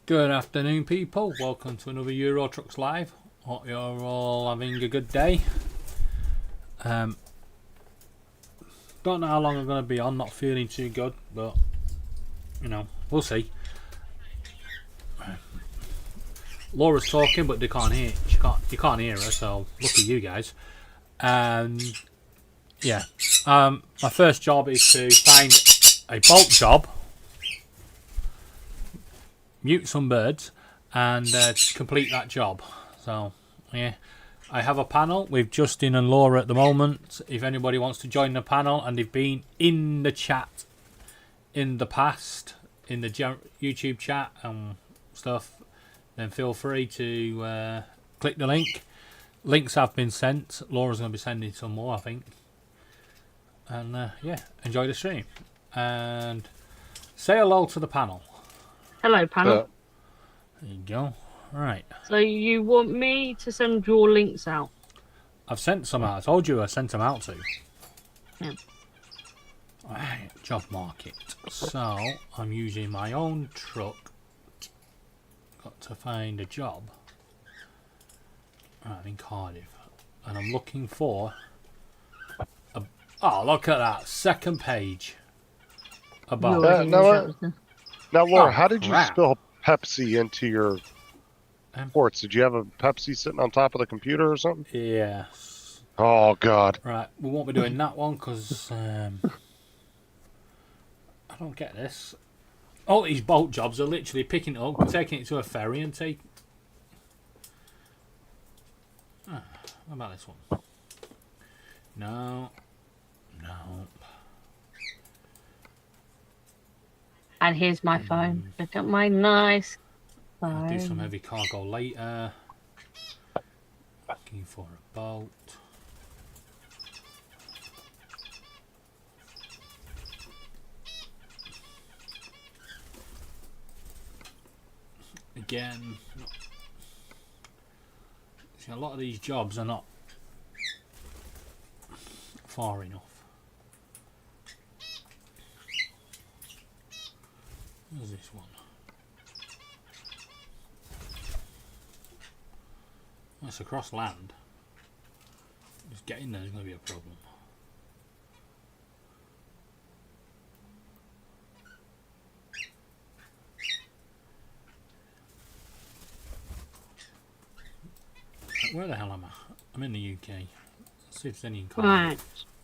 Good afternoon, people. Welcome to another Euro Trucks Live. Hope you're all having a good day. Don't know how long I'm going to be on. Not feeling too good, but you know, we'll see. Laura's talking, but they can't hear. You can't hear her. So lucky you guys. Yeah. My first job is to find a bolt job, mute some birds, and complete that job. So yeah, I have a panel with Justin and Laura at the moment. If anybody wants to join the panel and they've been in the chat in the past, in the YouTube chat and stuff, then feel free to click the link. Links have been sent. Laura's going to be sending some more, I think. And yeah, enjoy the stream and say hello to the panel. Hello, panel. There you go. Right. So you want me to send your links out? I've sent some out. I told you I sent them out to. Yeah. Right, job market. So I'm using my own truck. Got to find a job. Right, I'm in Cardiff, and I'm looking for. Oh, look at that second page. About. Now, Laura, how did you spill Pepsi into your ports? Did you have a Pepsi sitting on top of the computer or something? Yes. Oh, God. Right, we won't be doing that one because I don't get this. All these bolt jobs are literally picking it up, taking it to a ferry and take... What about this one? No. And here's my phone. Look at my nice phone. I'll do some heavy cargo later. Looking for a boat. Again, see, a lot of these jobs are not far enough. Where's this one? That's across land. Just getting there is going to be a problem. Where the hell am I? I'm in the UK. Let's see if there's any in Cardiff. Right.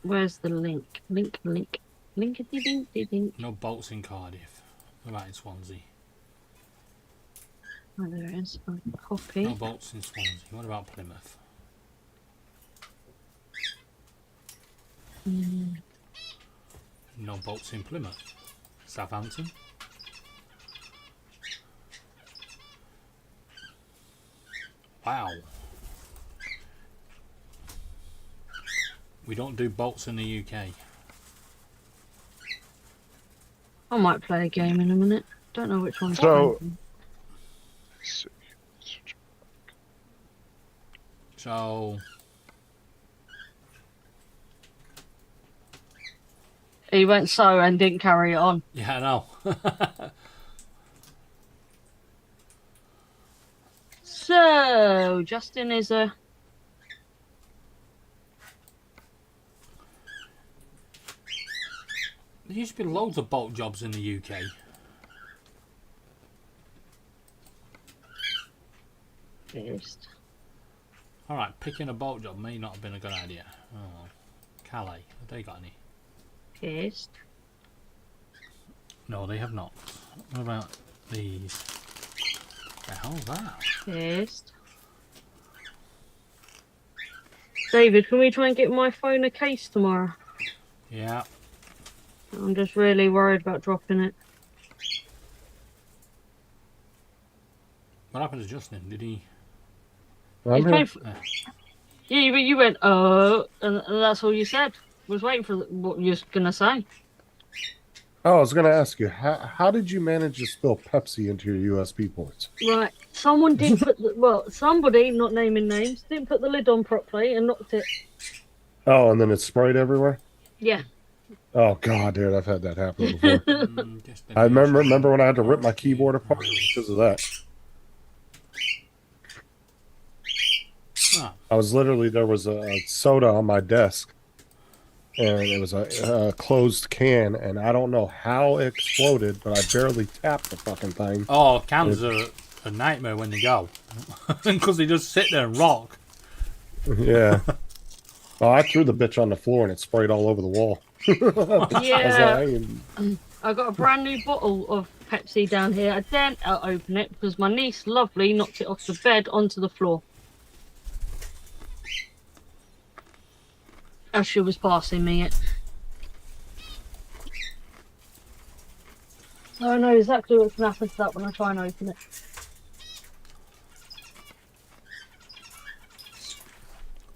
Where's the link? Link. Linkity-dink-dink. No bolts in Cardiff. What about in Swansea? Oh, there it is. Copy. No bolts in Swansea. What about Plymouth? No bolts in Plymouth. Southampton? Wow. We don't do bolts in the UK. I might play a game in a minute. Don't know which one. So he went so and didn't carry it on. yeah, I know. So Justin is a. There used to be loads of bolt jobs in the UK. Pissed. Alright, picking a bolt job may not have been a good idea. Oh, Calais, have they got any? Pissed. No, they have not. What about these? The hell's that? Pissed. David, can we try and get my phone a case tomorrow? Yeah. I'm just really worried about dropping it. What happened to Justin? Did he... Yeah, but you went, and that's all you said. Was waiting for what you was going to say. Oh, I was going to ask you, how did you manage to spill Pepsi into your USB ports? Right. Someone did put somebody, not naming names, didn't put the lid on properly and knocked it. Oh, and then it sprayed everywhere? Yeah. Oh god, dude, I've had that happen before. Just I remember when I had to rip my keyboard apart because of that. Oh. I was literally there was a soda on my desk, and it was a closed can, and I don't know how it exploded, but I barely tapped the fucking thing. Oh, cans are a nightmare when they go, because they just sit there and rock. Yeah. Oh, I threw the bitch on the floor and it sprayed all over the wall. Yeah. I got a brand new bottle of Pepsi down here. I daren't open it because my niece, lovely, knocked it off the bed onto the floor as she was passing me it. So I know exactly what's going to happen to that when I try and open it.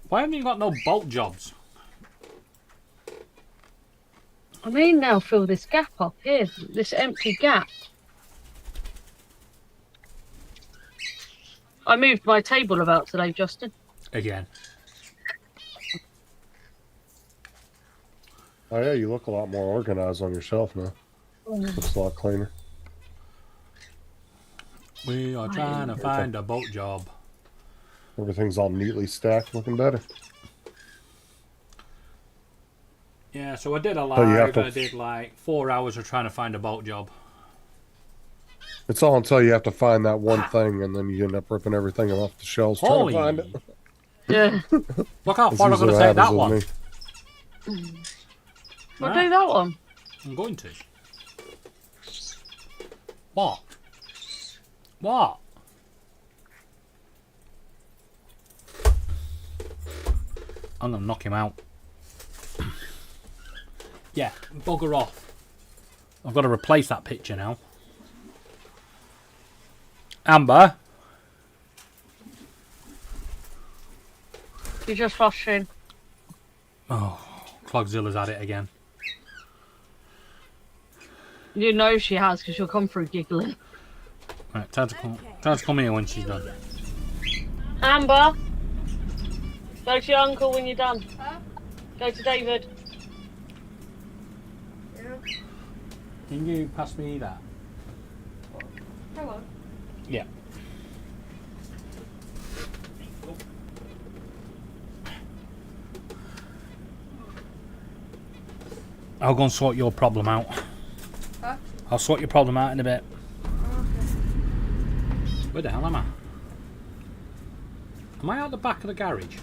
Why haven't you got no bolt jobs? I mean, now fill this gap up here, this empty gap. I moved my table about today, Justin. Again. Oh yeah, you look a lot more organized on your shelf now. Looks a lot cleaner. We are trying to find a bolt job. Everything's all neatly stacked, looking better. Yeah, so I did a live. I did like 4 hours of trying to find a bolt job. It's all until you have to find that one thing, and then you end up ripping everything off the shelves trying to find it. Yeah. Look how far I'm going to take that one. Well, do that one. I'm going to. What? What? I'm going to knock him out. Yeah, bugger off. I've got to replace that picture now. Amber? You're just rushing. Oh, Clogzilla's at it again. You know she has because she'll come through giggling. Right, time to come here when she's done. Amber, go to your uncle when you're done. Huh? Go to David. Yeah. Can you pass me that? Hello. Yeah. I'll go and sort your problem out. Huh? I'll sort your problem out in a bit. Where the hell am I? Am I out the back of the garage?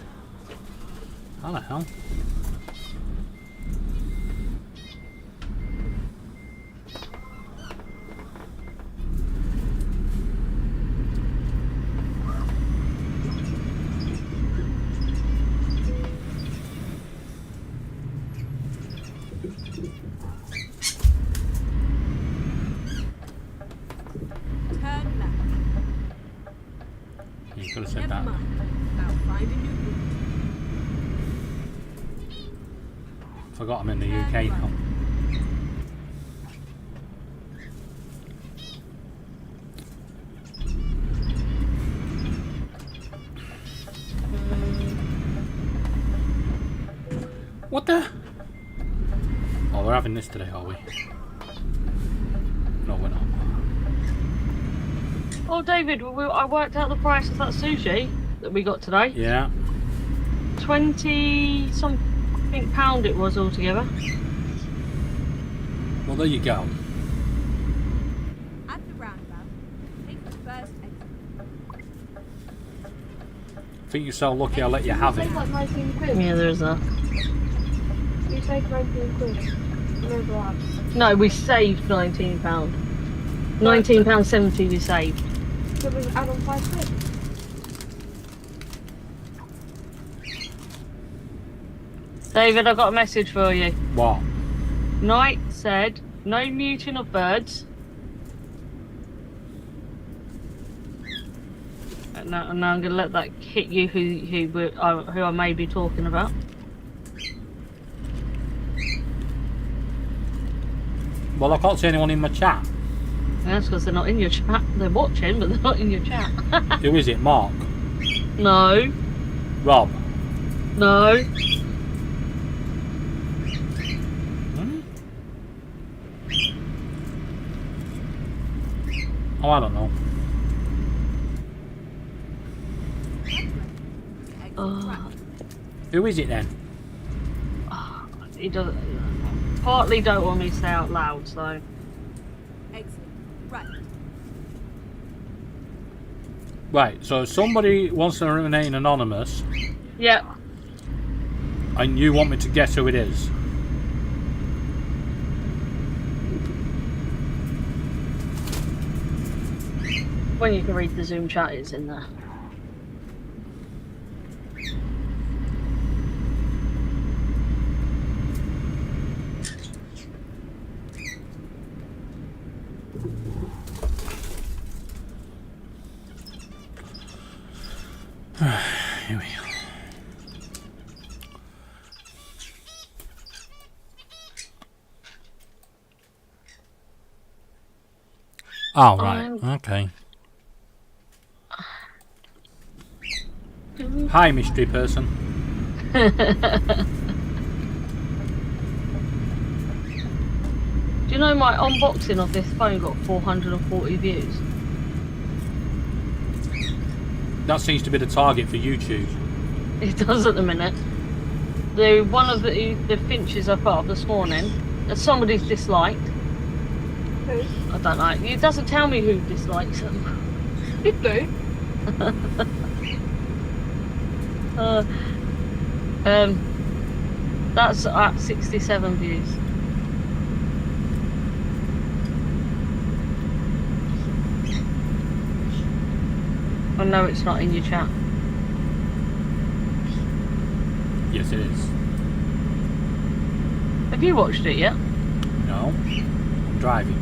How the hell? Turn left. You could have said Never that. mind. I'll find a new route. Forgot I'm in the UK now. What the? Oh, we're having this today, are we? No, we're not. Oh, David, I worked out the price of that sushi that we got today. Yeah. 20 something pound it was altogether. Well, there you go. At the roundabout, take the first exit. Think you're so lucky I'll let you have it. Like 19 quid. Yeah, there is that. You take 19 quid. No black. No, we saved £19. £19.70 we saved. So we add on 5 quid. David, I got a message for you. What? Knight said, no muting of birds. And now I'm going to let that hit you who I may be talking about. Well, I can't see anyone in my chat. That's because they're not in your chat. They're watching, but they're not in your chat. Who is it? Mark? No. Rob? No. Oh, I don't know. Exit right. Who is it then? He doesn't. Partly don't want me to say out loud, so. Exit right. Right, so if somebody wants to remain anonymous, Yeah. and you want me to guess who it is. When you can read the Zoom chat, it's in there. Here we go. Oh, right. Okay. Hi, mystery person. Do you know my unboxing of this phone got 440 views? That seems to be the target for YouTube. It does at the minute. One of the Finches I put up this morning that somebody's disliked. Who? I don't know. It doesn't tell me who dislikes them. Did do. That's at 67 views. I know it's not in your chat. Yes, it is. Have you watched it yet? No. I'm driving.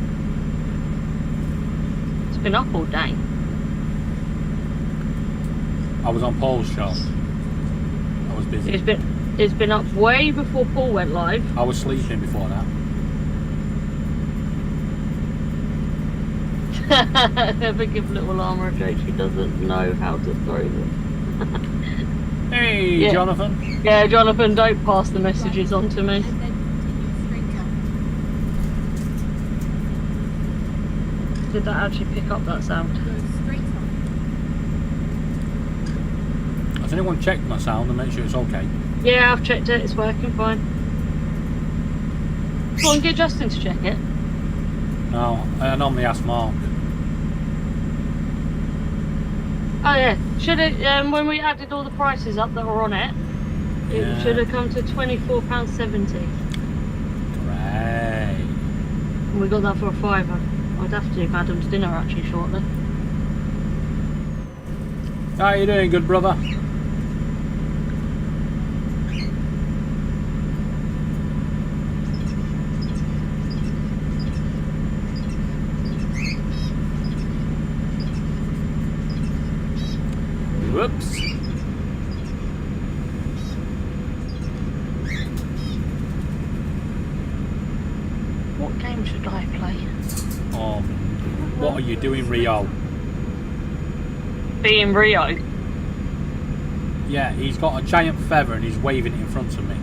It's been up all day. I was on Paul's show. I was busy. It's been up way before Paul went live. I was sleeping before that. Never give little armor a joke. She doesn't know how to throw them. Hey, Yeah. Jonathan. Yeah, Jonathan, don't pass the messages on to me. And then continue straight on. Did that actually pick up that sound? Go straight on. Has anyone checked my sound and make sure it's okay? Yeah, I've checked it. It's working fine. Go on, get Justin to check it. No, I normally ask Mark. Oh yeah, should it? When we added all the prices up that were on it, it Yeah. should have come to £24.70. Great. And we got that for a £5. I'd have to do Madam's dinner actually shortly. How you doing, good brother? Whoops. What game should I play? What are you doing, Rio? Being Rio. Yeah, he's got a giant feather and he's waving it in front of me.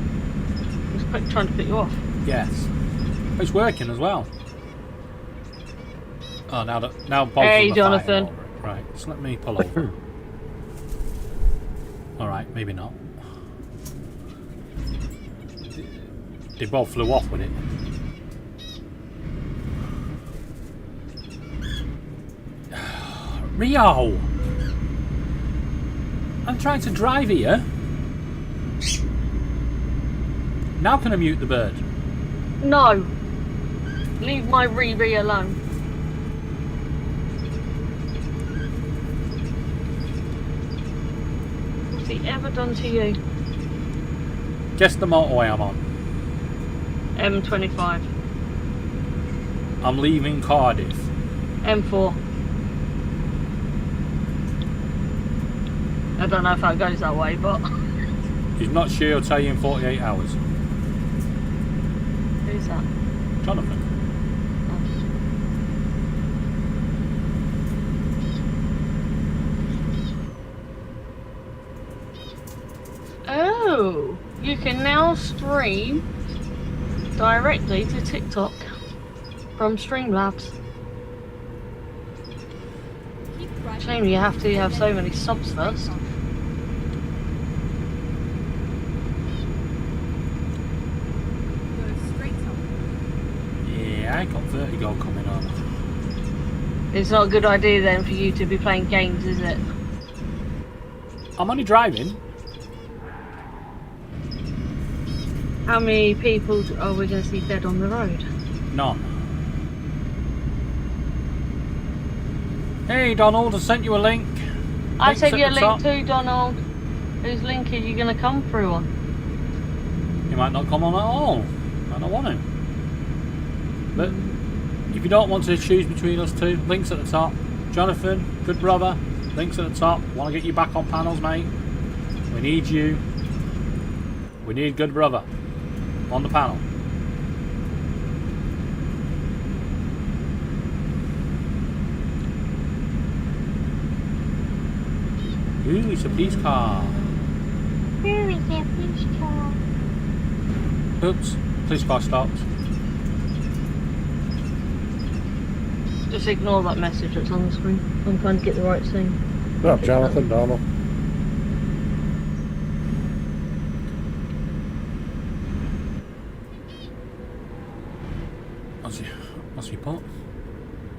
He's trying to put you off. Yes. It's working as well. Oh, now both Hey, of them are Jonathan. fighting over it. Right, just let me pull over. Alright, maybe not. They both flew off with it. Rio! I'm trying to drive here. Now can I mute the bird? No. Leave my Riri alone. What's he ever done to you? Guess the motorway I'm on. M25. I'm leaving Cardiff. M4. I don't know if that goes that way, but He's not sure he'll tell you in 48 hours. who's that? Jonathan. Oh, you can now stream directly to TikTok from Streamlabs. Shame you have to have so many subs first. Go straight on. Yeah, I got vertigo coming on. It's not a good idea then for you to be playing games, is it? I'm only driving. How many people are we going to see dead on the road? None. Hey Donald, I sent you a link. I Links sent at you a the link top. too, Donald. Whose link are you going to come through on? You might not come on at all. I don't want to. But if you don't want to choose between us two, links at the top. Jonathan, good brother, links at the top. Want to get you back on panels, mate? We need you. We need good brother on the panel. Ooh, it's a police car. Here is a fish car. Oops, police car stopped. Just ignore that message that's on the screen. I'm trying to get the right thing. What's up, Jonathan, Donald? What's he put?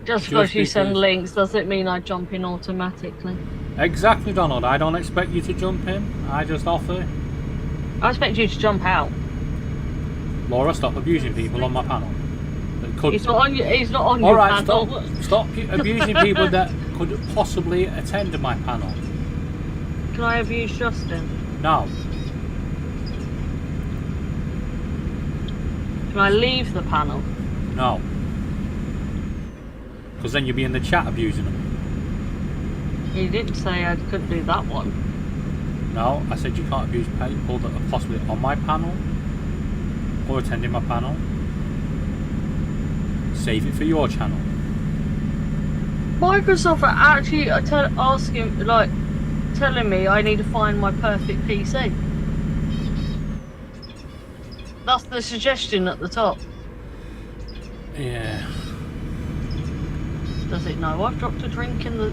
Just because Just you send because- links doesn't mean I jump in automatically. Exactly, Donald. I don't expect you to jump in. I just offer. I expect you to jump out. Laura, stop abusing people on my panel. That could. He's not on your, he's not on All your right, panel. stop abusing people that could possibly attend my panel. Can I abuse Justin? No, Can I leave the panel? no. Because then you'd be in the chat abusing them. You didn't say I couldn't do that one. No, I said you can't abuse people that are possibly on my panel or attending my panel. Save it for your channel. Microsoft are actually asking, like, telling me I need to find my perfect PC. That's the suggestion at the top. Yeah. Does it know I've dropped a drink in the...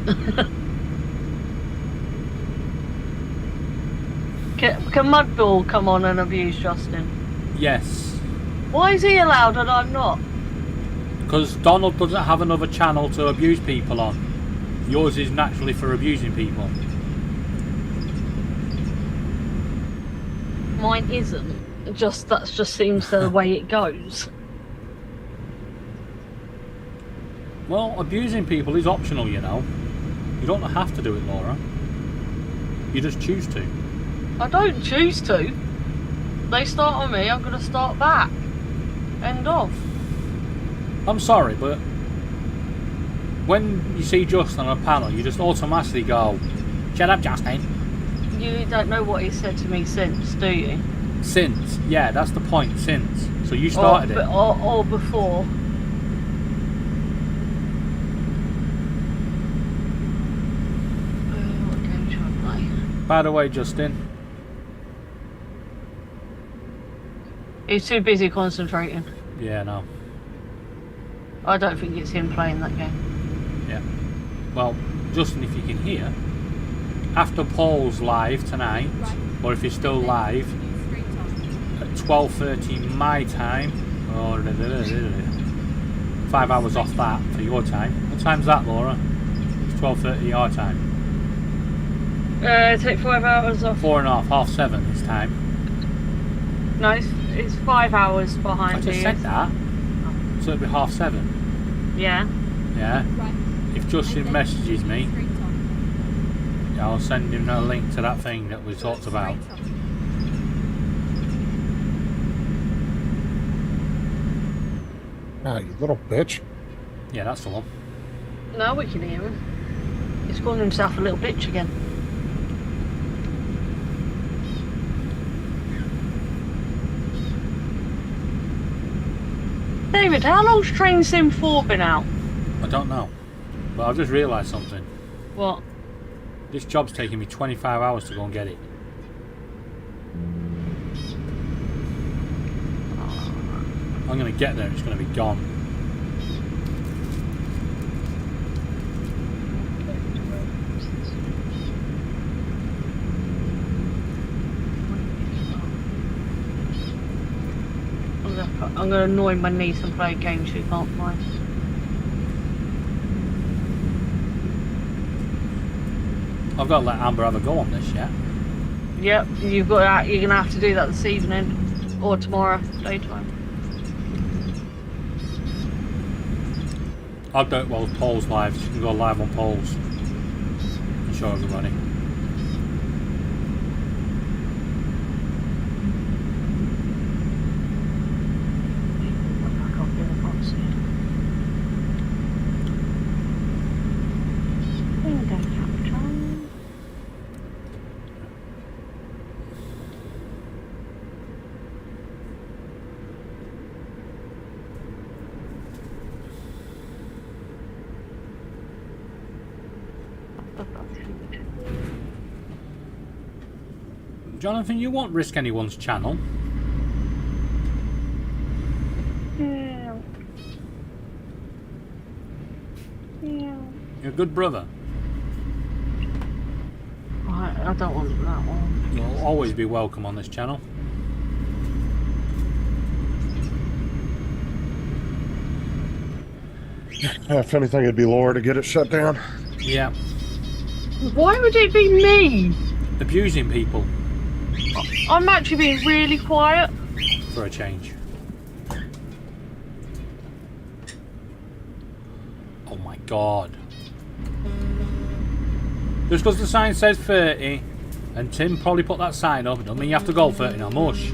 Can Mudball come on and abuse Justin? Yes. Why is he allowed and I'm not? Because Donald doesn't have another channel to abuse people on. Yours is naturally for abusing people. Mine isn't. That just seems the way it goes. Well, abusing people is optional, you know. You don't have to do it, Laura. You just choose to. I don't choose to. They start on me, I'm going to start back. End of. I'm sorry, but when you see Justin on a panel, you just automatically go, "Shut up, Justin." You don't know what he said to me since, do you? Since, yeah, that's the point. Since, so you started it. Or before. What game should I play? By the way, Justin, He's too busy concentrating. yeah, no, I don't think it's him playing that game. yeah. Well, Justin, if you can hear, after Paul's live tonight, Right. or if he's still live Continue straight on. at 12:30 my time, or 5 hours off that for your time. What time's that, Laura? It's 12:30 our time. Take 5 hours off. 4:30, 7:30 his time. No, it's 5 hours behind I just me. said that. So it'll be 7:30. Yeah. Yeah. Right. If Justin And then messages me, straight on. I'll send him a link to that thing that we talked about. Straight on. Ah, you little bitch. Yeah, that's the one. No, we can hear him. He's calling himself a little bitch again. David, how long's Train Sim 4 been out? I don't know. But I've just realised something. What? This job's taking me 25 hours to go and get it. I'm going to get there and it's going to be gone. I'm gonna annoy my niece and play a game she can't play. I've got to let Amber have a go on this yet. Yep, you've got that. You're gonna have to do that this evening or tomorrow daytime. I'll do it while Paul's live. You can go live on Paul's and show everybody. I can't get a box here. Window capture. Jonathan, you won't risk anyone's channel. Yeah. Yeah. You're a good brother. Right, I don't want that one. You'll always be welcome on this channel. If anything, it'd be Laura to get it shut down. Yeah. Why would it be me? Abusing people I'm actually being really quiet. for a change. Oh my god. Just because the sign says 30 and Tim probably put that sign up, don't mean you have to go 30 no mush.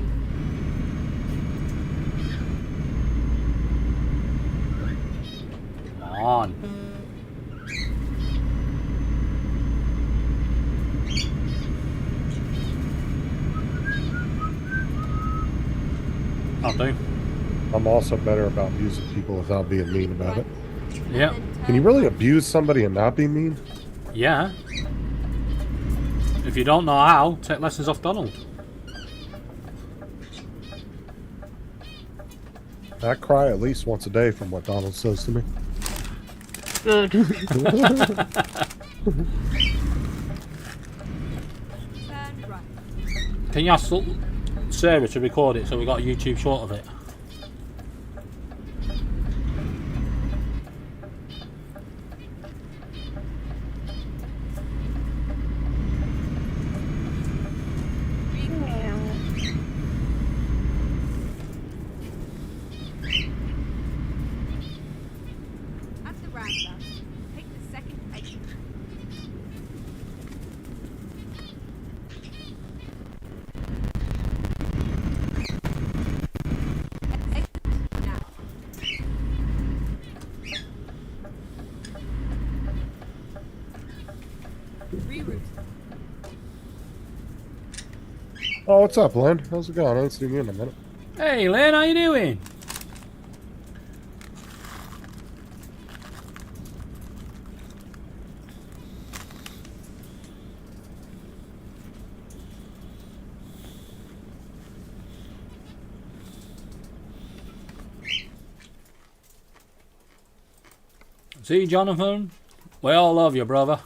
Come on. I'll do. I'm also better about abusing people without being mean about it. Yeah. Can you really abuse somebody and not be mean? Yeah. If you don't know how, take lessons off Donald. I cry at least once a day from what Donald says to me. Good. Turn right. Can you ask Sarah to record it so we got a YouTube short of it? At the roundabout, take the second exit. Exit now. Reroute. Oh, what's up, Len? How's it going? I ain't seen you in a minute. Hey Len, how you doing? See, Jonathan, we all love you, brother.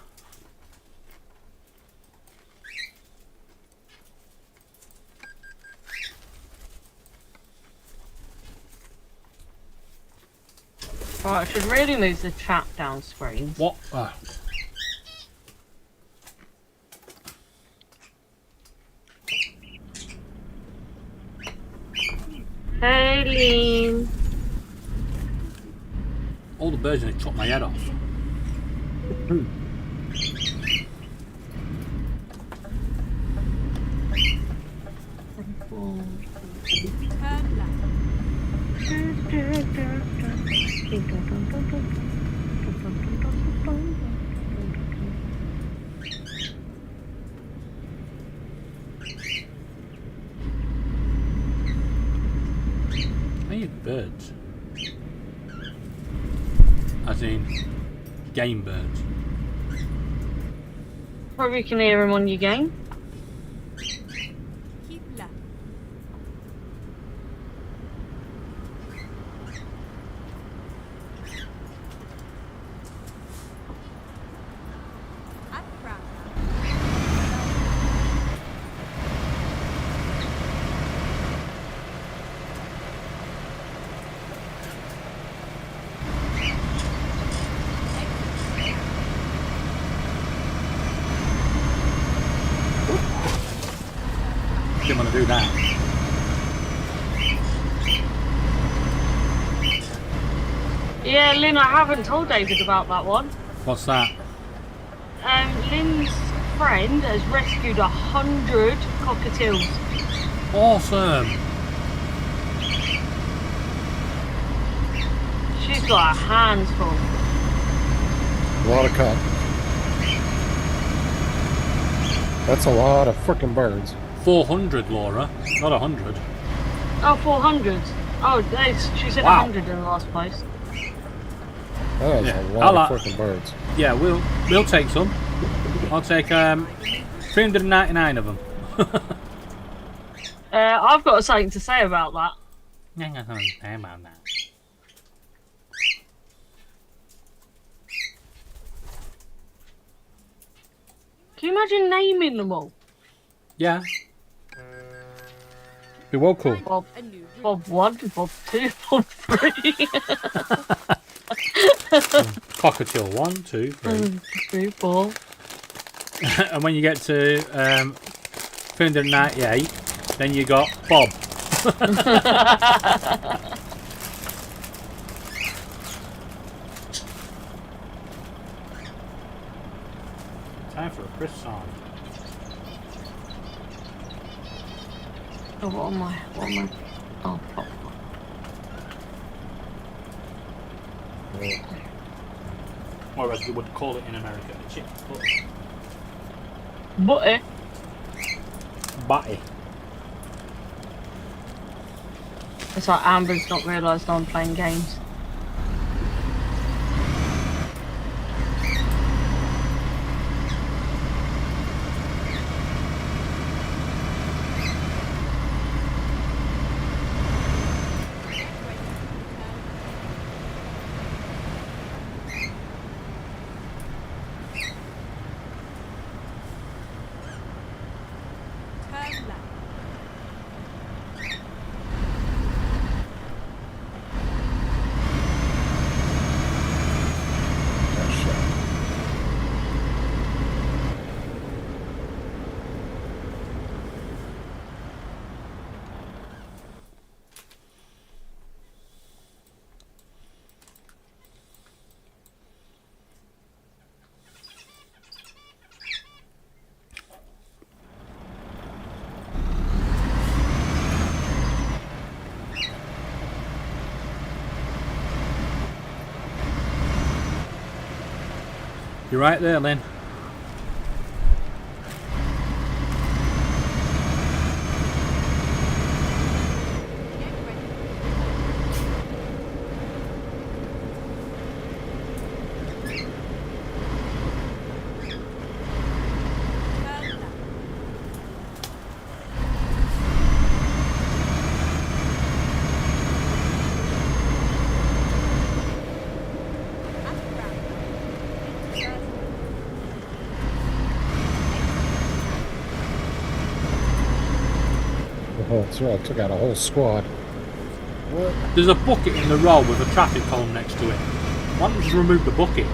Right, I should really move the chat down screen. What? Hey, Lean. All the birds and it chopped my head off. Turn left. I need birds. As in, game birds. Probably can hear him on your game. Keep left. At the roundabout. Didn't want to do that. Yeah, Lynn, I haven't told David about that one. What's that? Lynn's friend has rescued 100 cockatiels. Awesome. She's got her hands full. A lot of cock. That's a lot of freaking birds. 400, Laura. Not 100. Oh, 400. Oh, she said Wow. 100 in the last place. That is Yeah. a I lot like- of freaking birds. Yeah, we'll take some. I'll take 399 of them. I've got something to say about that. Can you imagine naming them all? Yeah. Be well cool. Bob, A new route. Bob 1, Bob 2, Bob 3. Cockatiel 1, 2, 3. 3, 4. And when you get to 398, then you got Bob. Time for a croissant. Oh, what am I? Oh, fuck. Or as we would call it in America, a chip. Butty. Batty. It's like Amber's not realised I'm playing games. Turn left. Oh, shit. You're right there, Lynn. Get ready. Turn left. At the roundabout. Into first Oh, that's right. I took out a whole squad. There's a bucket in the road with a traffic cone next to it. Why don't you just remove the bucket?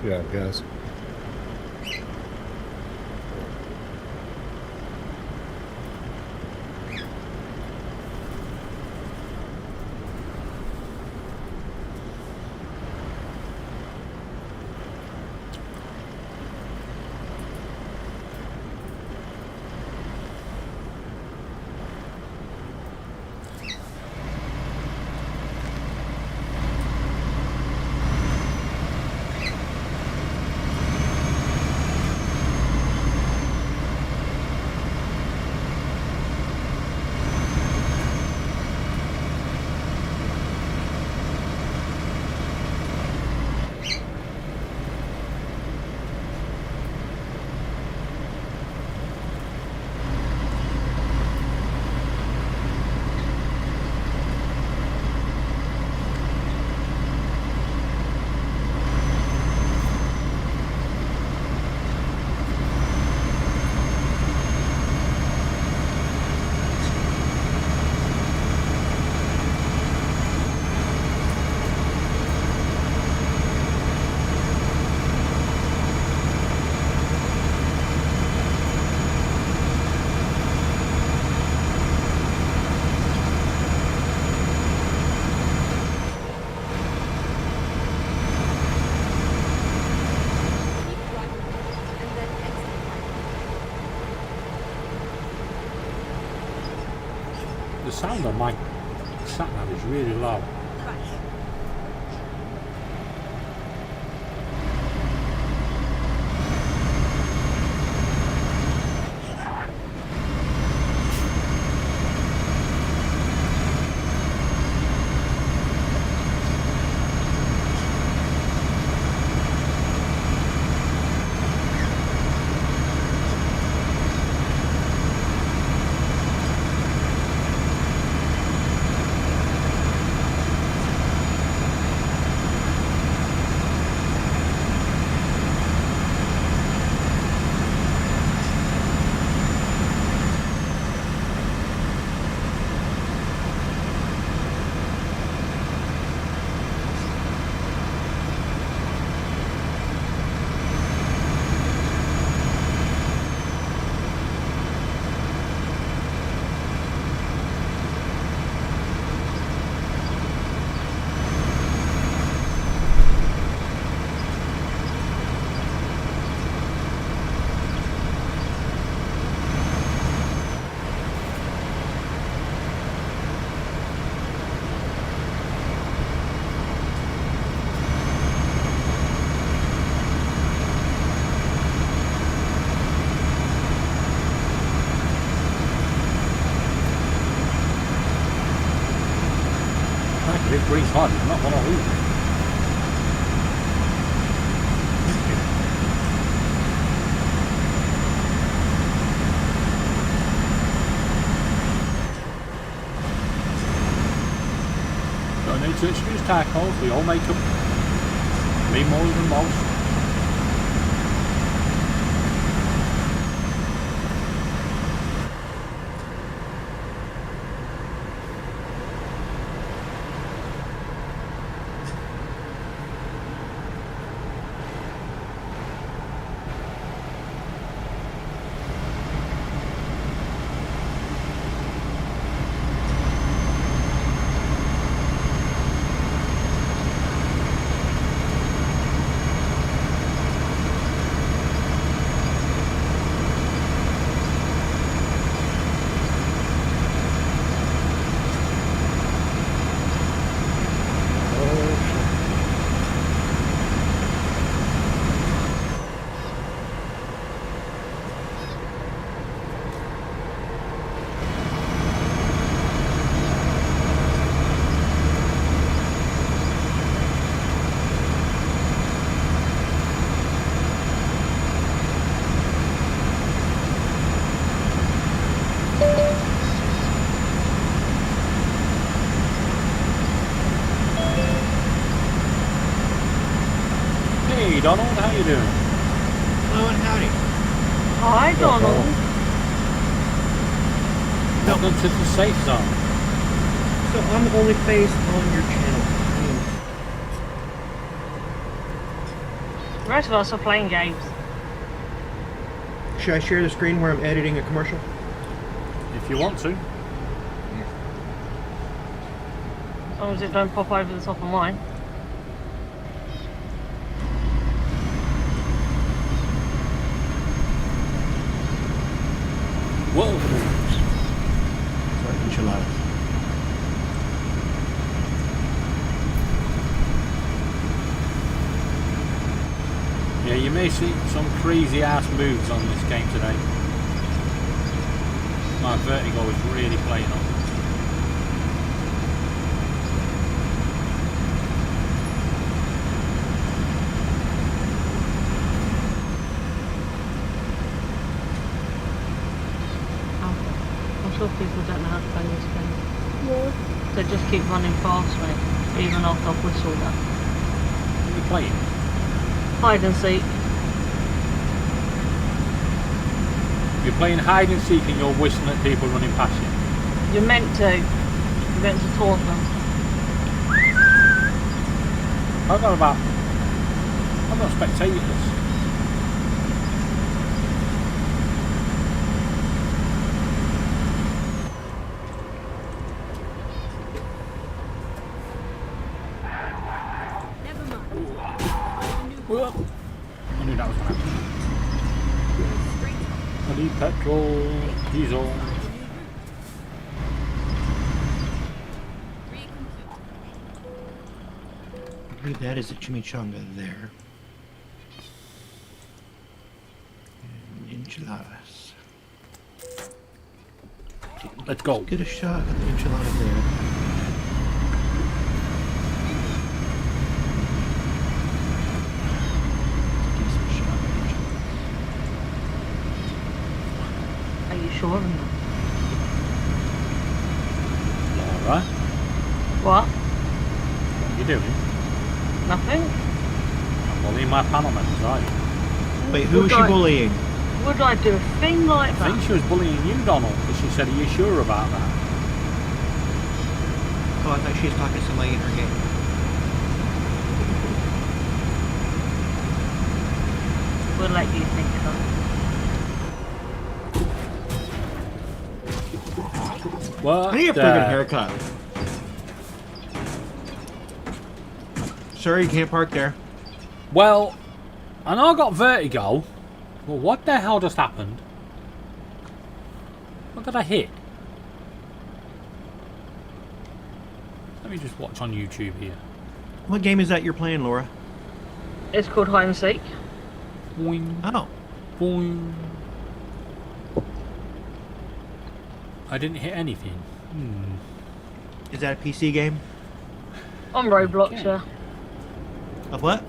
Yeah, guys. The sound on my sat nav is really low. Big green flag, it's not one of these. Don't need to excuse tacos, we all make them. Me more than most. Hey Donald, how you doing? Hello and howdy. Hi, Donald. Welcome to the safe zone. So I'm the only face on your channel. The rest of us are playing games. Should I share the screen where I'm editing a commercial? If you want to. As long as it don't pop over the top of mine. Whoa! Sorry, enchiladas. Yeah, you may see some crazy ass moves on this game today. My vertigo is really playing up. I'm sure people don't know how to play this game. No. They just keep running past me, even after I've whistled that. What are you playing? Hide and seek. You're playing hide and seek and you're whistling at people running past you. You're meant to. You're meant to taunt them. I've got spectators. Never mind. Whoa. I knew that was going to happen. I need petrol, diesel. believe that is a chimichanga there. And enchiladas. Let's go. Get a shot at the enchilada there. Decent shot at enchiladas. Are you sure of that? Laura, What? what are you doing? Nothing? I'm bullying my panel members, are you? Wait, who was she bullying? Would I do a thing like I that? think she was bullying you, Donald, because she said, are you sure about that? Oh, I thought she was talking to somebody in her game. We'll let you think so. What? I need a friggin' haircut. Sir, you can't park there. Well, I know I got vertigo. Well, what the hell just happened? What did I hit? Let me just watch on YouTube here. What game is that you're playing, Laura? It's called hide and seek. Boing, Oh. boing. I didn't hit anything. Is that a PC game? On Roblox, Okay. yeah. Of what?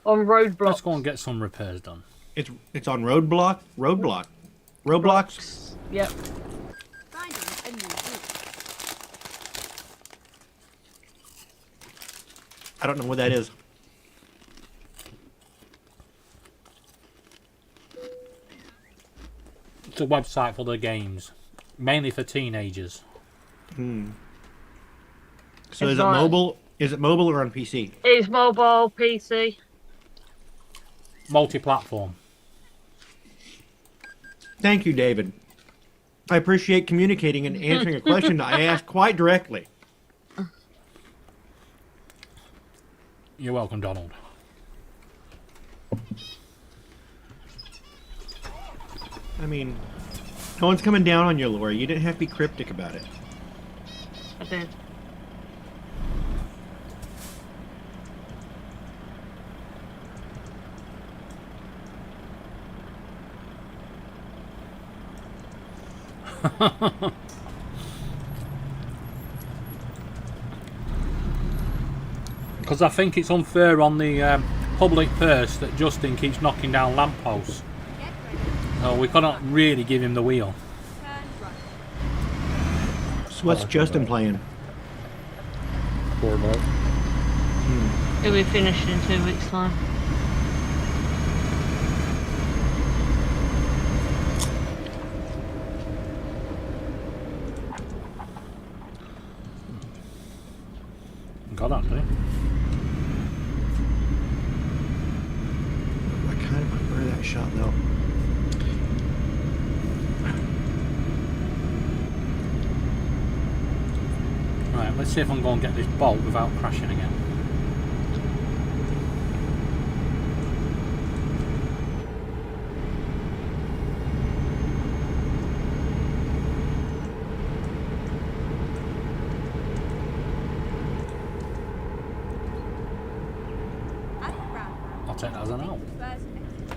On Roadblock. Let's go and get some repairs done. It's on Roadblock? Roblox? Yep. Finding a new route. I don't know what that is. It's a website for the games. Mainly for teenagers. So It's is it not- mobile? Is it mobile or on PC? It's mobile, PC. Multi-platform. Thank you, David. I appreciate communicating and answering a question that I asked quite directly. You're welcome, Donald. I mean, no one's coming down on you, Laura. You didn't have to be cryptic about it. I did. Because I think it's unfair on the public purse that Justin keeps knocking down lampposts. Get ready. So we cannot really give him the wheel. Turn right. So what's Justin playing? Fortnite. It'll be finished in 2 weeks' time. Got that, did he? I kind of prefer that shot, though. Right, let's see if I can go and get this bolt without crashing again. At the roundabout. I'll take that as a no. First exit.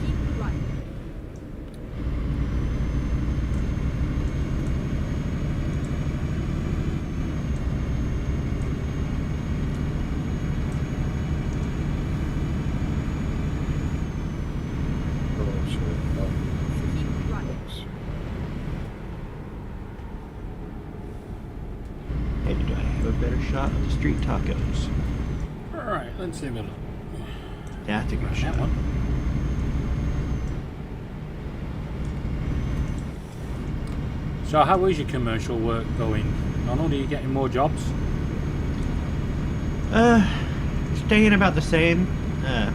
Keep right. Oh, shit. Keep right. Hey, do I have a better shot of the street tacos? Alright, let's see if it'll... That's a good shot. That one. So how is your commercial work going? Donald, are you getting more jobs? Staying about the same. Okay, I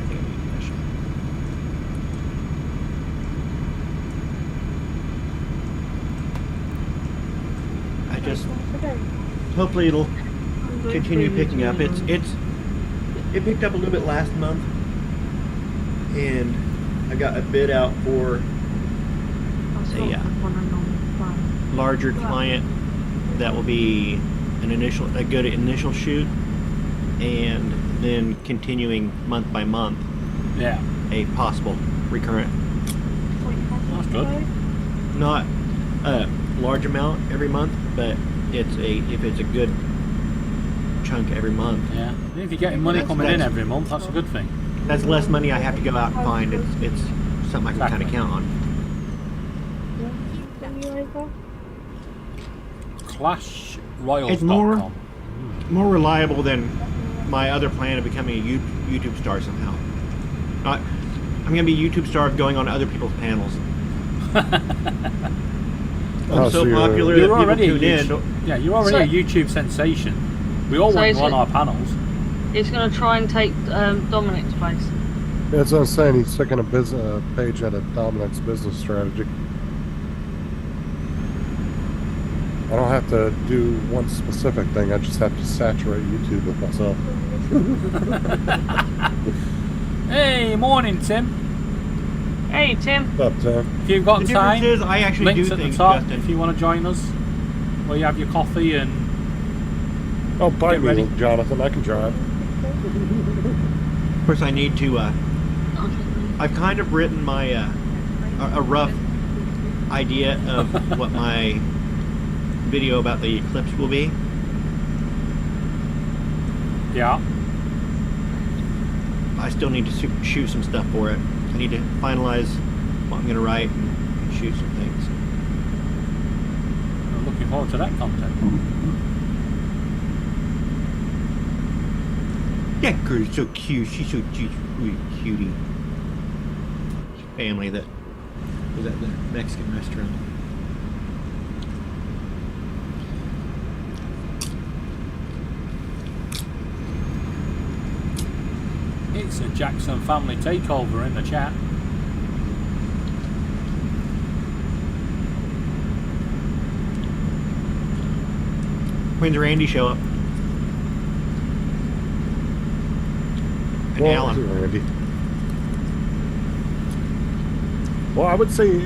think I need that shot. I just hopefully it'll continue picking up. It picked up a little bit last month, and I got a bid out for a larger client that will be a good initial shoot, and then continuing month by month Yeah. a possible recurrent. That's good. Not a large amount every month, but if it's a good chunk every month. Yeah. If you're getting money coming in every month, that's a good thing. That's less money I have to go out and find. It's something I can kind of Exactly. count on. Send you over. ClashRoyals.com. It's more reliable than my other plan of becoming a YouTube star somehow. I'm gonna be a YouTube star of going on other people's panels. Oh, I'm so you're- popular You're that people already a tune in. YouTube, yeah, you're already So- a YouTube sensation. We all So want is you on it- our panels. He's going to try and take Dominic's place. That's what I'm saying. He's taking a business page out of Dominic's business strategy. I don't have to do one specific thing. I just have to saturate YouTube with myself. Hey, morning, Tim. Hey, Tim. What's up, Tim? If you've got The difference time, is I actually links do at the things, top Justin. if you want to join us. Where you have your coffee and Oh, bite Get me, ready. Jonathan. I can drive. Of course, I need to. I've kind of written my a rough idea of what my video about the eclipse will be. yeah. I still need to shoot some stuff for it. I need to finalize what I'm going to write and shoot some things. I'm looking forward to that content. That girl is so cute. She's so cute, sweet cutie. Family that was at the Mexican restaurant. It's a Jackson family takeover in the chat. When's Randy show up? And Well, Alan. Randy. Well, I would say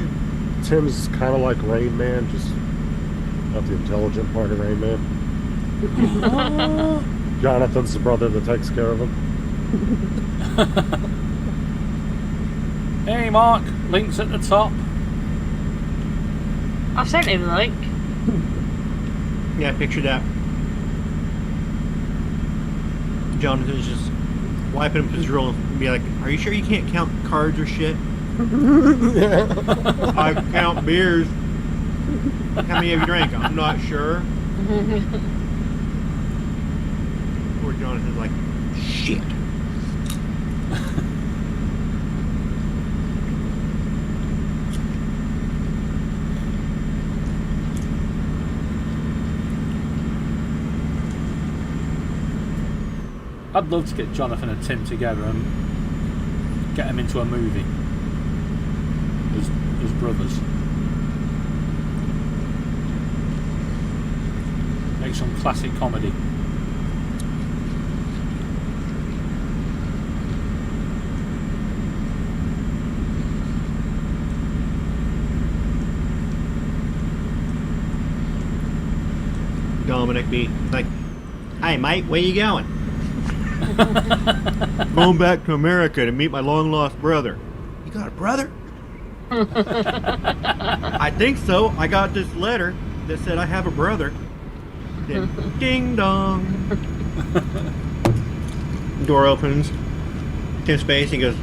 Tim's kind of like Rain Man, just not the intelligent part of Rain Man. Jonathan's the brother that takes care of him. Hey, Mark. Links at the top. I've sent him the link. Yeah, picture that. Jonathan's just wiping up his roll and be like, "Are you sure you can't count cards or shit?" I count beers. How many have you drank? I'm not sure. Poor Jonathan's like, shit. I'd love to get Jonathan and Tim together and get them into a movie as brothers. Make some classic comedy. Dominic be like, "Hey mate, where you going?" Going back to America to meet my long lost brother. You got a brother? I think so. I got this letter that said I have a brother. Then ding dong. Door opens. Tim Spacey goes.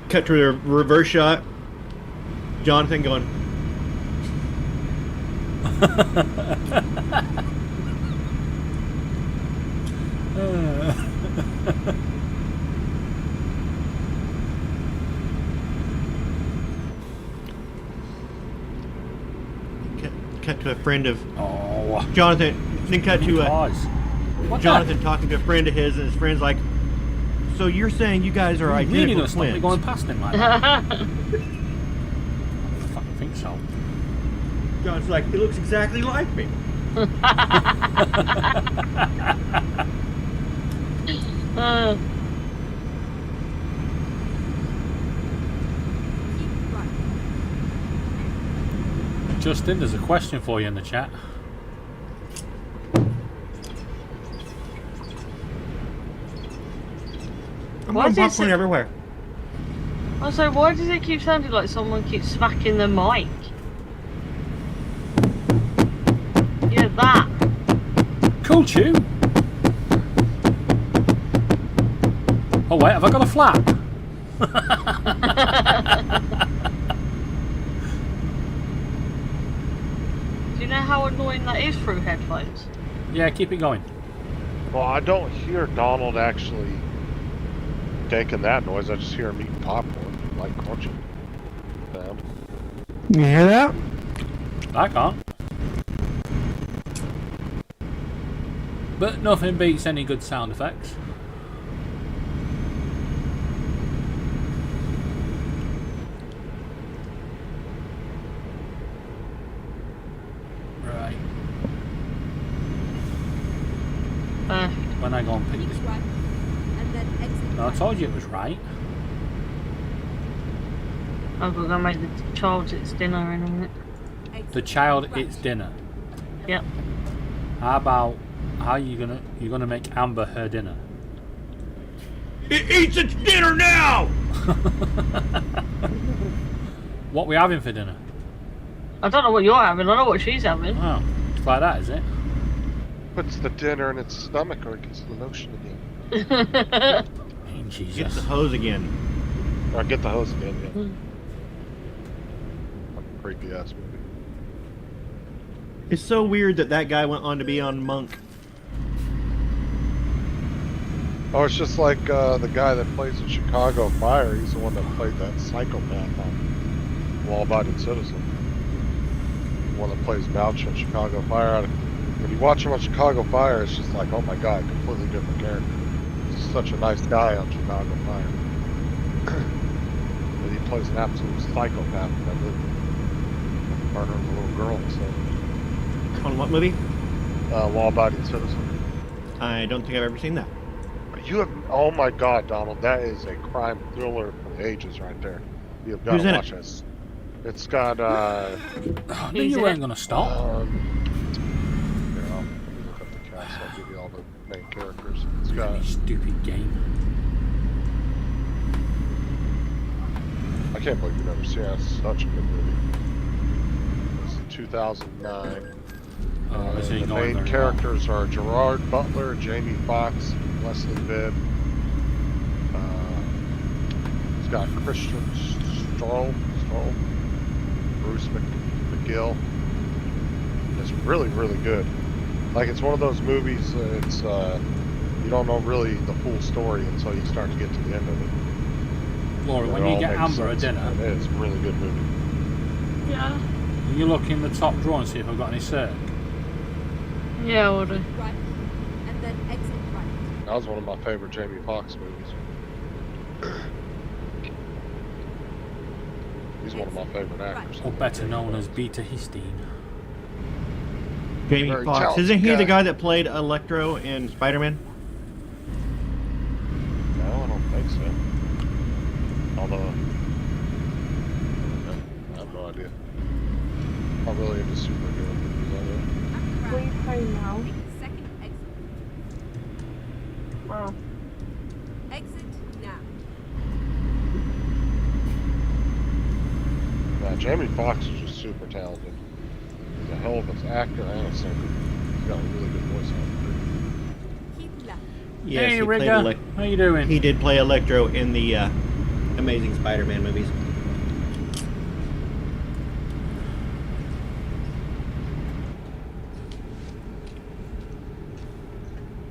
Cut to a reverse shot. Jonathan going. Cut to a friend of Oh, Jonathan. Then cut to a guys. What Jonathan talking to a friend of his, and his friend's like, "So you're saying you guys are the? You really identical gonna stop me twins?" going past him like that? I fucking think so. John's like, "He looks exactly like me." Uh, Keep running. Justin, there's a question for you in the chat. I'm Why on is it popcorn so- everywhere. Also, why does it keep sounding like someone keeps smacking the mic? Yeah, that. Cool tune. Oh wait, have I got a flap? Do you know how annoying that is through headphones? Yeah, keep it going. Well, I don't hear Donald actually making that noise. I just hear him eating popcorn, like crunching sound. You hear that? I can't. But nothing beats any good sound effects. Right. When I go and pick Keep this. right, and then exit. No, I right. told you it was right. I've got to make the child its dinner in a minute. Exit The child right. eats dinner. Yep. How you gonna make Amber her dinner? It eats its dinner now! What we having for dinner? I don't know what you're having, I know what she's having. Oh, it's like that, is it? Puts the dinner in its stomach or it gets the motion again. Oh, Get Jesus. the hose again. Or get the hose again, yeah. Creepy ass movie. It's so weird that that guy went on to be on Monk. Oh, it's just like the guy that plays in Chicago Fire. He's the one that played that psychopath on Law Abiding Citizen. The one that plays Mouch in Chicago Fire. When you watch him on Chicago Fire, it's just like, oh my god, completely different character. He's such a nice guy on Chicago Fire. But he plays an absolute psychopath in that movie. Murdering the little girl, so. On what movie? Law Abiding Citizen. I don't think I've ever seen that. You have, oh my god, Donald, that is a crime thriller for the ages right there. You have got Who's to in watch this. It's got, I knew you weren't gonna stop. here, let me look up the cast, I'll give you all the main characters. It's got, You stupid game. I can't believe you've never seen it. It's such a good movie. It's 2009. Oh, this ain't The going main very characters are Gerard Butler, Jamie Foxx, Leslie Bibb. It's got Christian Stroll, Bruce McGill. It's really, really good. Like, it's one of those movies. It's you don't know really the full story until you start to get to the end of it. well. Laura, And when it you all get makes Amber a sense. dinner, And it is a really good movie. Yeah. will you look in the top drawer and see if I've got any circ? Yeah, I would do. Right, and then exit right. That was one of my favorite Jamie Foxx movies. He's one of my favorite actors. Or better known as beta histine. Jamie Very Foxx. talented Isn't he guy. the guy that played Electro in Spider-Man? No, I don't think so. Although, I have no idea. I'm really into superhero movies. At the Will you round, play now? take the second exit. Wow. Exit now. Yeah, Jamie Foxx is just super talented. He's a hell of an actor and a singer. He's got a really good voice on Keep left. Yes, hey, he played Rigger. How you doing? He did play Electro in the Amazing Spider-Man movies. it.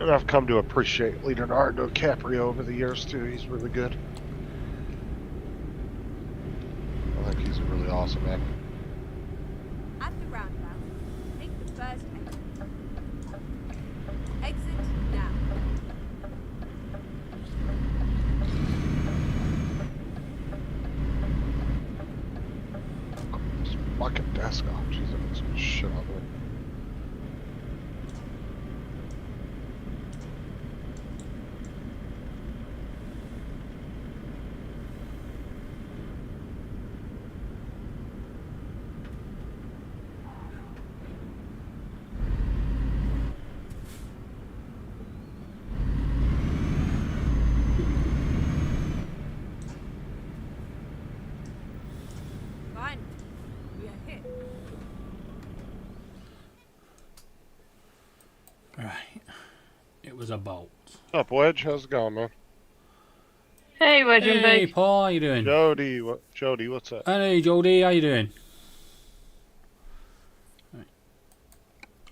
And I've come to appreciate Leonardo DiCaprio over the years too. He's really good. I think he's a really awesome actor. At the roundabout, take the first exit. Exit now. This fucking desk off. Jeez, I'm gonna shit on it. Right. It was a bolt. What's up, Wedge? How's it going, man? Hey, Wedge and Hey, Big. Paul, how you doing? Jody, what's up? Hey, Jody, how you doing? Right.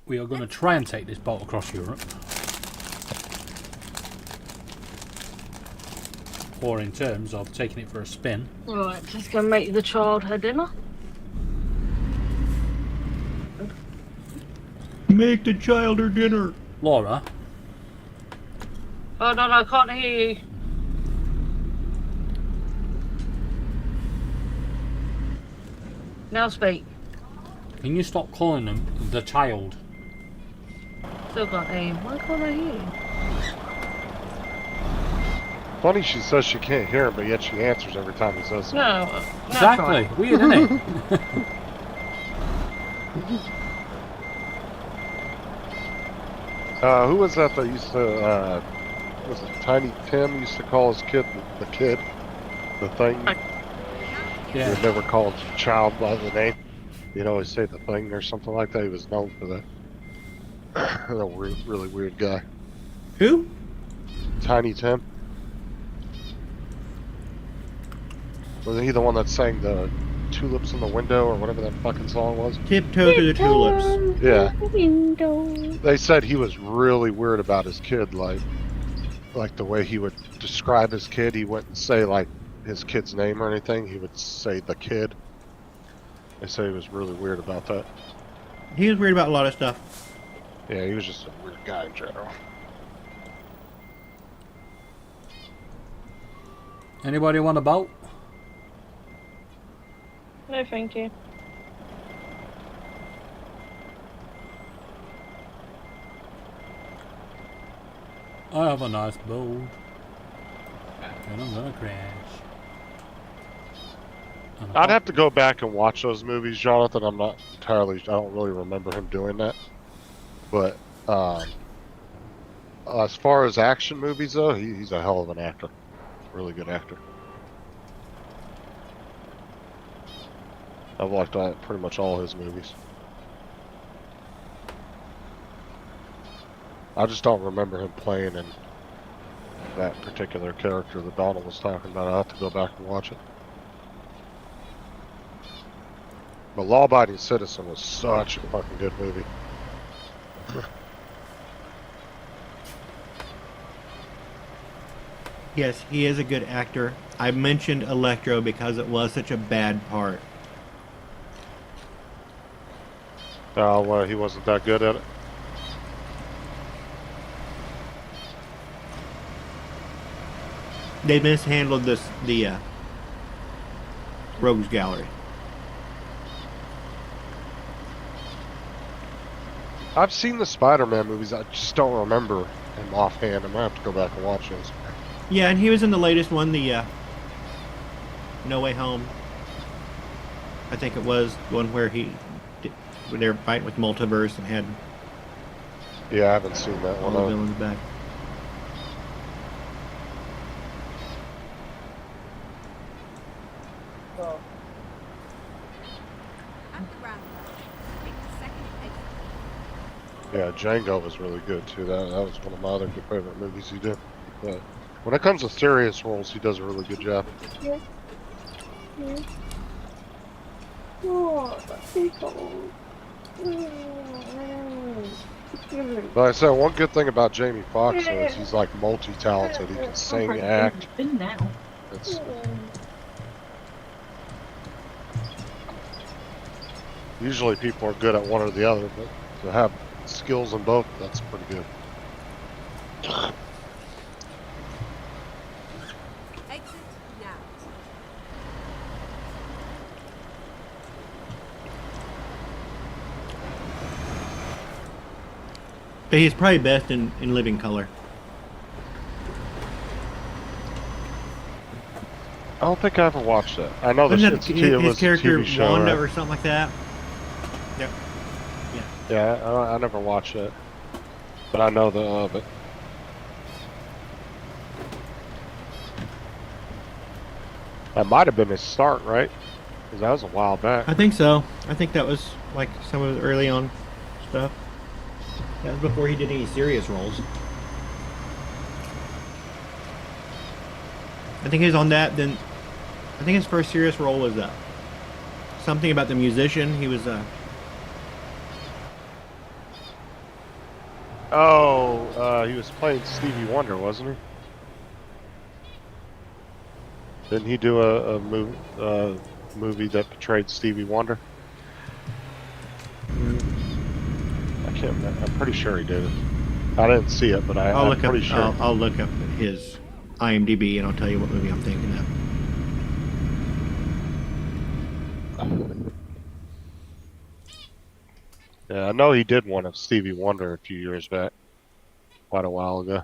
We are going to try and take this boat across Europe. Or in terms of taking it for a spin. Right, just gonna make the child her dinner. Make the child her dinner. Laura, Oh, no, I can't hear you. Now speak. can you stop calling them the child? Still can't hear you. Why can't I hear you? Funny she says she can't hear him, but yet she answers every time he says something. No, that's Exactly. right. Weird, isn't it? Who was that used to, was it Tiny Tim used to call his kid the kid? The thing? He Yeah. would never call his child by the name. He'd always say the thing or something like that. He was known for that. A really weird guy. Who? Tiny Tim. Was he the one that sang the Tulips in the Window or whatever that fucking song was? Tiptoe through the tulips. Yeah. Window. They said he was really weird about his kid, like the way he would describe his kid. He wouldn't say like his kid's name or anything. He would say the kid. They say he was really weird about that. He was weird about a lot of stuff. Yeah, he was just a weird guy in general. Anybody want a boat? No, thank you. I have a nice boat. And I'm gonna crash. And I'd have to go back and watch those movies, Jonathan. I don't really remember him doing that. But as far as action movies, though, he's a hell of an actor. Really good actor. I've liked pretty much all his movies. I just don't remember him playing in that particular character that Donald was talking about. I'll have to go back and watch it. But Law Abiding Citizen was such a fucking good movie. Yes, he is a good actor. I mentioned Electro because it was such a bad part. Oh, well, he wasn't that good at it. They mishandled the Rogues Gallery. I've seen the Spider-Man movies. I just don't remember him offhand. I'm gonna have to go back and watch those. Yeah, and he was in the latest one, the No Way Home. I think it was the one where when they were fighting with Multiverse and had Yeah, I haven't seen that all one. the No. villains back. At the roundabout, take the second exit. Yeah, Django was really good too. That was one of my other good favorite movies he did. But when it comes to serious roles, he does a really good job. Yes. Yes. Oh, that's too cold. But I said one good thing about Jamie Foxx though, is he's like multi-talented. He can sing, act. It's, usually people are good at one or the other, but to have skills in both, that's pretty good. Exit now. But he's probably best in living color. I don't think I ever watched that. I know Wasn't this that it his was a character TV show. Wanda Right? or something like that? Yep. Yeah, I never watched it, but I know of it. That might have been his start, right? Because that was a while back. I think so. I think that was like some of the early on stuff. That was before he did any serious roles. I think he was on that. Then I think his first serious role was something about the musician. He was he was playing Stevie Wonder, wasn't he? Didn't he do a movie that portrayed Stevie Wonder? I can't remember. I'm pretty sure he did it. I didn't see it, but I'm pretty sure. I'll look up his IMDb and I'll tell you what movie I'm thinking of. Yeah, I know he did one of Stevie Wonder a few years back, quite a while ago.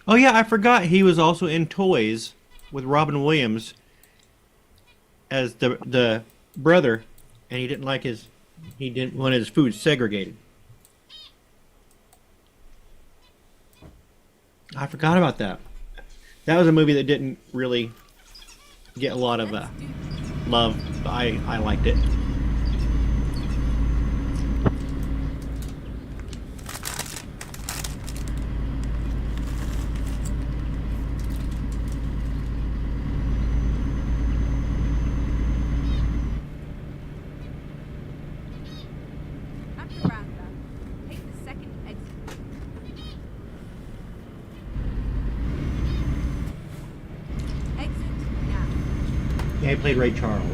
Oh yeah, I forgot he was also in Toys with Robin Williams as the brother, and he didn't want his food segregated. I forgot about that. That was a movie that didn't really get a lot of love, but I liked it. At the roundabout, take the second exit. Exit now. Yeah, he played Ray Charles.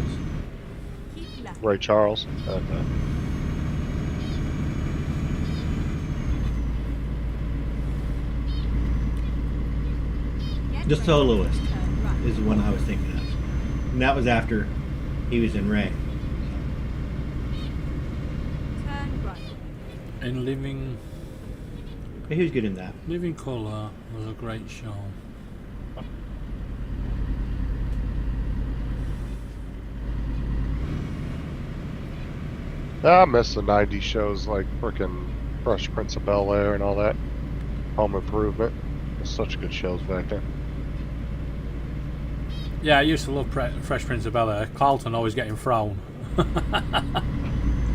Keep left. Ray Charles. Okay. Get The ready. Soloist Turn right. is the one I was thinking of, and that was after he was in Ray. Turn right. In Living He was good in that. Colour was a great show. I miss the 90s shows like frickin' Fresh Prince of Bel-Air and all that. Home Improvement. There's such good shows back then. Yeah, I used to love Fresh Prince of Bel-Air. Carlton always getting thrown.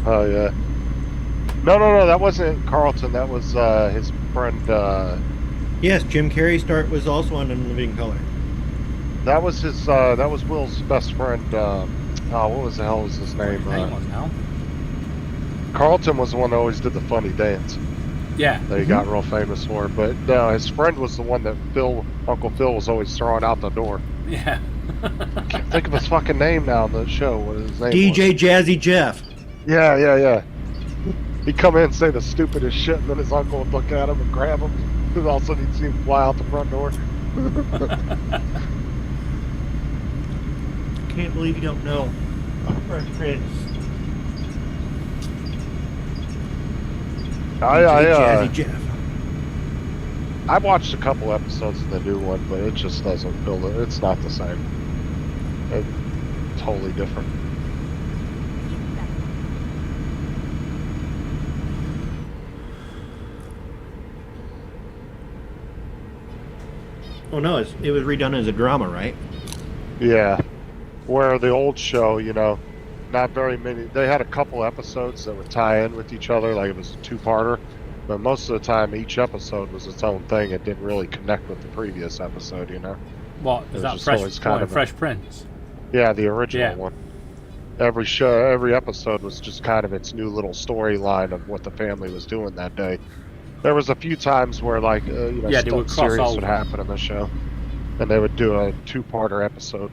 Oh, yeah. No, that wasn't Carlton. That was his friend. Yes, Jim Carrey was also on In Living Color. That was his. That was Will's best friend. What was the hell was his name? Name was now. Carlton was the one that always did the funny dance Yeah. that he got real famous for. But his friend was the one that Uncle Phil was always throwing out the door. Yeah. Can't think of his fucking name now in the show. What his name DJ was. Jazzy Jeff. Yeah. He'd come in and say the stupidest shit, and then his uncle would look at him and grab him. And all of a sudden he'd see him fly out the front door. Can't believe you don't know Fresh Prince. Jazzy Jeff. I watched a couple episodes of the new one, but it just doesn't feel it. It's not the same. It's totally different. Keep left. Oh no, it was redone as a drama, right? Yeah. Where the old show, not very many. They had a couple episodes that would tie in with each other, like it was a two-parter. But most of the time, each episode was its own thing. It didn't really connect with the previous episode, What It is was that? just always kind of a- Fresh Prince. Yeah, the original Yeah. one. Every episode was just kind of its new little storyline of what the family was doing that day. There was a few times where, like, Yeah, they would cross serious over. would happen in the show, and they would do a two-parter episode,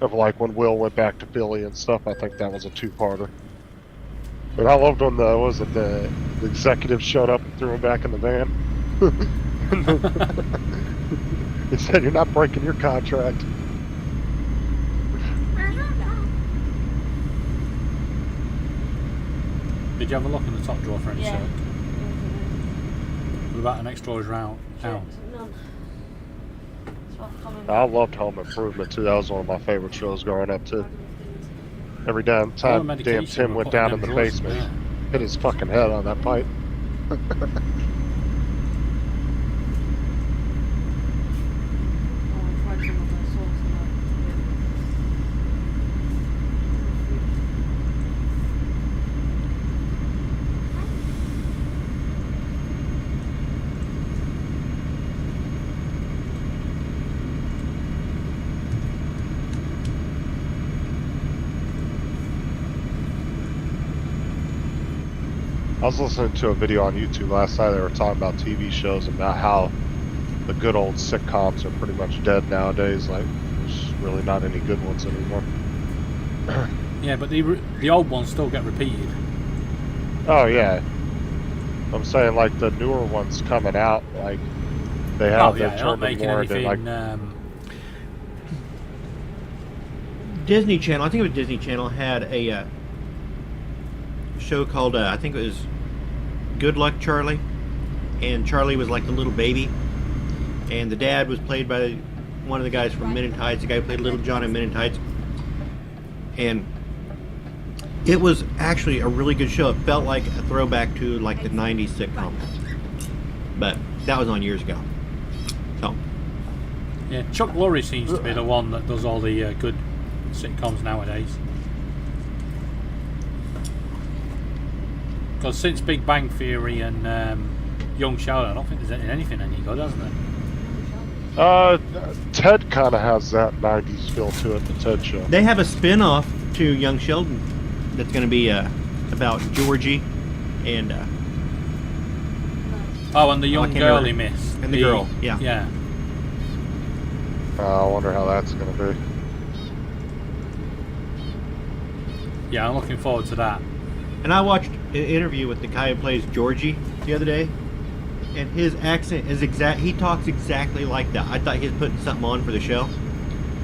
of like when Will went back to Philly and stuff. I think that was a two-parter. But I loved when the executive showed up and threw him back in the van. He said, "You're not breaking your contract." Did you have a look in the top drawer for any Yeah. silk? What about an next drawer's out? None. It's what coming I loved Home Improvement too. That was one of my favorite shows growing up too. Every damn All the time medication damn Tim we're went putting down them in the drawers, basement, yeah. hit his fucking head on that pipe. I was listening to a video on YouTube last night. They were talking about TV shows and about how the good old sitcoms are pretty much dead nowadays. Like, there's really not any good ones anymore. Yeah, but the old ones still get repeated. Oh yeah, I'm saying like the newer ones coming out, like they have they're they've not turned them making more into anything. like Disney Channel, I think it was Disney Channel, had a show called, I think it was Good Luck Charlie. And Charlie was like the little baby. And the dad was played by one of the guys from Men in Tights, the guy who played Little John in Men in Tights. And it was actually a really good show. It felt like a throwback to like the 90s sitcom. But that was on years ago. So, Yeah, Chuck Lorre seems to be the one that does all the good sitcoms nowadays. Because since Big Bang Theory and Young Sheldon, I don't think there's anything any good, hasn't there? Ted kind of has that 90s feel to it, the Ted show. they have a spin-off to Young Sheldon that's going to be about Georgie and Oh, and the young can't girl remember. he missed. And the girl, yeah. Yeah. I wonder how that's going to be. Yeah, I'm looking forward to that. And I watched an interview with the guy who plays Georgie the other day, and his accent is exact. He talks exactly like that. I thought he was putting something on for the show.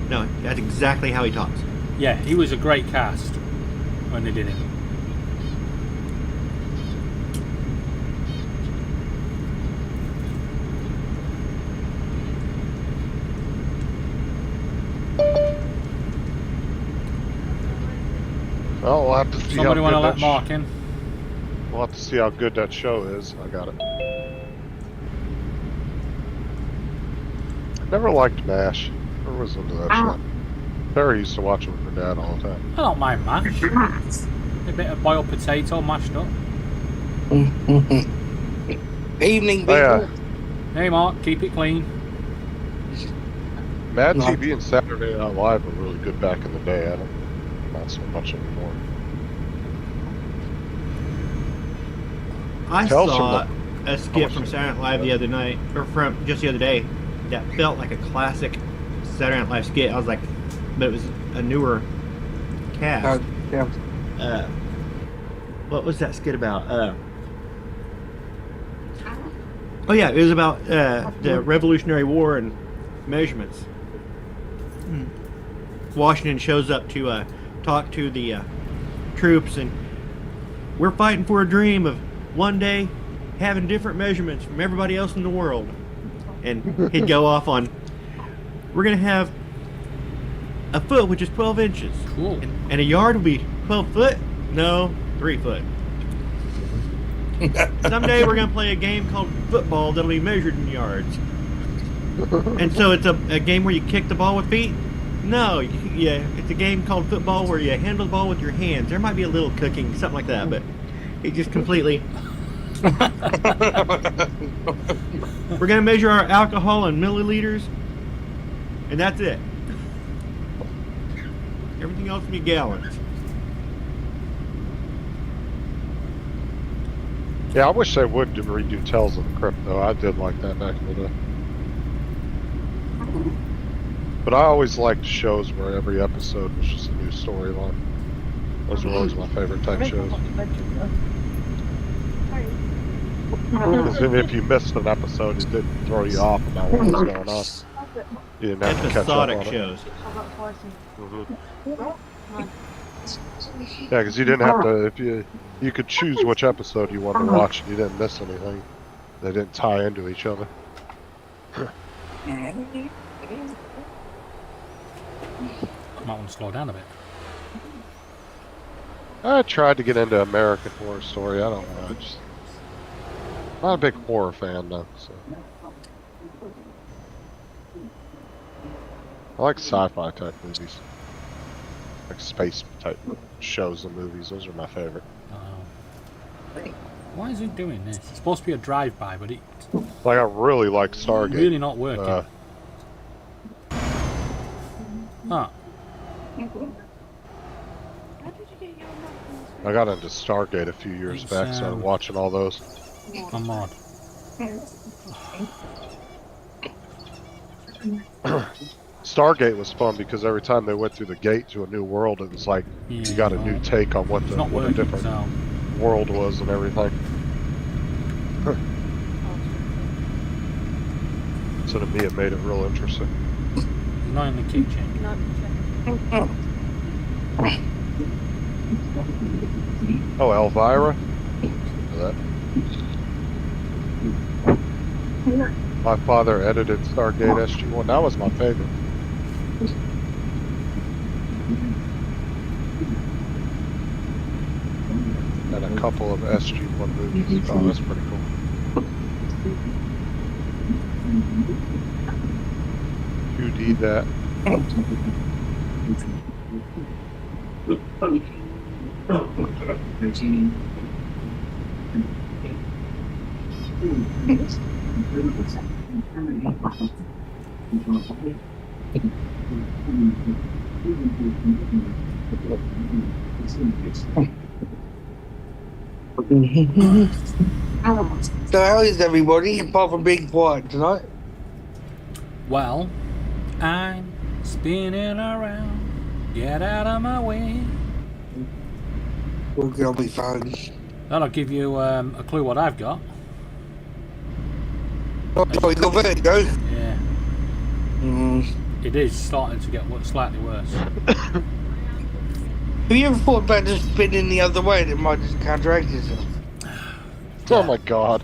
No, that's exactly how he talks. Yeah, he was a great cast when they did it. Well, we'll have to see Somebody how want to good let that Mark in? We'll have to see how good that show is. I got it. Never liked MASH. Never was into that show. Barry used to watch it with her dad all the time. I don't mind mash. A bit of boiled potato mashed up. Evening, people. Oh, yeah. Hey Mark, keep it clean. Mad No. TV and Saturday Night Live were really good back in the day. I don't, not so much anymore. I Tales saw from a skit from Saturday Night Live the other night, or from just the other day, that felt like a classic Saturday Night Live skit. I was like, but it was a newer cast. Yeah. What was that skit about? Oh yeah, it was about the Revolutionary War and measurements. Washington shows up to talk to the troops, and we're fighting for a dream of one day having different measurements from everybody else in the world. And he'd go off on, we're gonna have a foot, which is 12 inches. Cool. And a yard will be 12 foot? No, 3 foot. Someday we're going to play a game called football that'll be measured in yards. And so it's a game where you kick the ball with feet? No, yeah, it's a game called football where you handle the ball with your hands. There might be a little cooking, something like that, but it just completely... We're going to measure our alcohol in milliliters, and that's it. Everything else will be gallons. Yeah, I wish they would redo Tales of the Crypt, though. I did like that back in the day. But I always liked shows where every episode was just a new storyline. Those were always my favorite type shows. Because even if you missed an episode, it didn't throw you off about what was going on. You didn't have to catch up on Episodic it. shows. Yeah, because you didn't have to. If you could choose which episode you wanted to watch, and you didn't miss anything. They didn't tie into each other. Might want to slow down a bit. I tried to get into American Horror Story. I don't know. I'm not a big horror fan though. So I like sci-fi type movies, like space type shows and movies. Those are my favorite. Why is it doing this? It's supposed to be a drive-by, but it's Like I really like Stargate. really not working. Uh, Ah, How did you get yours? I got into Stargate a few years It's, back, started watching all those. I'm on. Stargate was fun because every time they went through the gate to a new world, it was like you got a new take on what It's the not what a working, different so world was and everything. So to me, it made it real interesting. he's not in the kitchen. No, Oh, Elvira. That. My father edited Stargate SG-1. That was my favorite. And a couple of SG-1 movies. Oh, that's pretty cool. QD that. So how is everybody, apart from being quiet tonight? Well, I'm spinning around. Get out of my way. We're gonna be fine. That'll give you a clue what I've got. Oh, you got vertigo? Yeah, Mm. it is starting to get slightly worse. Have you ever thought about just spinning the other way and it might just counteract itself? Oh my god.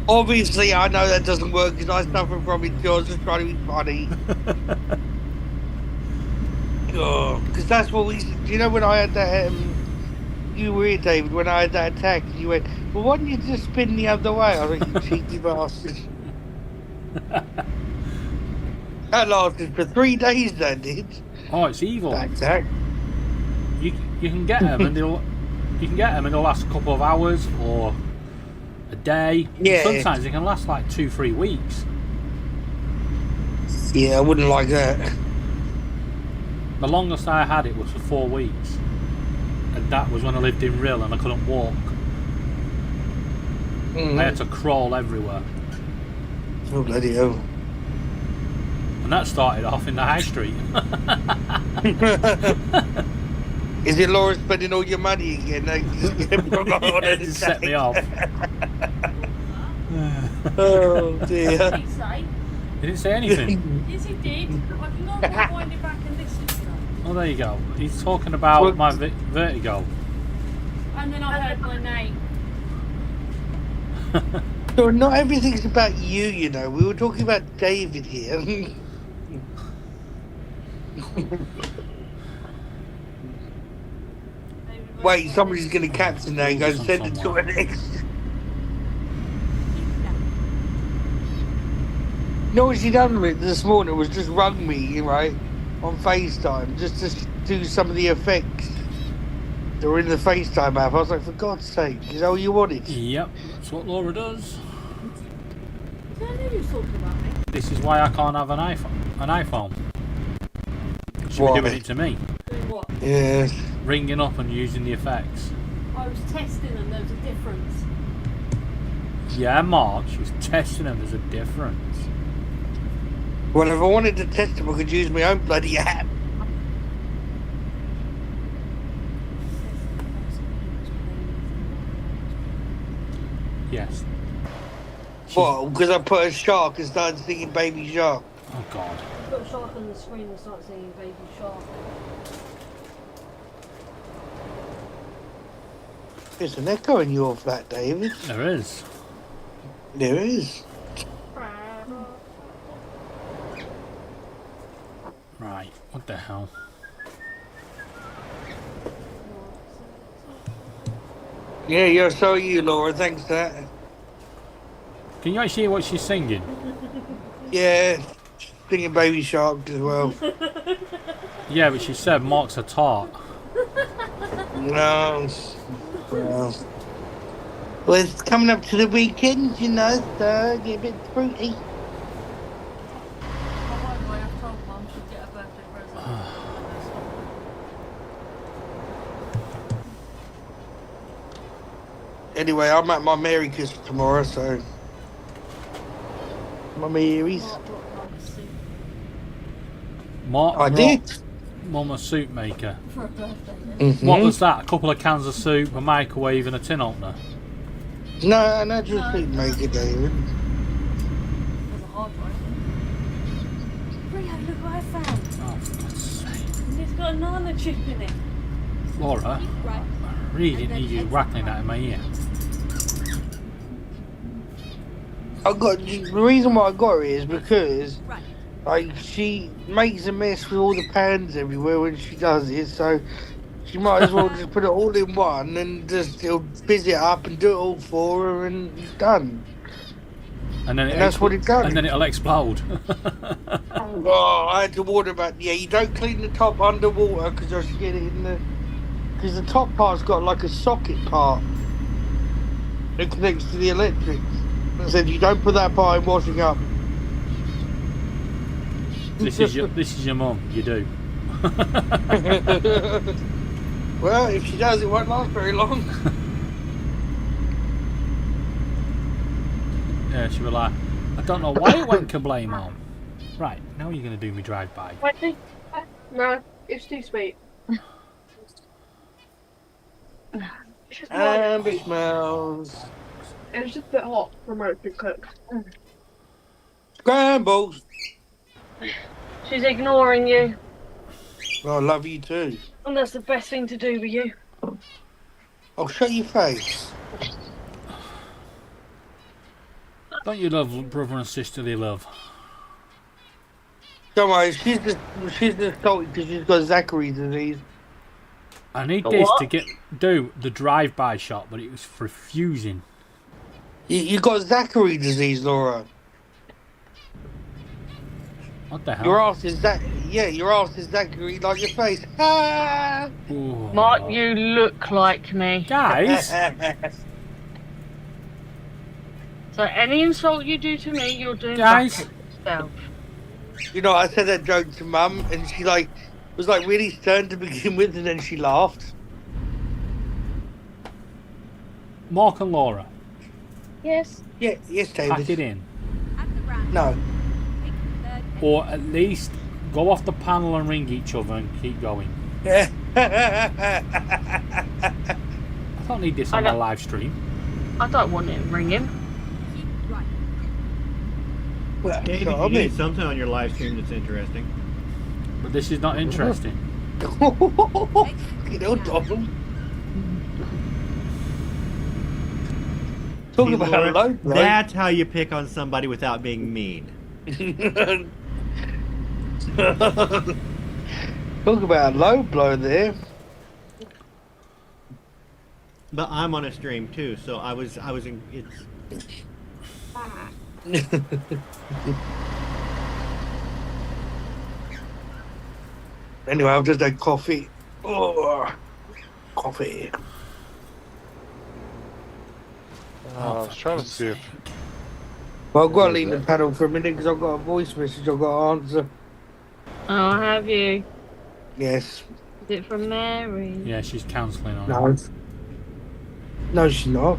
Obviously, I know that doesn't work because I suffer from it. Yours just trying to be funny. Because that's what we. You know, when I had that. You were here, David, when I had that attack. You went, well, why don't you just spin the other way? I was like, you cheeky bastard. That lasted for 3 days, that did. Oh, it's evil. That attack. You can get them and they'll last a couple of hours or a day. Yeah. Sometimes they can last like 2-3 weeks. Yeah, I wouldn't like that. The longest I had it was for 4 weeks, and that was when I lived in Rill and I couldn't walk. I had to crawl everywhere, Oh, bloody hell. and that started off in the high street. Is it Laura spending all your money again? It just set me off. Oh, dear. Did he say? He didn't say anything. Yes, he did. I can go and rewind it back and listen to that. Oh, there you go. He's talking about my vertigo. And then I heard my name. So not everything's about you, you know. We were talking about David here. Wait, somebody's going to captain now and go and send it to her next. You know what she done with it this morning? Was just rung me, right, on FaceTime, just to do some of the effects that were in the FaceTime app. I was like, for God's sake, is that all you wanted? Yep, that's what Laura does. I knew you were talking about me. This is why I can't have an iPhone. She'll Why? be doing it to me. Doing what? Yeah. Ringing up and using the effects. I was testing them, there was a difference. Yeah, Mark, she was testing them. There's a difference. Well, if I wanted to test them, I could use my own bloody app. Yes. Well, because I put a shark and started singing Baby Shark. Oh God. Put a shark on the screen and start singing Baby Shark. There's an echo in your flat, David. There is. There is. Right. What the hell? Yeah, so are you, Laura. Thanks for that. Can you actually hear what she's singing? Yeah, singing Baby Shark as well. Yeah, but she said Mark's a tart. No. Well, it's coming up to the weekend, you know, so get a bit fruity. Oh, by the way, I've told Mum she'll get a birthday present. Anyway, I'm at my Mary Kiss tomorrow, so. My Mary's. Mark I did. Mama soup maker. For a birthday. Mm-hmm. What was that? A couple of cans of soup, a microwave, and a tin opener. No, not just soup maker, David. There's a hard drive. Rio, look what I found. Oh, for God's sake. And it's got a nana chip in it. Laura, Right. I really didn't need you rattling that in my ear. I got the reason why I got it is because Right. like she makes a mess with all the pans everywhere when she does it, so she might as well just put it all in one and just it'll fizz it up and do it all for her and it's done. And then And that's what it done. And then it'll explode. Oh, I had to warn her about you don't clean the top underwater because I should get it in the because the top part's got like a socket part that connects to the electrics. I said you don't put that part in washing up. this is your mum. You do. Well, if she does, it won't last very long. Yeah, she was like, I don't know why it went kablame on. Right, now you're going to do me drive-by. Wendy? No, it's too sweet. It's just Amber smells. it's just a bit hot for American cook. Scrambles. She's ignoring you. I love you too. And that's the best thing to do with you. Oh, shut your face. Don't you love brother and sisterly love? Don't worry, she's just salty because she's got Zachary disease. I need The this what? to do the drive-by shot, but it was refusing. You got Zachary disease, Laura. What the hell? Your ass is your ass is Zachary like your face. Ah! Ooh. Mark, you look like me. Guys, So any insult you do to me, you're doing Guys. back at yourself. You know, I said that joke to Mum, and she was really stern to begin with, and then she laughed. Mark and Laura, Yes. Yeah, yes, pack it David. in. At the brand. No. Take the third exit. Or at least go off the panel and ring each other and keep going. Yeah. I don't need this I on my don't- live stream. I don't want it ringing. Keep right. Well, David, so, you I need mean, something on your live stream that's interesting. But this is not interesting. you know, Donald. Talk See, about Laura, low blow. that's how you pick on somebody without being mean. Talk about a low blow there. But I'm on a stream too, so I was in. It's Anyway, I've just had coffee. Oh, coffee. I was trying to see if Well, I've got to leave the panel for a minute because I've got a voice message I've got to answer. Oh, have you? Yes. Is it from Mary? Yeah, she's counselling on. No. No, she's not.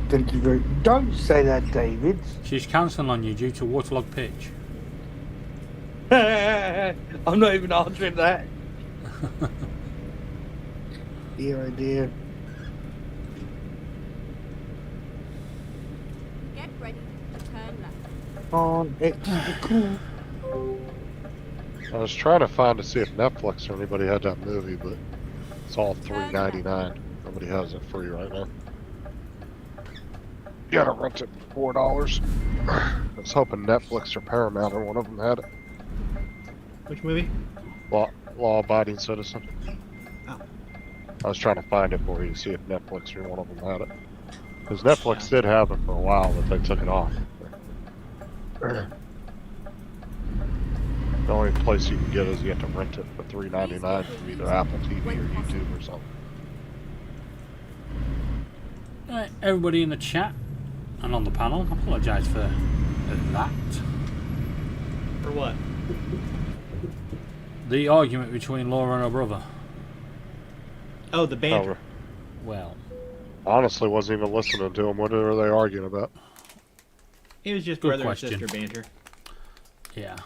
Don't say that, David. She's cancelling on you due to waterlogged pitch. I'm not even answering that. Dear, oh dear. Get ready to turn left. On extra cool. I was trying to find to see if Netflix or anybody had that movie, but it's all $3.99. Nobody has it free right now. You gotta rent it for $4. I was hoping Netflix or Paramount or one of them had it. which movie? Law-abiding citizen. Oh. I was trying to find it for you to see if Netflix or one of them had it. Because Netflix did have it for a while, but they took it off. The only place you can get is you have to rent it for $3.99 from either Apple TV or YouTube or something. Right, everybody in the chat and on the panel, I apologise for that. For what? The argument between Laura and her brother. Oh, the banter. Well, Honestly, wasn't even listening to them. What are they arguing about? It was just Good brother question. and sister banter. Yeah.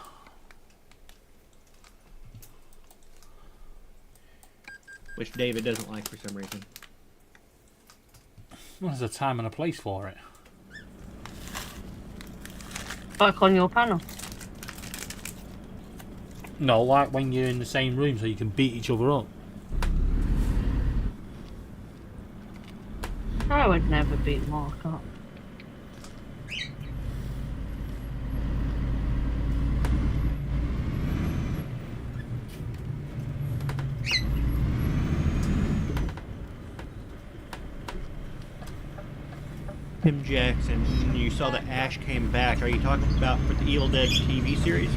Which David doesn't like for some reason. Well, there's a time and a place for it. Like on your panel. No, like when you're in the same room so you can beat each other up. I would never beat Mark up. Tim Jackson, you saw that Ash came back. Are you talking about for the Evil Dead TV series?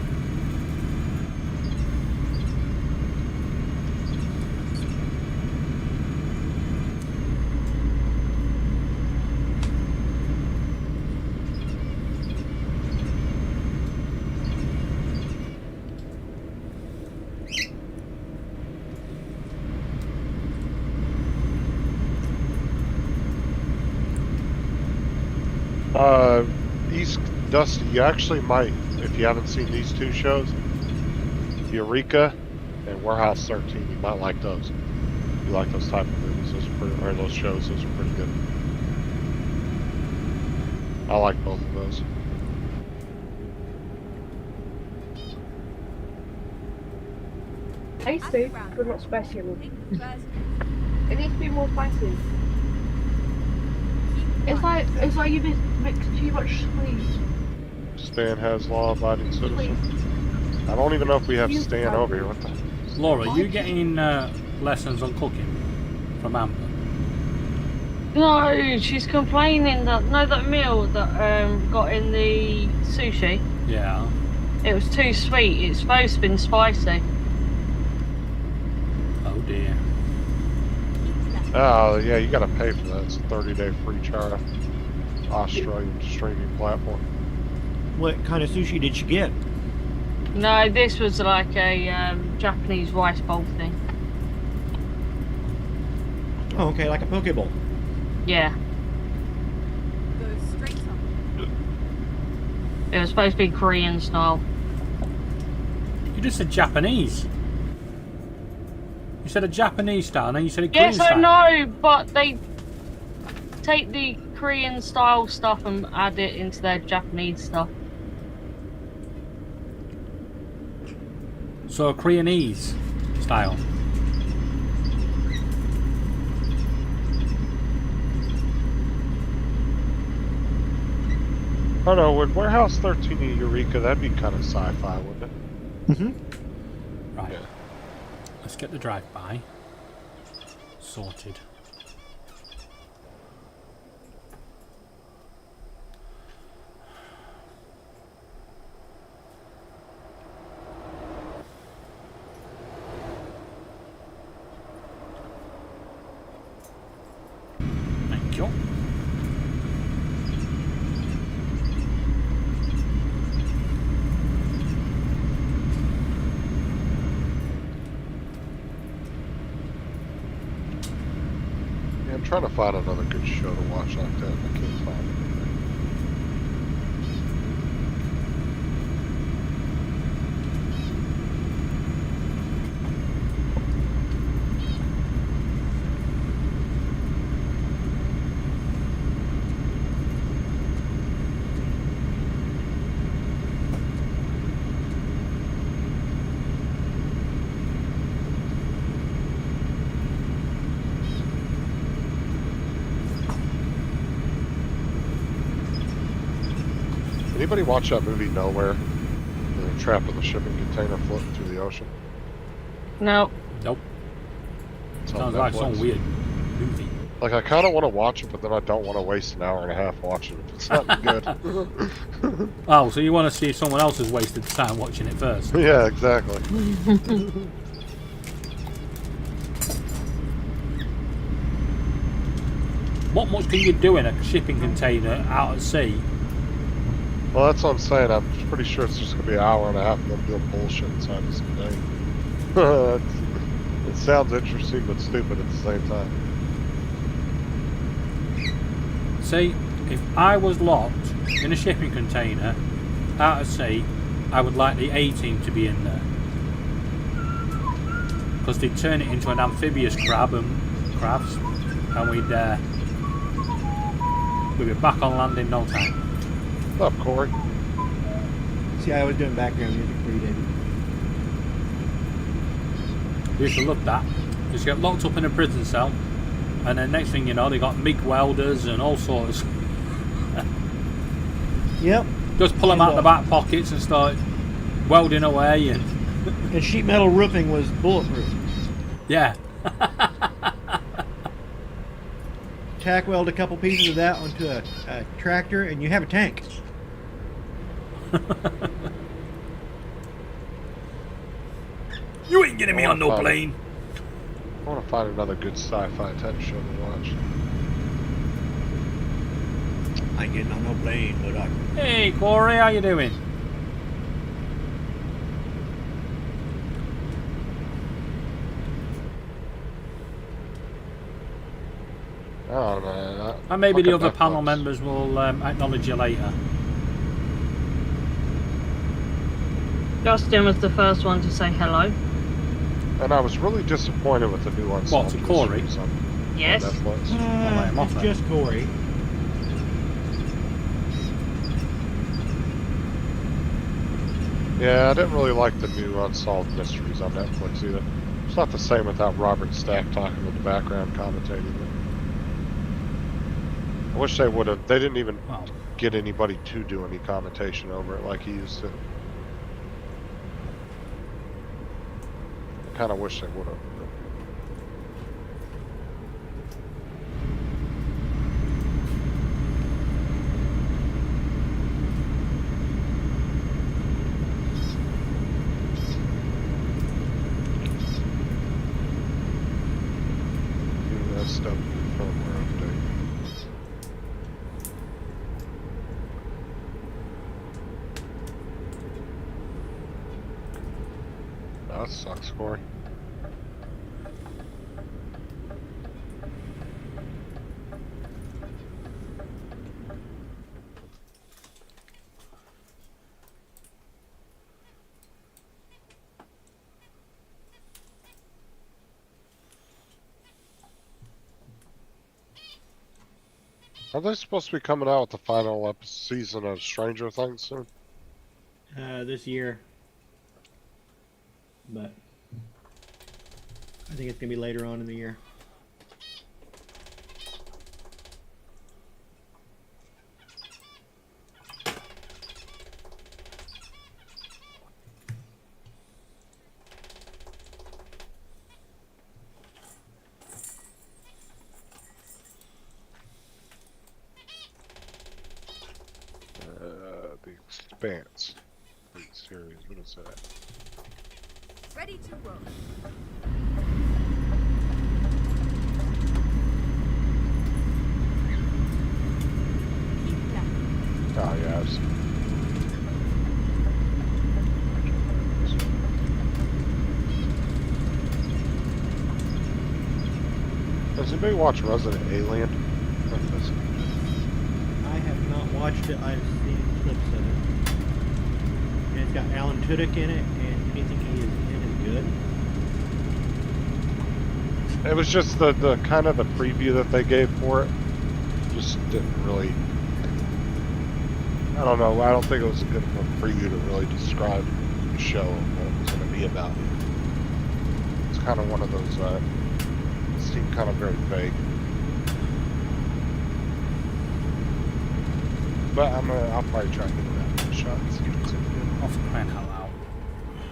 East Dusty, you actually might, if you haven't seen these two shows, Eureka and Warehouse 13, you might like those. You like those type of movies, those are pretty, or those shows, those are pretty good. I like both of those. Tasty, but not spicy enough. Link version. It needs to be more spicy. It's like you just mix too much sweet. Stan has law-abiding citizen. I don't even know if we have Stan over here. What the? Laura, are you getting lessons on cooking from Amber? No, she's complaining that that meal that got in the sushi, Yeah. it was too sweet. It's supposed to be spicy. Oh dear. Oh, yeah, you gotta pay for that. It's a 30-day free trial. Australian streaming platform. What kind of sushi did you get? No, this was like a Japanese rice bowl thing. Oh, okay, like a poke bowl. Yeah, Goes straight up. it was supposed to be Korean style. You just said Japanese. You said a Japanese style, and then you said a Korean Yes, style. I know, but they take the Korean style stuff and add it into their Japanese stuff. So a Koreanese style. Oh no, would Warehouse 13 in Eureka, that'd be kind of sci-fi, wouldn't it? Mm-hmm. Right. Let's get the drive-by sorted. Thank you. Yeah, I'm trying to find another good show to watch like that. I can't find anything. Anybody watch that movie Nowhere? Where they're trapped in the shipping container floating through the ocean. No, Nope. It's on Sounds like Netflix. some weird movie. Like, I kind of want to watch it, but then I don't want to waste an hour and a half watching it. It's not good. Oh, so you want to see if someone else has wasted time watching it first? Yeah, exactly. What much can you do in a shipping container out at sea? Well, that's what I'm saying. I'm pretty sure it's just going to be an hour and a half of them doing bullshit inside this container. It sounds interesting, but stupid at the same time. See, if I was locked in a shipping container out at sea, I would like the A-team to be in there. Because they'd turn it into an amphibious crabs, and we'd be back on land in no time. What's up, Corey? See, I was doing background music for you, David. You should love that. You should get locked up in a prison cell, and then next thing you know, they got MIG welders and all sorts. Yep. Just pull them out the back pockets and start welding away, and And sheet metal roofing was bulletproof. yeah. Tack weld a couple pieces of that onto a tractor, and you have a tank. You ain't getting me on no Oh. plane. I want to find another good sci-fi type show to watch. I ain't getting on no plane, but I... Hey Corey, how you doing? Oh man. And maybe the Fucking other panel Netflix. members will acknowledge you later. Justin was the first one to say hello. And I was really disappointed with the new Unsolved What, to Corey? Mysteries on Yes. Netflix. let him off it's then. just Corey. Yeah, I didn't really like the new Unsolved Mysteries on Netflix either. It's not the same without Robert Stack talking with the background commentating. I wish they would have. They didn't even Well, get anybody to do any commentation over it like he used to. I kind of wish they would have. USW firmware update. That sucks, Corey. Are they supposed to be coming out with the final season of Stranger Things soon? This year. But I think it's going to be later on in the year. The Expanse. Great series. What is that? Ready to roll. Keep left. Oh yeah, I've seen it. Does anybody watch Resident Alien? I have not watched it. I've seen clips of it. And it's got Alan Tudyk in it, and anything he is in is good. It was just the kind of the preview that they gave for it. Just didn't really. I don't know. I don't think it was a good enough preview to really describe the show and what it was going to be about. It's kind of one of those. It seemed kind of very vague. But I'll probably try to give it a shot and see if it's any good. off the crying out loud.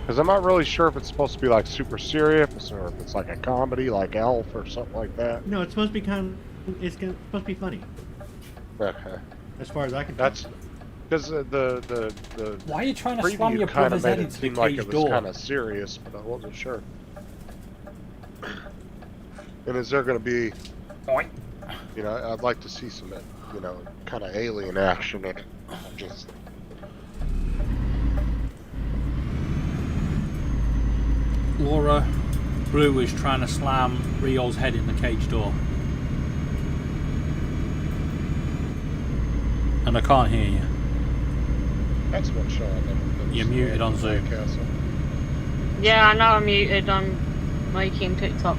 Because I'm not really sure if it's supposed to be like super serious or if it's like a comedy like Elf or something like that. No, it's supposed to be supposed to be funny, Okay. as far as I can tell. That's because the Why are you trying to slam preview your kind brother's of made head it into the seem like cage it was door? kind of serious, but I wasn't sure. And is there going to be, Oink. you know, I'd like to see some, you know, kind of alien action in it. Just Laura Blue is trying to slam Rio's head in the cage door. And I can't hear you. That's what Sean never finished. You're muted on Zoom. Castle. Yeah, I know I'm muted. I'm making TikToks.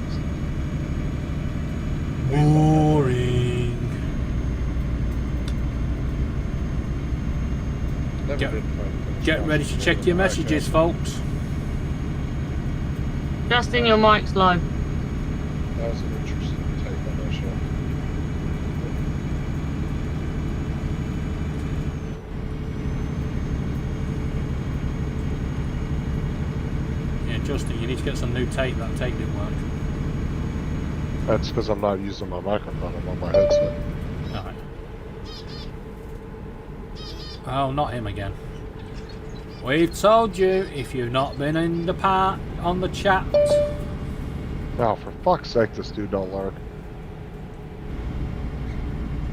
Boring. Never Get- did finish Get ready to check your messages, folks. Justin, your mic's low. That was an interesting take on that show. Yeah, Justin, you need to get some new tape. That tape didn't work. That's because I'm not using my microphone. I'm on my headset. Alright. Oh, not him again. We've told you if you've not been in the part on the chat. Now, for fuck's sake, this dude don't learn.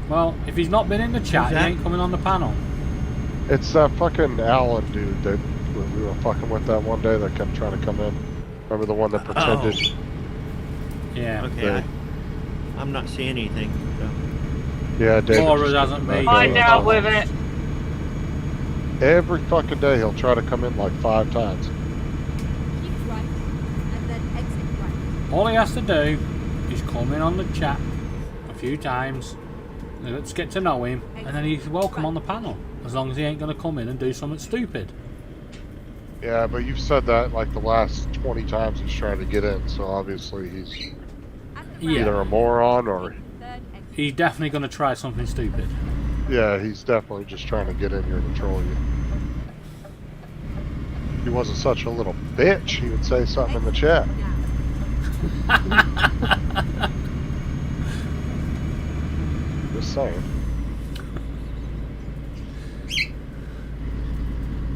Well, if he's not been in the chat, he that? ain't coming on the panel. It's that fucking Alan dude that we were fucking with that one day that kept trying to come in. Remember the one that pretended? Yeah. Okay, Yeah. I'm not seeing anything. So. Yeah, David. Laura just doesn't kept back mean- on Find the out phone. with it. Every fucking day he'll try to come in like 5 times. Keep right, and then exit right. All he has to do is come in on the chat a few times. Let's get to know him, and then he's welcome on the panel. As long as he ain't going to come in and do something stupid. Yeah, but you've said that like the last 20 times he's trying to get in, so obviously he's At the Yeah. either a moron or, third exit. He's definitely going to try something stupid. yeah, he's definitely just trying to get in here to troll you. If he wasn't such a little bitch, he would say something in the chat. Now, Just saying.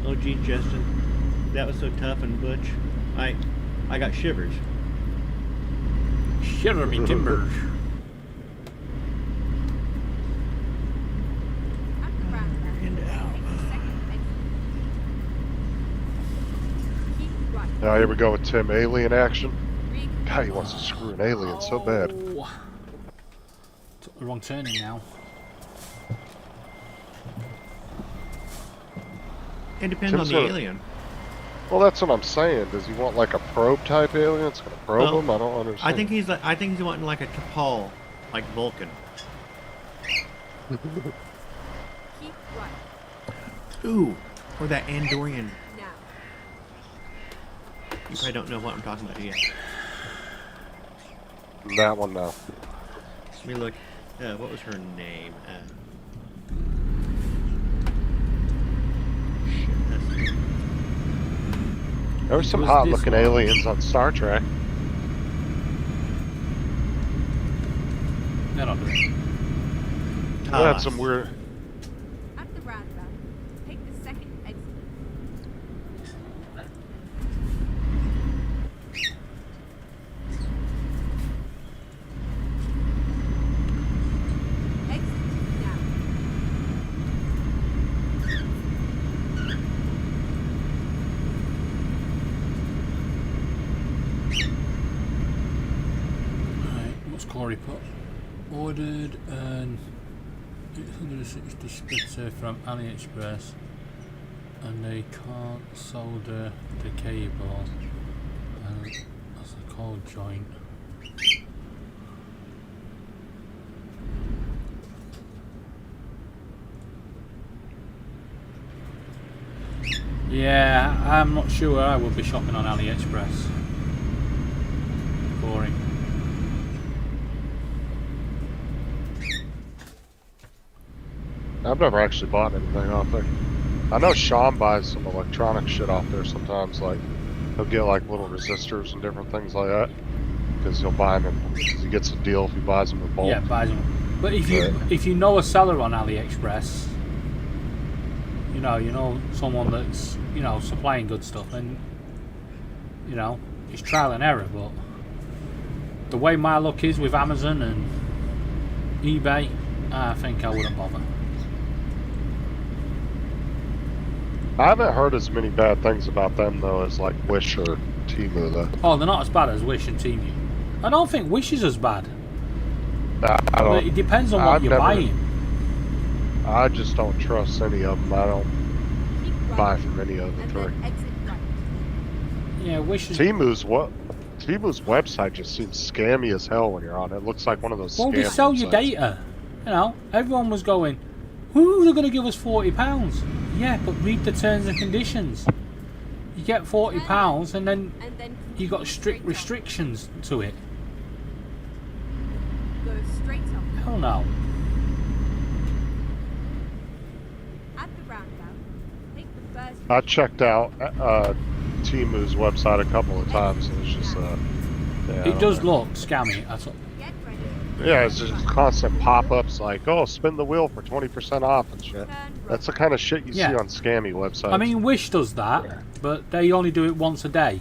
Oh, gee, Justin, that was so tough and butch. I got shivers. Shiver me timbers. at the roundabout, And take the second exit. Keep right. Now here we go with Tim. Alien action. Re- God, he wants to screw an alien so bad. Oh. Took the wrong turning now. It depends Tim's on the gonna- alien. Well, that's what I'm saying. Does he want like a probe type alien? It's gonna probe Well, him? I don't understand. I think he's wanting like a T'Pol, like Vulcan. Keep right. Ooh, or that Andorian. Now, You probably don't know what I'm talking about yet. that one now. Let me look. What was her name? Shit, that's... There were some Who's hot this looking one? aliens on Star Trek. They're not doing it. We had Talas. some weird. at the roundabout, take the second exit. Exit now. Right, what's Corey put? Ordered an 860 splitter from AliExpress and they can't solder the cable and that's a cold joint. Yeah, I'm not sure I will be shopping on AliExpress. Boring. I've never actually bought anything off there. I know Sean buys some electronic shit off there sometimes. Like he'll get like little resistors and different things like that because he'll buy them because he gets a deal if he buys them in bulk. Yeah, buys them. But if you Right. if you know a seller on AliExpress, you know someone that's supplying good stuff, then it's trial and error. But the way my luck is with Amazon and eBay, I think I wouldn't bother. I haven't heard as many bad things about them though as like Wish or Temu though. Oh, they're not as bad as Wish and Temu. I don't think Wish is as bad. I But it don't. depends on what I've you're never- buying. I just don't trust any of them. I don't Keep right buy from any of the and three. then exit right. Yeah, Wish is. Timu's website just seems scammy as hell when you're on it. It looks like one of those Well, scam they sell you websites. data. You know, everyone was going, who's going to give us £40? Yeah, but read the terms and conditions. You get £40 and then And then you got continue strict straight up. restrictions to it. Go straight up. Hell no. At the roundabout, take the first I checked out Timu's website a couple of times, and it's just yeah, I It don't does know. look scammy. That's all. get ready. Yeah, it's just constant pop-ups like, oh, spin the wheel for 20% off and shit. Turn right. That's the kind of shit you Yeah. see on scammy websites. I mean, Wish does that, but they only do it once a day.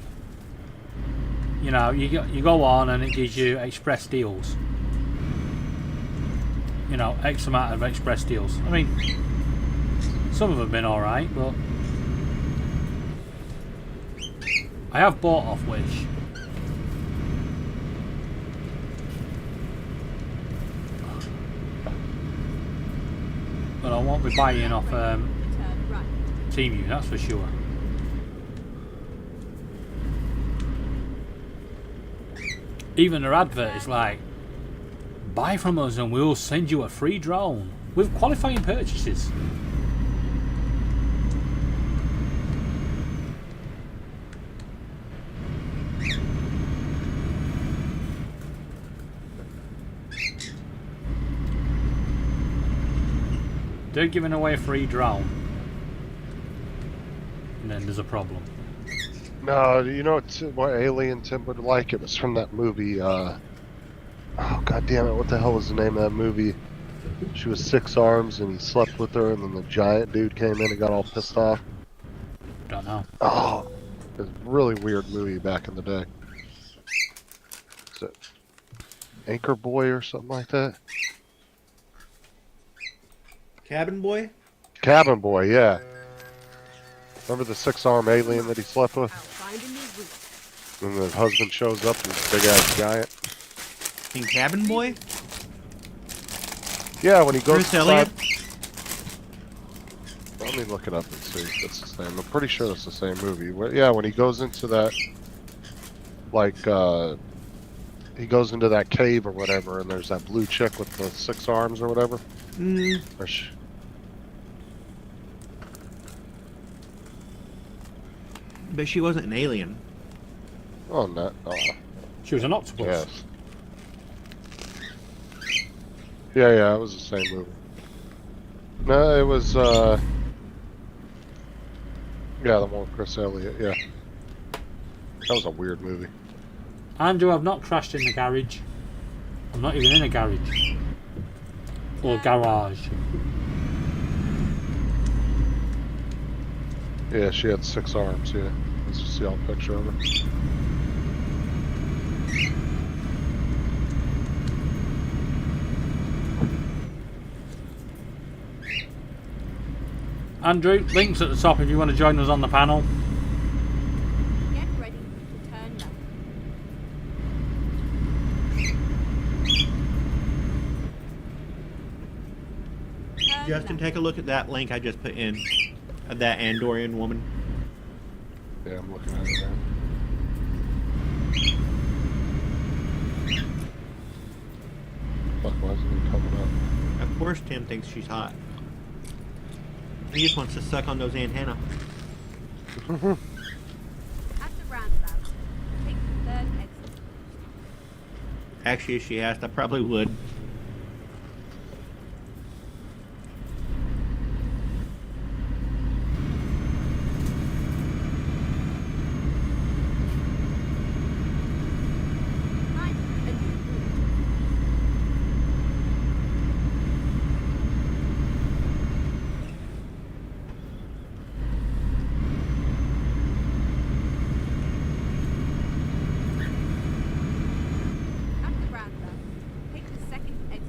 You know, you go on and it gives you express deals. You know, X amount of express deals. I mean, some of them have been alright, but I have bought off Wish. But I won't be buying off Turn right. Temu, that's for sure. Even their advert is like, buy from us and we'll send you a free drone with qualifying purchases. They're giving away a free drone. And then there's a problem. no, you know what Alien Tim would like? It was from that movie, oh, god damn it, what the hell was the name of that movie? She was 6 arms and he slept with her, and then the giant dude came in and got all pissed off. Don't know. Oh, it was a really weird movie back in the day. Is it Anchor Boy or something like that? Cabin Boy? Cabin Boy, yeah. Remember the 6-arm alien that he slept with? I'll find a new route. And the husband shows up and he's a big ass giant. In Cabin Boy? Yeah, when he goes Chris inside. Elliott? Let me look it up and see if it's the same. I'm pretty sure it's the same movie. Yeah, when he goes into that, like, he goes into that cave or whatever, and there's that blue chick with the 6 arms or whatever. Mm, Or but she wasn't an alien. oh, no. Oh, She was an octopus. yes. Yeah, it was the same movie. No, it was, yeah, the one with Chris Elliott, yeah. That was a weird movie. Andrew, I've not crashed in the garage. I'm not even in a garage. Or garage. Yeah, she had 6 arms, yeah. Let's just see a picture of her. Andrew, links at the top if you want to join us on the panel. Get ready to turn left. Turn Justin, left. take a look at that link I just put in. Of that Andorian woman. Yeah, I'm looking at it now. Fuck, why isn't it coming Of course Tim thinks she's hot. He just wants to suck on those antennae. up? At the roundabout, take the third exit. Actually, if she asked, I probably would. Find a new route. At the roundabout, take the second exit.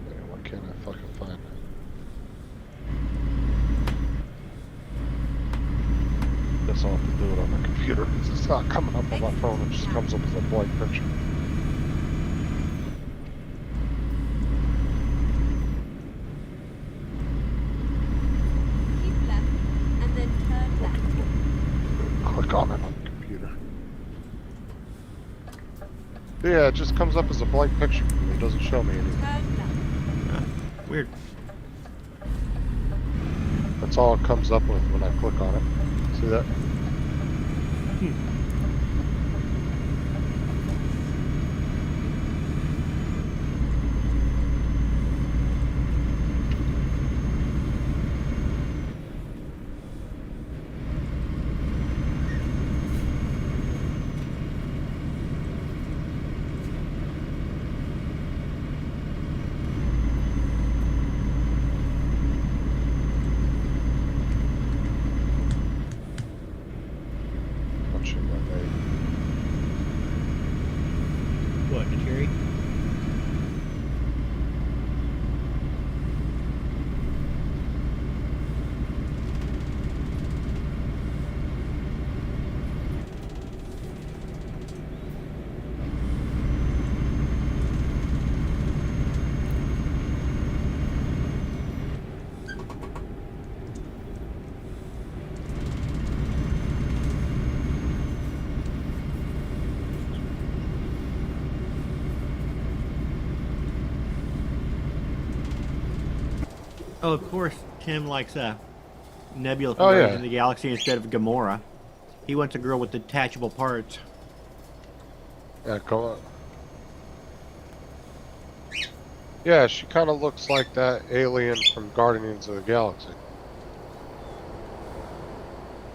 Yeah, why can't I fucking find it? Guess I'll have to do it on my computer because it's not coming up on my phone. It just comes up as a blank picture. Yeah, it just comes up as a blank picture. It doesn't show me anything. Turn left. Weird. That's all it comes up with when I click on it. See that? Punching that way. What, Jerry? Oh, of course, Tim likes Nebula from Oh, Guardians yeah. of the Galaxy instead of Gamora. He wants a girl with detachable parts. Yeah, come on. Yeah, she kind of looks like that alien from Guardians of the Galaxy.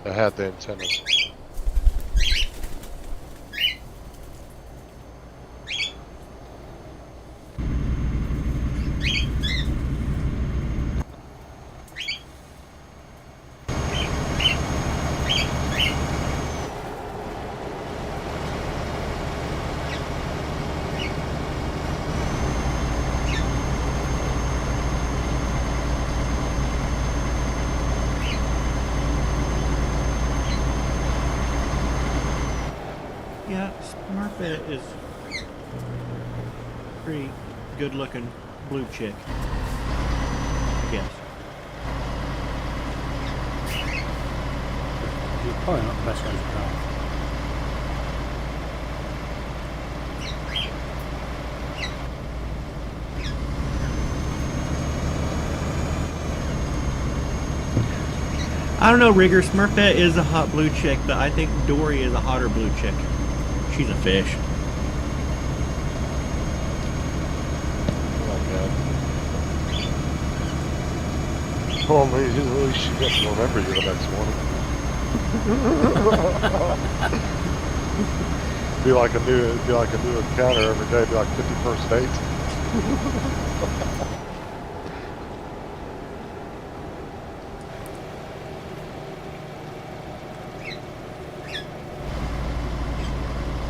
That had the antennas. Yeah, Smurfette is pretty good-looking blue chick, I guess. You're probably not the best way to go. I don't know, Rigger. Smurfette is a hot blue chick, but I think Dory is a hotter blue chick. She's a fish. Oh, God. Well, at least she gets to remember you the next morning. Be like a new encounter every day. Be like 51st dates.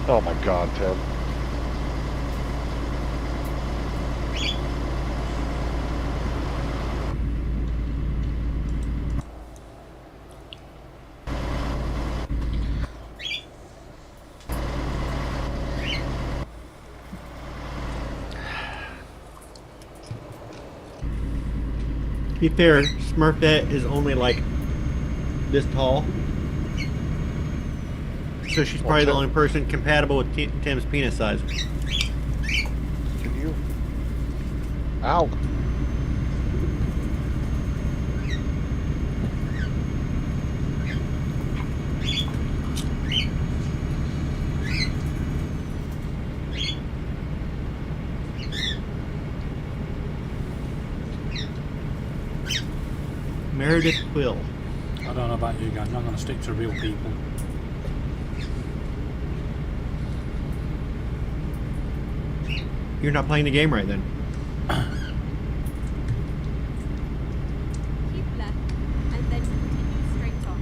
Oh my God, Tim. To be fair, Smurfette is only like this tall. So she's probably the only person compatible with Tim's penis size. Can you? Ow. Meredith Quill. I don't know about you guys. I'm going to stick to real people. You're not playing the game right then. Keep left and then continue straight on.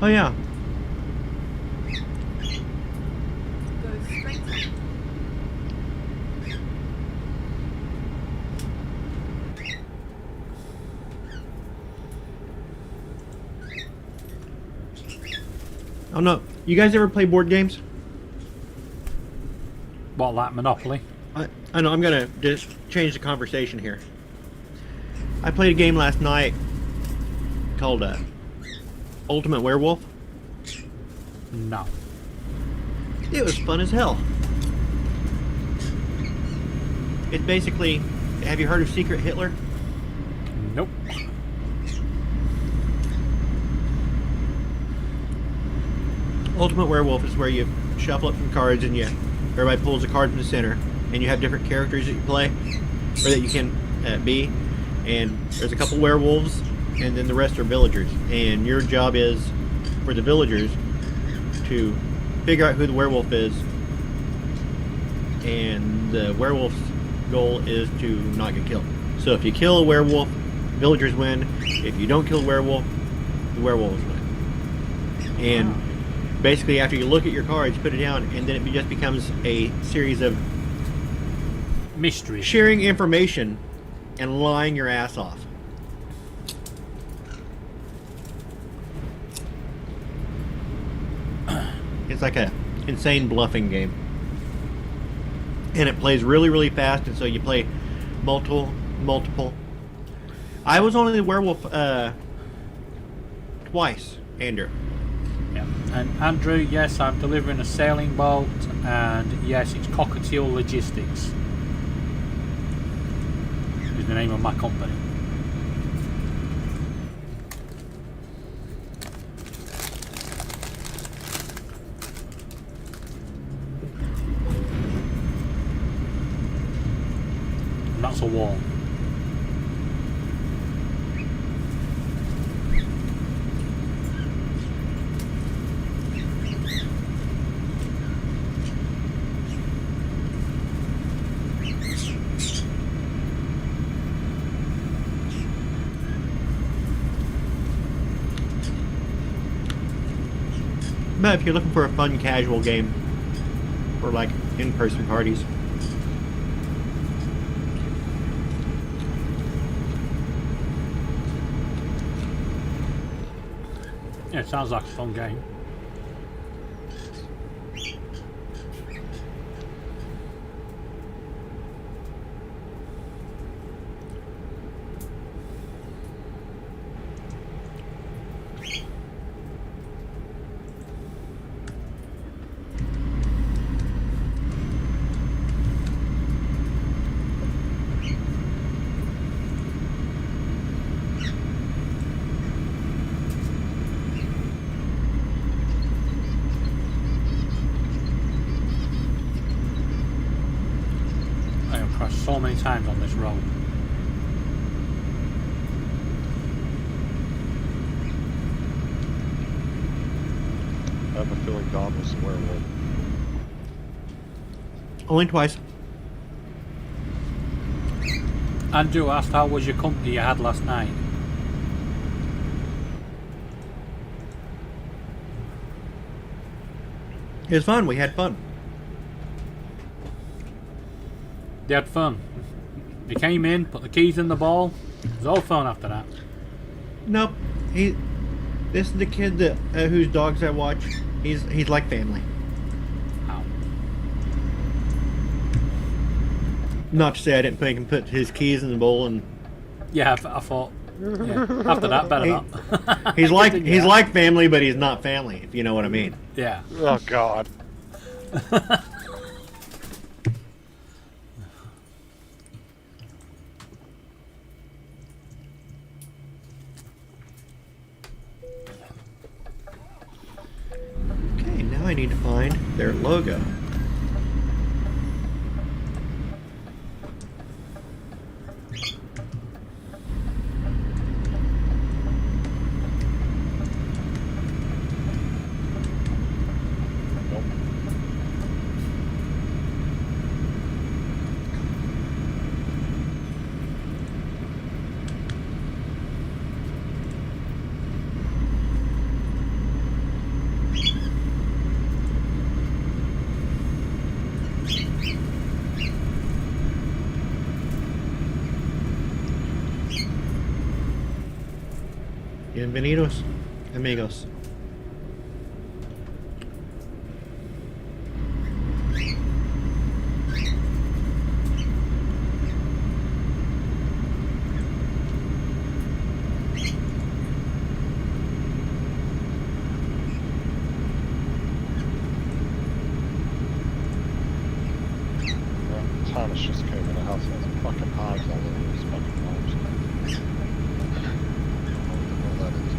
Oh yeah. Go straight on. Oh no. You guys ever play board games? What, like Monopoly? I know, I'm gonna just change the conversation here. I played a game last night called Ultimate Werewolf. No. It was fun as hell. It's basically, have you heard of Secret Hitler? Nope. Ultimate Werewolf is where you shuffle up some cards and everybody pulls a card from the center, and you have different characters that you play or that you can be. And there's a couple werewolves, and then the rest are villagers. And your job is for the villagers to figure out who the werewolf is, and the werewolf's goal is to not get killed. So if you kill a werewolf, villagers win. If you don't kill a werewolf, the werewolves win. And basically, after you look at your cards, put it down, and then it just becomes a series of Mystery. sharing information and lying your ass off. It's like a insane bluffing game. And it plays really, really fast, and so you play multiple. I was only the werewolf twice, Andrew. Yeah. And Andrew, yes, I'm delivering a sailing boat, and yes, it's Cockatiel Logistics. Is the name of my company. And that's a wall. But if you're looking for a fun, casual game for like in-person parties, Yeah, it sounds like a fun game. I have crashed so many times on this road. I have a feeling Don was the werewolf. only twice. Andrew asked, how was your company you had last night? It was fun. We had fun. They had fun. They came in, put the keys in the ball. It was all fun after that. Nope. This is the kid that whose dogs I watch. He's like family. Ow. Not to say I didn't make him put his keys in the bowl, and Yeah, I thought. Yeah. After that, better not. he's like Continue. he's like family, but he's not family. If you know what I mean. Yeah. Oh God. Okay, now I need to find their logo. Nope. Bienvenidos, amigos. Thomas just came in the house has fucking hives all over his fucking house. What that is.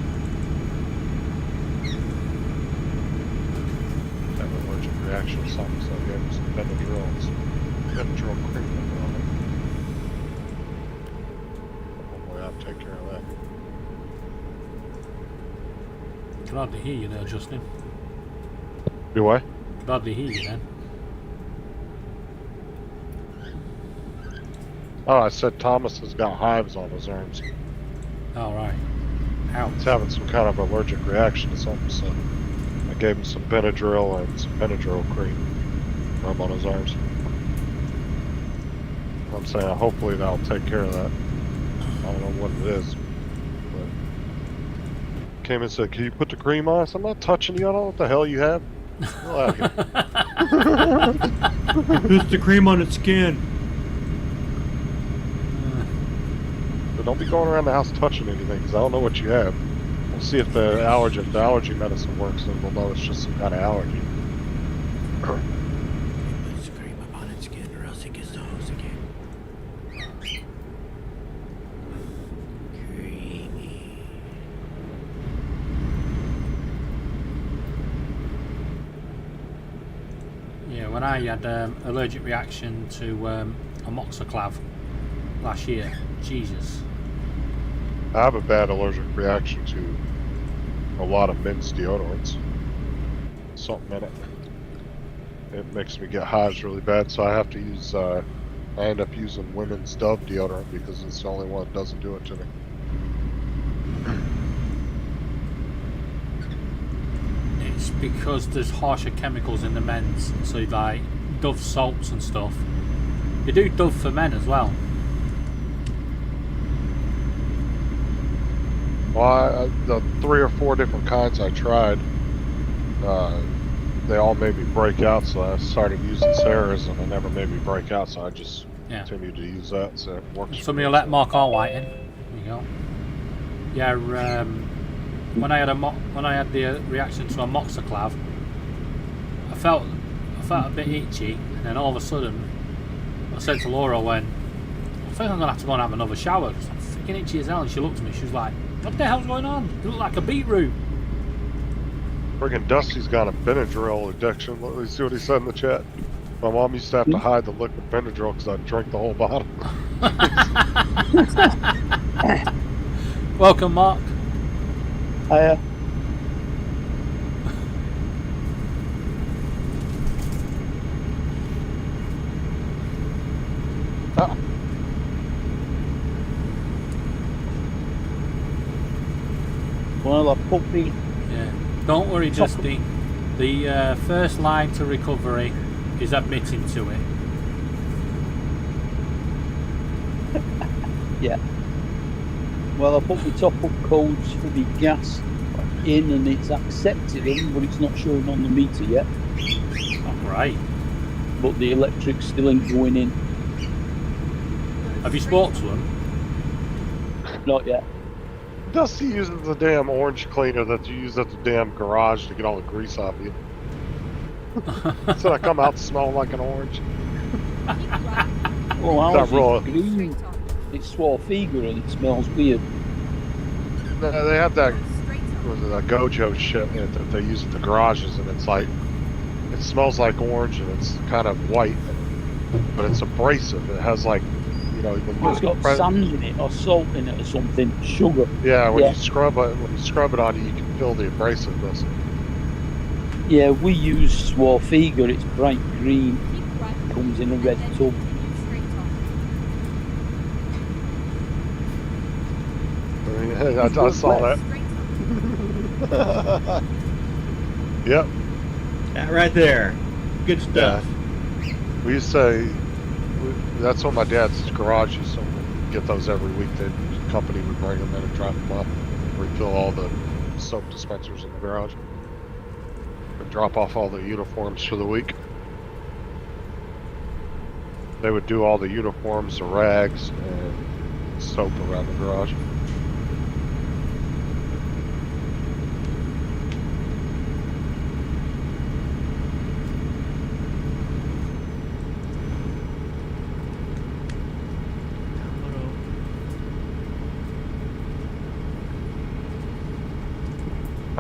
Have an allergic reaction or something, so I gave him some Benadryl and some Benadryl cream on it. Hopefully I'll take care of that. Can hardly hear you there, Justin. Do I? Can hardly hear you then. Oh, I said Thomas has got hives on his arms. All right. Ouch. He's having some kind of allergic reaction to something, so I gave him some Benadryl and some Benadryl cream to rub on his arms. I'm saying hopefully that'll take care of that. I don't know what it is. But came and said, "Can you put the cream on?" I said, "I'm not touching you. I don't know what the hell you have." Get out of here. Who's the cream on its skin? But don't be going around the house touching anything, because I don't know what you have. We'll see if the allergy medicine works, and we'll know it's just some kind of allergy. Puts the cream up on its skin, or else it gets the hose again. Creamy. Yeah, when I had allergic reaction to amoxiclav last year, Jesus. I have a bad allergic reaction to a lot of men's deodorants. Something in it. It makes me get hives really bad, so I have to use, I end up using women's Dove deodorant because it's the only one that doesn't do it to me. It's because there's harsher chemicals in the men's, so like Dove soaps and stuff. They do Dove for men as well. Well, the 3 or 4 different kinds I tried, they all made me break out, so I started using Sarah's, and it never made me break out, so I just continued to use that, so it works. Somebody will let Mark Allwhite in. There you go. Yeah, when I had the reaction to amoxiclav, I felt a bit itchy, and then all of a sudden, I said to Laura, I think I'm gonna have to go and have another shower because I'm freaking itchy as hell. And she looked at me, she was like, "What the hell's going on? You look like a beetroot." Friggin' Dusty's got a Benadryl addiction. Let me see what he said in the chat. My mom used to have to hide the liquid Benadryl because I'd drink the whole bottle. Welcome, Mark. Hiya. Ah. Well, a puppy. Yeah. Don't worry, Justy. The first line to recovery is admitting to it. Yeah. Well, I put my top-up codes for the gas in, and it's accepted them, but it's not showing on the meter yet. Right. But the electric's still ain't going in. Have you spoke to them? Not yet. Dusty uses the damn orange cleaner that you use at the damn garage to get all the grease off you. So I come out smelling like an orange. Well, That ours raw. is green. It's Swarfiga and it smells weird. They have that, was it a Gojo shit in it that they use at the garages, and it's like, it smells like orange and it's kind of white, but it's abrasive. It has like, you know, when It's got sand in it or salt in it or something. Sugar. Yeah, when Yeah. you scrub it on you, you can feel the abrasiveness. Yeah, we use Swarfiga. It's bright green. Comes in a red tub. I saw that. Yep. That right there. Good stuff. We used to, that's what my dad's garage used to get those every week. The company would bring them in and drop them off, refill all the soap dispensers in the garage, and drop off all the uniforms for the week. They would do all the uniforms, the rags, and soap around the garage.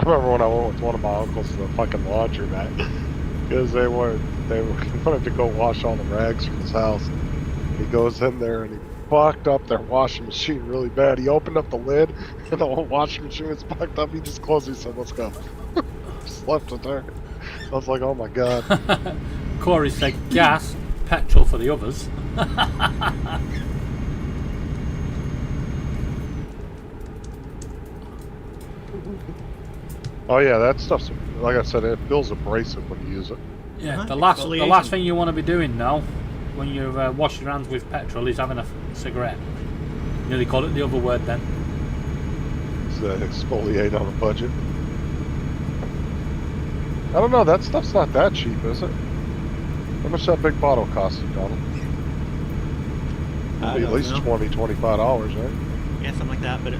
remember when I went with one of my uncles to the fucking laundromat because they wanted to go wash all the rags from his house. He goes in there and he fucked up their washing machine really bad. He opened up the lid and the whole washing machine was fucked up. He just closed it. He said, "Let's go." Just left it there. I was like, "Oh my god." Corey said gas, petrol for the others. Oh yeah, that stuff's, like I said, it feels abrasive when you use it. Yeah, the Exfoliation. last thing you want to be doing now, when you're washing your hands with petrol, is having a cigarette. You know, they call it the other word then. It's exfoliate on a budget. I don't know, that stuff's not that cheap, is it? How much that big bottle cost you, Donald? I At don't least know. $20, $25, right? Yeah, something like that, but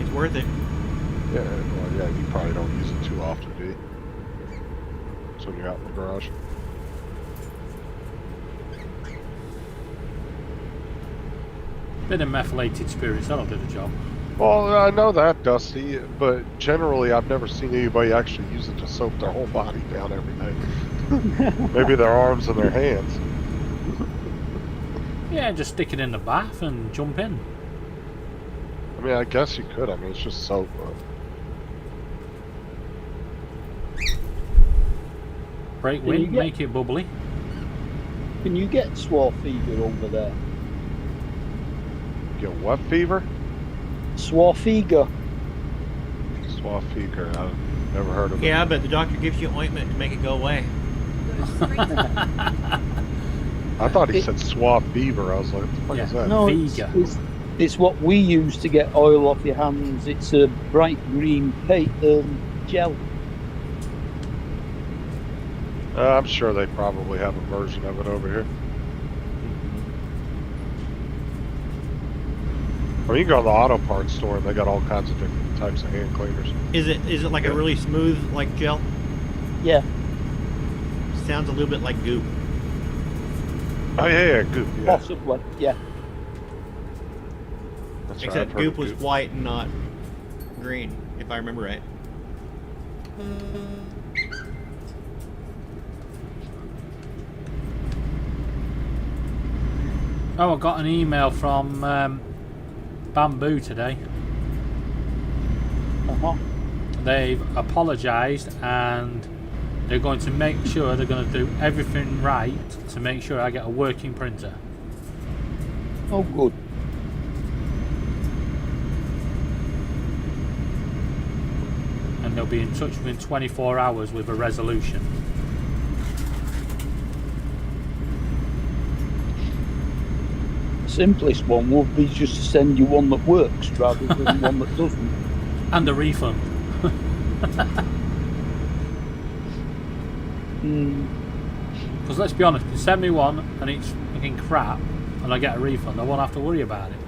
it's worth it. Yeah, well, yeah, you probably don't use it too often, do you? So when you're out in the garage. Bit of methylated spirits, that'll do the job. Well, I know that, Dusty, but generally I've never seen anybody actually use it to soak their whole body down every day. Maybe their arms and their hands. Yeah, just stick it in the bath and jump in. I mean, I guess you could. I mean, it's just soap. Break Can you wind, get- make it bubbly. Can you get swarfiga over there? Get what fever? Swarfiga. Swafiga. I've never heard of it. Yeah, but the doctor gives you ointment to make it go away. I thought he said swab fever. I was like, what the fuck Yeah. is that? No, Viga. it's what we use to get oil off your hands. It's a bright green gel. I'm sure they probably have a version of it over here. I mean, you can go to the auto parts store and they got all kinds of different types of hand cleaners. Is it like a really smooth like gel? Yeah. Sounds a little bit like goop. Oh yeah, goop. Yeah, Possibly. Yeah. that's right, I've Except heard goop of was white and not green, if I remember right. Oh, I got an email from Bamboo today. Uh-huh. They've apologised and they're going to make sure they're going to do everything right to make sure I get a working printer. Oh, good. And they'll be in touch within 24 hours with a resolution. Simplest one would be just to send you one that works rather than one that doesn't. And a refund. Because let's be honest, if you send me one and it's fucking crap and I get a refund, I won't have to worry about it.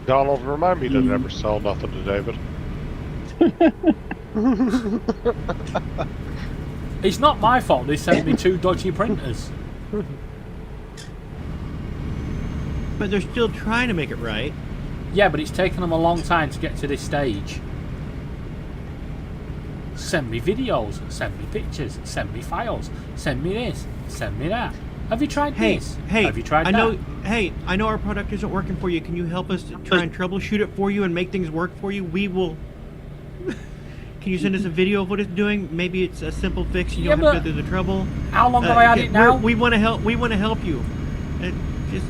Donald, remind me to never sell nothing to David. It's not my fault they sent me 2 dodgy printers. But they're still trying to make it right. Yeah, but it's taken them a long time to get to this stage. Send me videos, send me pictures, send me files, send me this, send me that. Have you tried this? Have you tried I that? know. Hey, I know our product isn't working for you. Can you help us to try and troubleshoot it for you and make things work for you? We will. Can you send us a video of what it's doing? Maybe it's a simple fix. You Yeah, don't have to but go through the trouble. How long have I had it now? We want to help. We want to help you. Just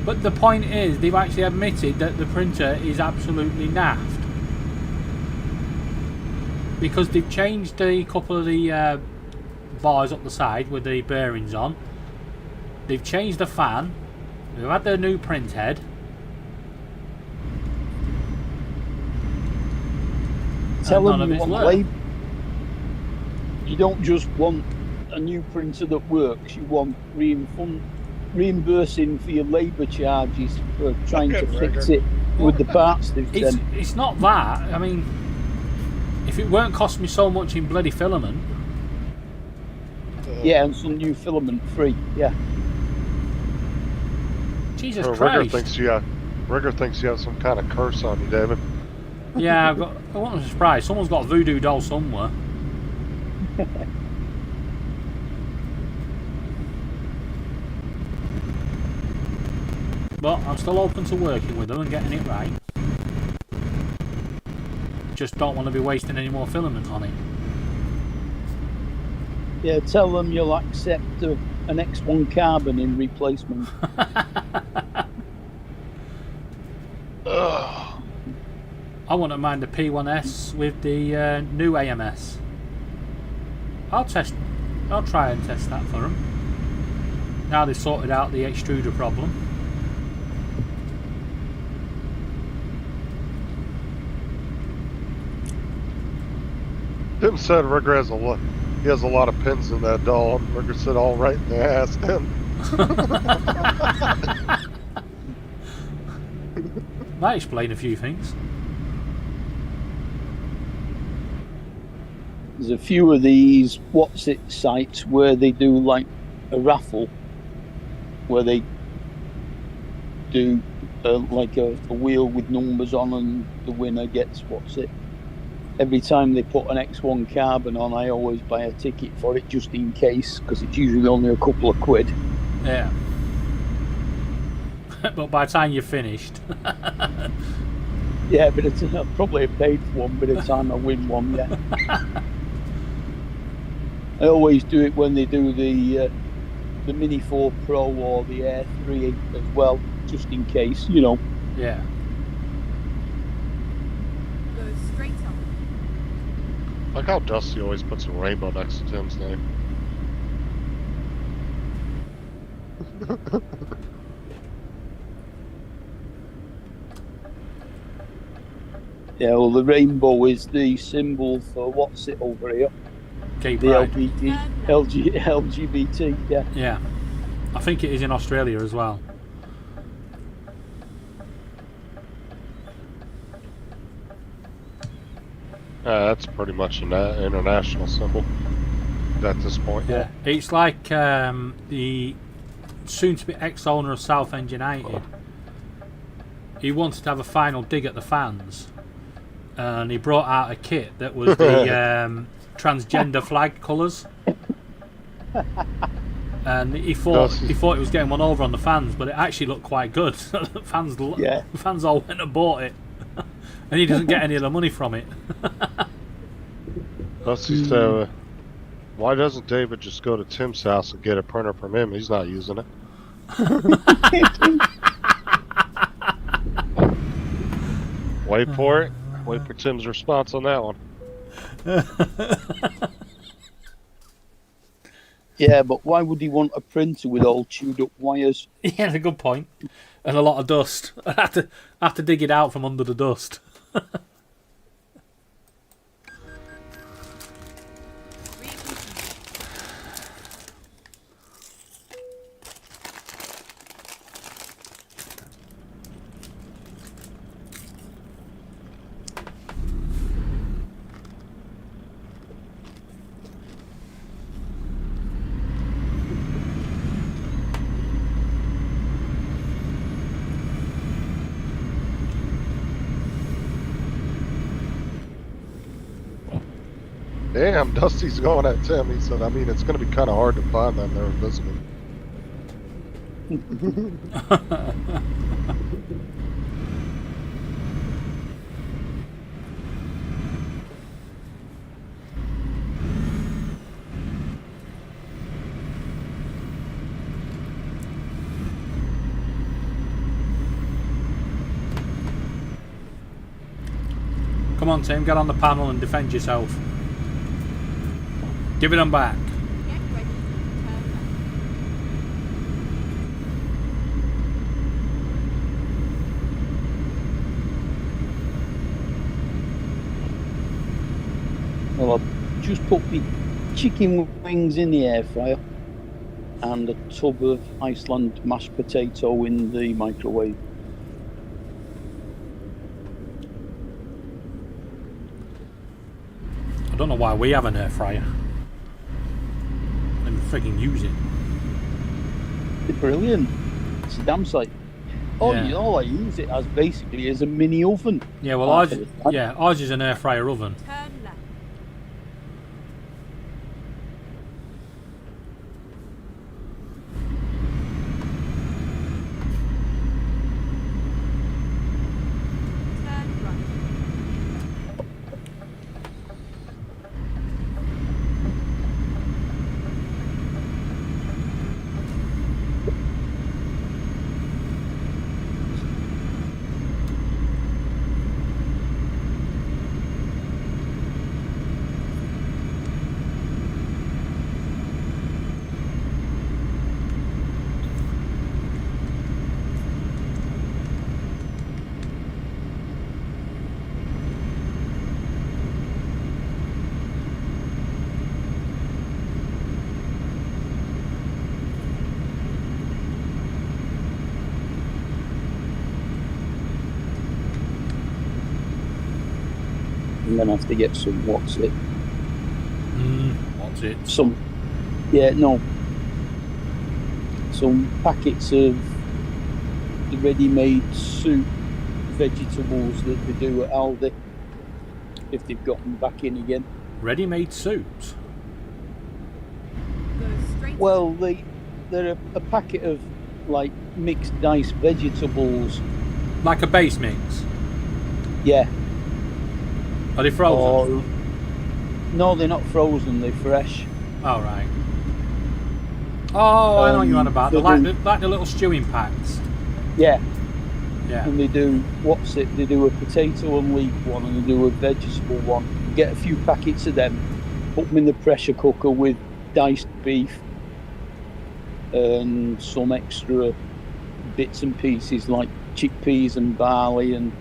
But the point is, they've actually admitted that the printer is absolutely naffed. Because they've changed a couple of the bars up the side with the bearings on. They've changed the fan. They've had their new print head. Tell none them of you it's want worked. labor. You don't just want a new printer that works. You want reimbursing for your labour charges for trying to fix it with the parts they've sent. It's not that. I mean, if it weren't costing me so much in bloody filament, Yeah, and some new filament free. Yeah. Jesus Rigger Christ. thinks you have some kind of curse on you, David. Yeah, I wasn't surprised. Someone's got a voodoo doll somewhere. But I'm still open to working with them and getting it right. Just don't want to be wasting any more filament on it. Yeah, tell them you'll accept an X1 carbon in replacement. I wouldn't mind the P1S with the new AMS. I'll try and test that for them. Now they've sorted out the extruder problem. Tim said Rigger has he has a lot of pins in that doll. Rigger said all right in the ass, Tim. Might explain a few things. There's a few of these sites where they do like a raffle, where they do like a wheel with numbers on, and the winner gets every time they put an X1 carbon on, I always buy a ticket for it just in case, because it's usually only a couple of quid. Yeah. But by the time you're finished. Yeah, but I'll probably have paid for one by the time I win one, yeah. I always do it when they do the Mini 4 Pro or the Air 3 as well, just in case, you know. Yeah. Go straight on. Like how Dusty always puts a rainbow next to Tim's name. Yeah, well, the rainbow is the symbol for what's it over here? Gay The pride. LGBT, yeah. Yeah. I think it is in Australia as well. That's pretty much an international symbol at this point. Yeah. It's like the soon-to-be ex-owner of Southend United. He wanted to have a final dig at the fans, and he brought out a kit that was the transgender flag colours. And he thought it was getting one over on the fans, but it actually looked quite good. The fans all went and bought it, and he doesn't get any of the money from it. Dusty said, why doesn't David just go to Tim's house and get a printer from him? He's not using it. Wait for it. Wait for Tim's response on that one. Yeah, but why would he want a printer with all chewed up wires? Yeah, that's a good point. And a lot of dust. I have to dig it out from under the dust. Damn, Dusty's going at Tim. He said, I mean, it's going to be kind of hard to find them. They're invisible. Come on, Tim, get on the panel and defend yourself. Give it them back. Get ready to turn left. Well, I've just put the chicken wings in the air fryer and a tub of Iceland mashed potato in the microwave. I don't know why we have an air fryer. And freaking use it. They're brilliant. It's a damn sight. Oh, Yeah. all I use it as basically is a mini oven. Yeah, well, half ours, of the time. yeah, ours is an air fryer oven. Turn left. Turn right. I'm gonna have to get some what's it? What's it? Some some packets of the ready-made soup vegetables that they do at Aldi. If they've got them back in again. Ready-made soups. Go straight. Well, they're a packet of like mixed diced vegetables. Like a base mix. Yeah. Are they frozen? Or, no, they're not frozen. They're fresh. Oh, right. Oh, I know what you're on about. They're they like the little stewing packs. Yeah. Yeah. And they do what's it? They do a potato and leek one, and they do a vegetable one. You get a few packets of them, put them in the pressure cooker with diced beef and some extra bits and pieces like chickpeas and barley and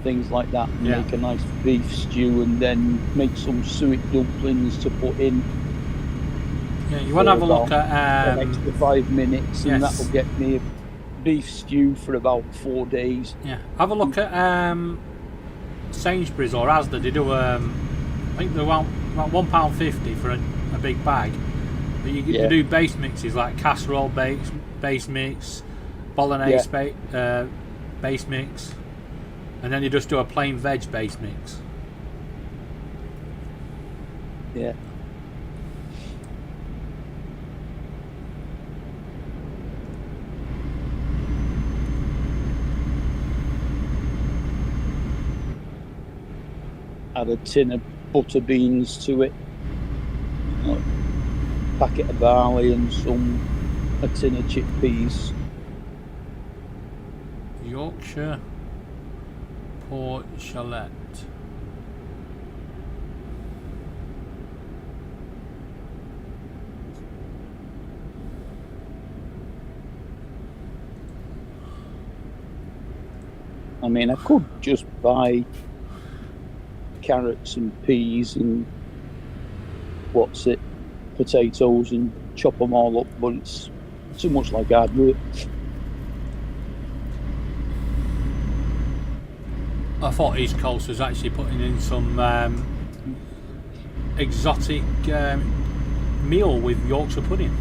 things like that, and Yeah. make a nice beef stew, and then make some suet dumplings to put in. Yeah, you want to have a look an at extra 5 minutes, and yes. that'll get me a beef stew for about 4 days. yeah. Have a look at Sainsbury's or Asda. They do I think they're about £1.50 for a big bag. But you Yeah. do base mixes like casserole base mix, bolognese base mix, and then you just do a plain veg base mix. Yeah. Add a tin of butter beans to it, a packet of barley, and a tin of chickpeas. Yorkshire Port Chalet. I mean, I could just buy carrots and peas and potatoes and chop them all up, but it's too much like hard work. I thought East Coast was actually putting in some exotic meal with Yorkshire pudding.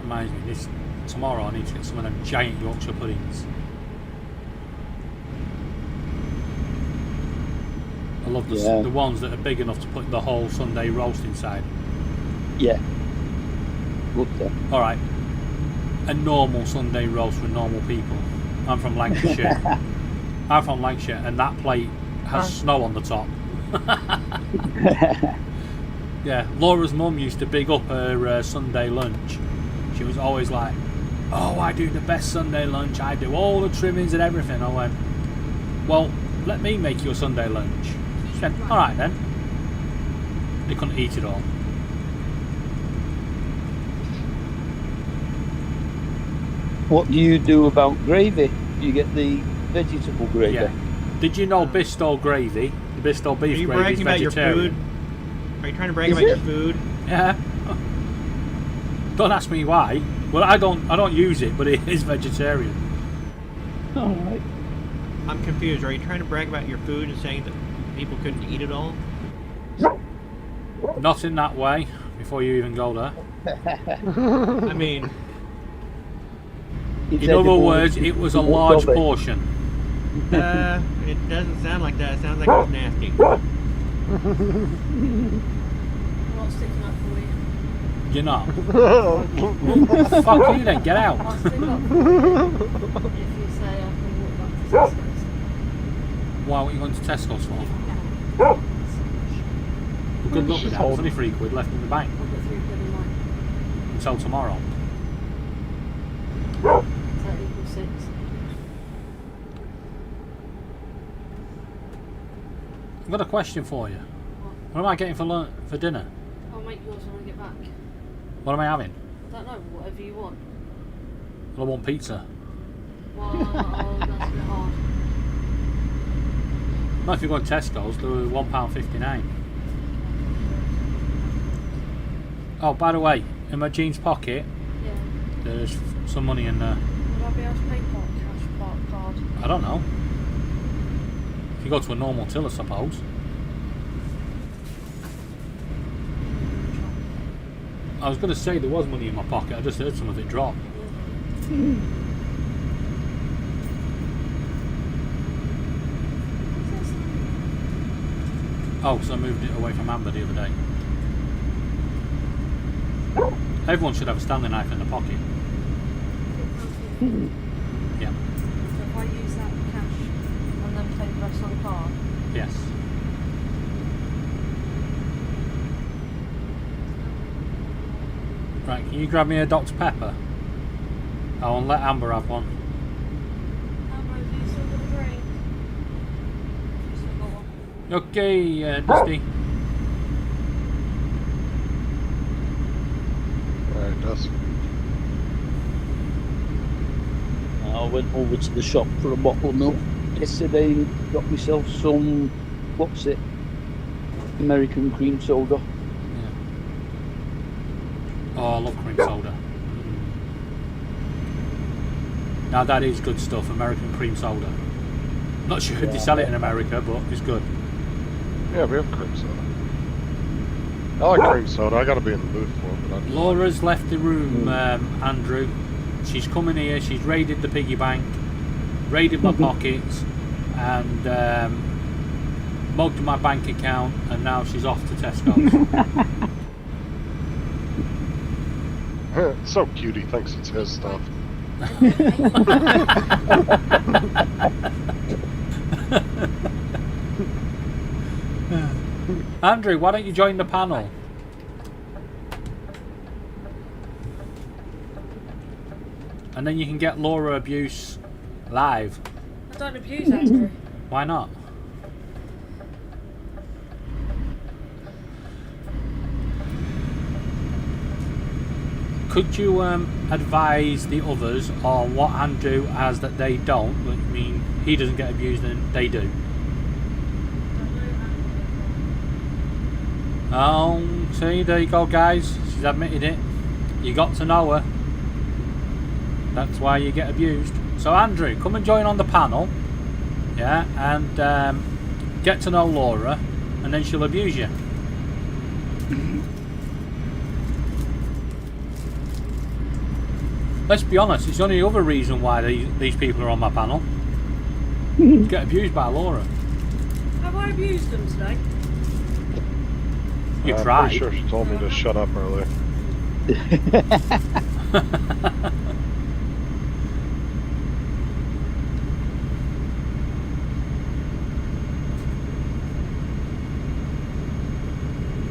Reminds me, tomorrow I need to get some of them giant Yorkshire puddings. I love the ones that are big enough to put the whole Sunday roast inside. Yeah. Look there. Alright. A normal Sunday roast for normal people. I'm from Lancashire. And that plate has snow on the top. Yeah, Laura's mum used to big up her Sunday lunch. She was always like, "Oh, I do the best Sunday lunch. I do all the trimmings and everything." I went, "Well, let me make you a Sunday lunch." She said, "All right then." They couldn't eat it all. What do you do about gravy? You get the vegetable gravy. Yeah. Did you know Bristol gravy? Bristol Are beef you gravy is bragging about your vegetarian. food? Are you trying to brag Is about your it? food? Yeah. Don't ask me why. Well, I don't use it, but it is vegetarian. All right. I'm confused. Are you trying to brag about your food and saying that people couldn't eat it all? Not in that way. Before you even go there. I mean, It's In other edible. words, it was a It's large gobbly. portion. it doesn't sound like that. It sounds like it was nasty. I'm not sticking up for you. You're not. Fuck you then. Get out. I'll stick up for you if you say I can walk back to Tesco's. Why are you going to Tesco's for? Well, good luck with that. There's only £3 left in the bank I've got £3 in mine. until tomorrow. So that equals 6. I've got a question for you. What am I getting for dinner? I'll make yours when I get back. What am I having? I don't know, whatever you want. Well, I want pizza. Well, that's a bit hard. Well, if you go to Tesco's, they're £1.59. Oh, by the way, in my jeans pocket, Yeah. there's some money in there. Would I be able to pay part cash, part card? I don't know. If you go to a normal till, I suppose. I was going to say there was money in my pocket. I just heard some of it drop. Oh, because I moved it away from Amber the other day. Everyone should have a Stanley knife in the pocket. Yeah. So if I use that cash and then pay the rest on card, Yes. Right, can you grab me a Dr. Pepper? I'll let Amber have one. Amber, have you still got a drink? You still got one? Okay, Dusty. Alright, that's I went over to the shop for a bottle of milk yesterday and got myself some, what's it, American cream soda. Oh, I love cream soda. Now that is good stuff, American cream soda. Not sure if they sell it in America, but it's good. yeah, we have cream soda. I like cream soda. I gotta be in the mood for it, but I Laura's left the room, Andrew. She's coming here, she's raided the piggy bank, raided my pockets, and mugged my bank account, and now she's off to Tesco's. so cute. He thinks it's his stuff. Andrew, why don't you join the panel? And then you can get Laura abuse live. I don't abuse Andrew. Why not? Could you advise the others on what Andrew has that they don't? I mean, he doesn't get abused and they do. Oh, see, there you go, guys. She's admitted it. You got to know her. That's why you get abused. So, Andrew, come and join on the panel. Yeah, and get to know Laura, and then she'll abuse you. Let's be honest, it's the only other reason why these people are on my panel. To get abused by Laura. Have I abused them today? You I'm tried. pretty sure she told me to shut up earlier.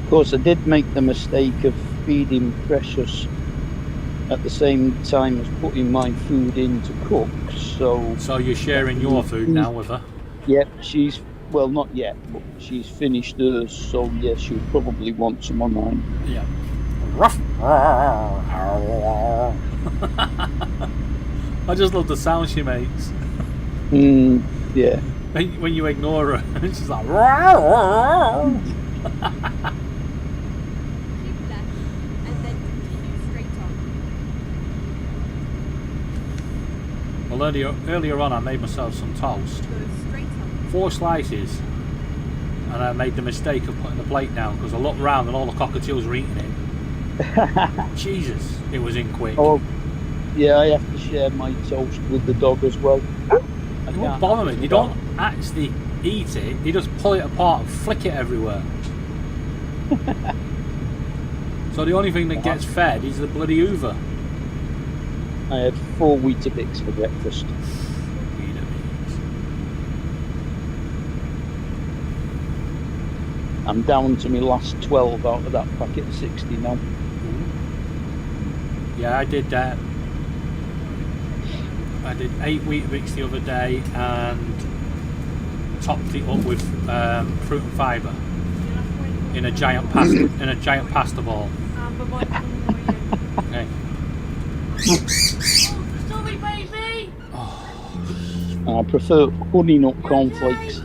Of course, I did make the mistake of feeding Precious at the same time as putting my food in to cook. So, you're sharing your food now with her. yep, she's, well, not yet, but she's finished hers. So, yes, she'll probably want some of mine. Yeah. Ruff. I just love the sound she makes. Yeah. when you ignore her, it's just like. Keep left and then continue straight on. Well, earlier on, I made myself some toast, Go straight on. 4 slices, and I made the mistake of putting the plate down because I looked round and all the cockatiels were eating it. Jesus, it was in quick. Oh, yeah, I have to share my toast with the dog as well. It won't bother me. They don't actually eat it. They just pull it apart and flick it everywhere. So the only thing that gets fed is the bloody Hoover. I had 4 Weetabix for breakfast. I'm down to my last 12 out of that packet of 60 now. Yeah, I did that. I did 8 Weetabix the other day and topped it up with fruit and fibre in a giant pasta ball. But might come for you. Okay. Sorry, baby. I prefer honey nut cornflakes.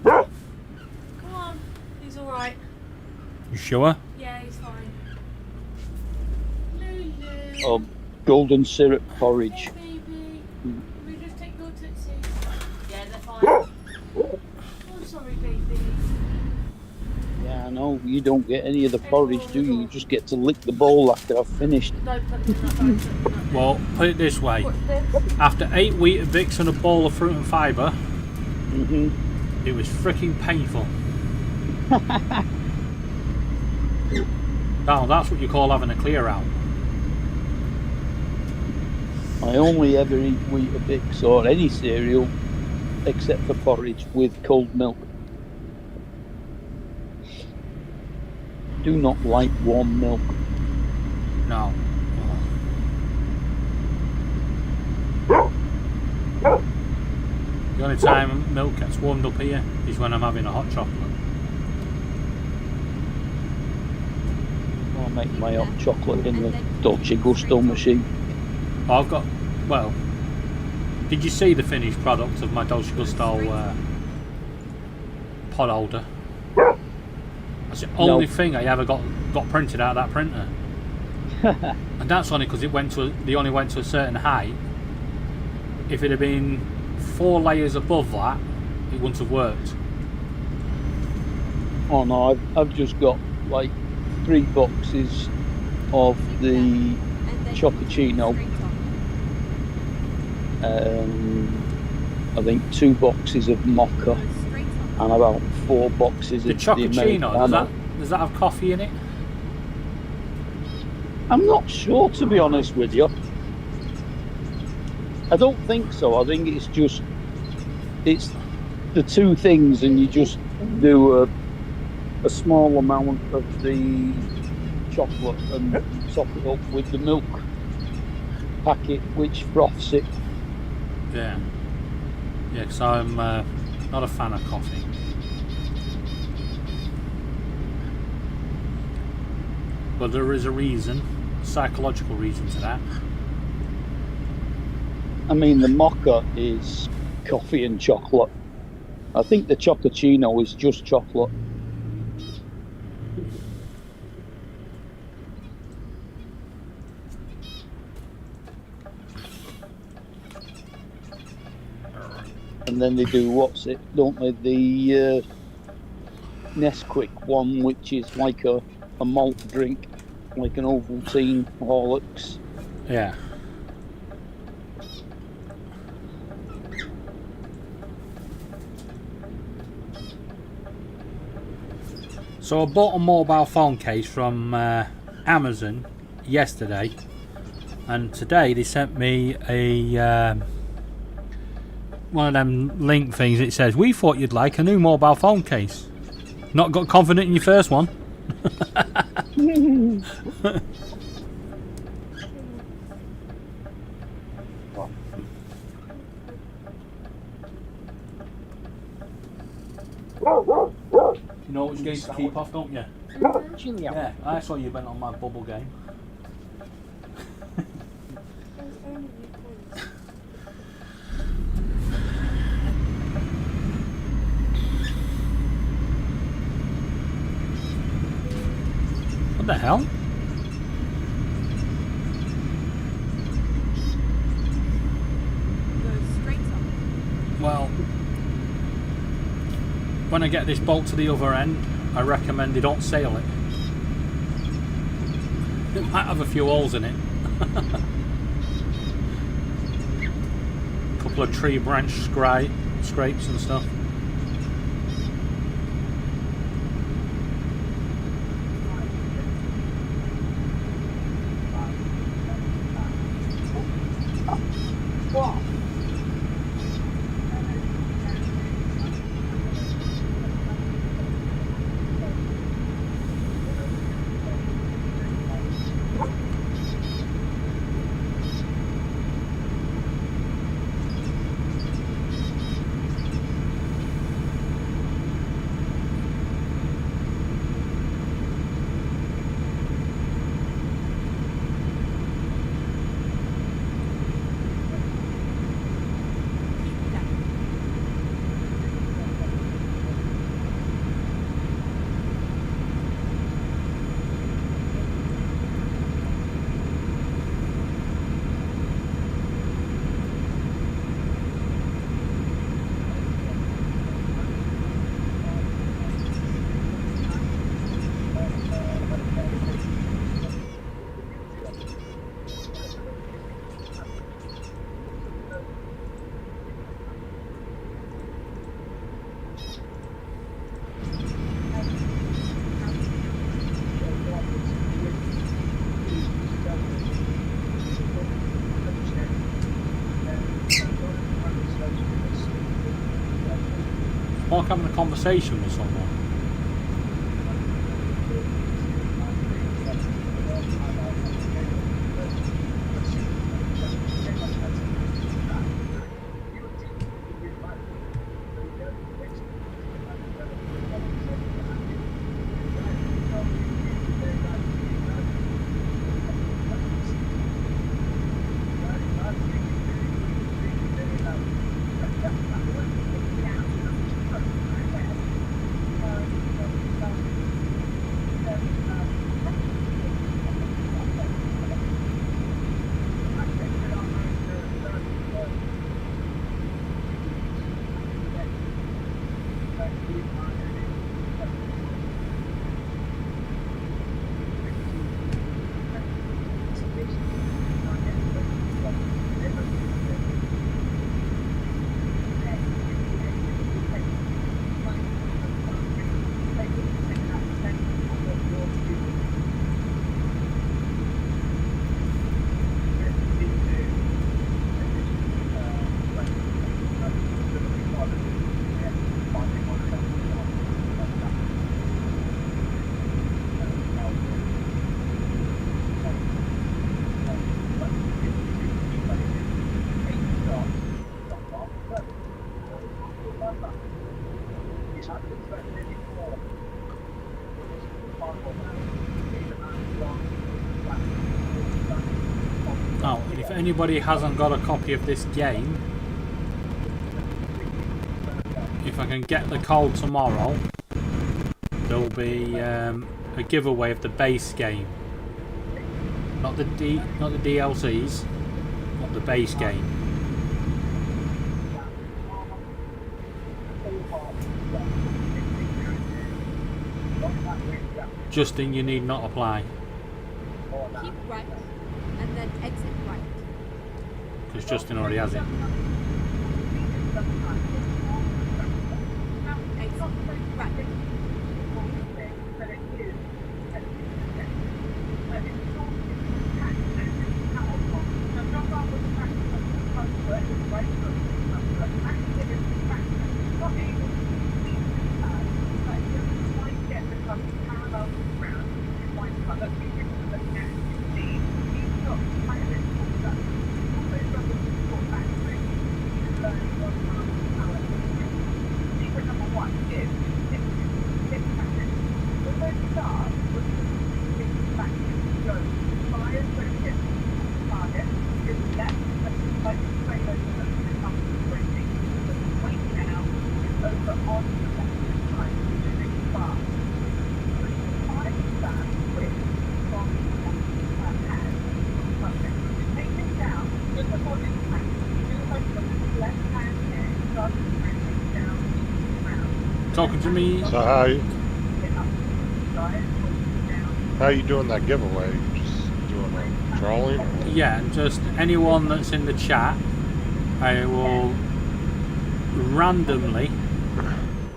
Come on. He's alright. You sure? Yeah, he's fine. Lulu. Or golden syrup porridge. Yeah, baby. Can we just take your tootsie? Yeah, they're fine. Oh, sorry, baby. Yeah, I know. You don't get any of the porridge, do you? You just get to lick the bowl after I've finished. Don't put them in that bag. Put them in that bag. Well, put it this way. What's this? After 8 Weetabix and a bowl of fruit and fibre, hmm it was freaking painful. Now, that's what you call having a clear out. I only ever eat Weetabix or any cereal except for porridge with cold milk. Do not like warm milk. No. The only time milk gets warmed up here is when I'm having a hot chocolate. I'll make my hot chocolate in the Dolce Gusto machine. I've got, well, did you see the finished product of my Dolce Gusto pod holder? That's the only thing I ever got printed out of that printer. And that's only because they only went to a certain height. If it had been 4 layers above that, it wouldn't have worked. Oh no, I've just got like 3 boxes of the And then Chocochino. straight on. I think 2 boxes of Mocha Go straight on. and about 4 boxes The of the Chocochino, Americano. does that have coffee in it? I'm not sure, to be honest with you. I don't think so. I think it's the 2 things, and you just do a small amount of the chocolate and top it up with the milk packet, which froths it. Yeah. Yeah, because I'm not a fan of coffee. But there is a reason, a psychological reason to that. I mean, the Mocha is coffee and chocolate. I think the Chocochino is just chocolate. And then they do don't they? The Nesquik one, which is like a malt drink, like an Ovaltine Horlicks. Yeah. So I bought a mobile phone case from Amazon yesterday, and today they sent me a one of them link things. It says, "We thought you'd like a new mobile phone case. Not got confident in your first one?" You know which games to keep off, don't you? Yeah, I saw you went on my bubble game. the hell? Go straight up. Well, when I get this boat to the other end, I recommend they don't sail it. It might have a few holes in it. Couple of tree branch scrapes and stuff. Like having a conversation with someone. Now, if anybody hasn't got a copy of this game, if I can get the code tomorrow, there'll be a giveaway of the base game. Not the DLCs, but the base game. Justin, you need not apply. Keep right, and then exit right. Because Justin already has it. Exit right. Talking to me? So how you doing that giveaway? You just doing a drawing? Or? Yeah, just anyone that's in the chat, I will randomly,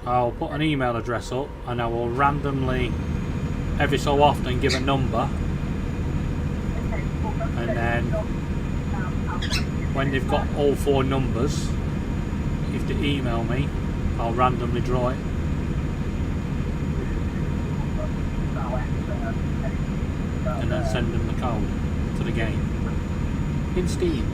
I'll put an email address up and I will randomly, every so often, give a number, and then when they've got all 4 numbers, if they email me, I'll randomly draw it. And then send them the code to the game in Steam.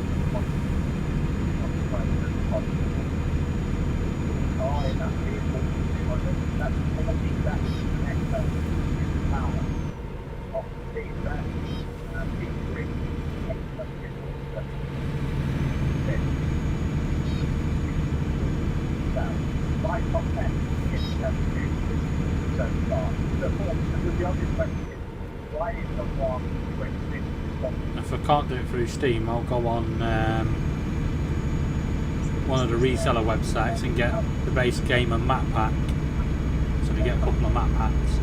If I can't do it through Steam, I'll go on one of the reseller websites and get the base game and map pack. So we get a couple of map packs.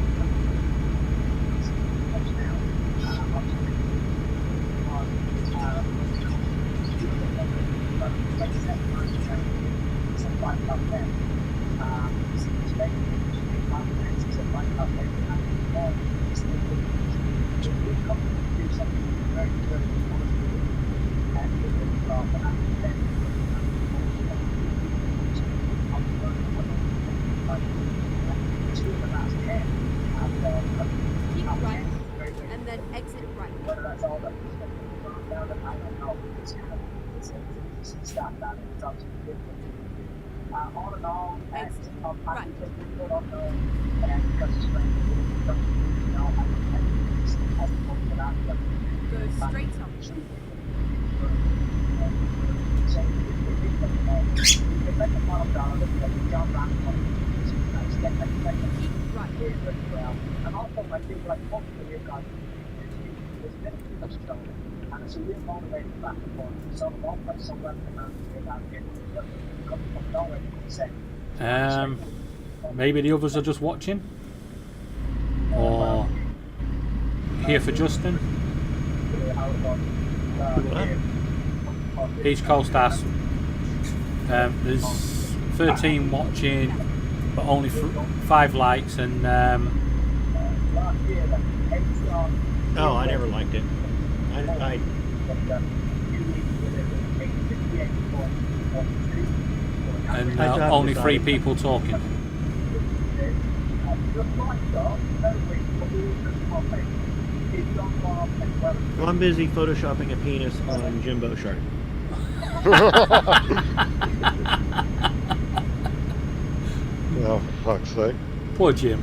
Keep right, and then exit right. Exit right. Go straight up. Keep right. Maybe the others are just watching, or here for Justin. East Coast has there's 13 watching, but only 5 likes, and Oh, I never liked it. I and I thought only it was 3 odd. people talking. Well, I'm busy photoshopping a penis on Jimbo Shark. Oh, for fuck's sake. Poor Jim.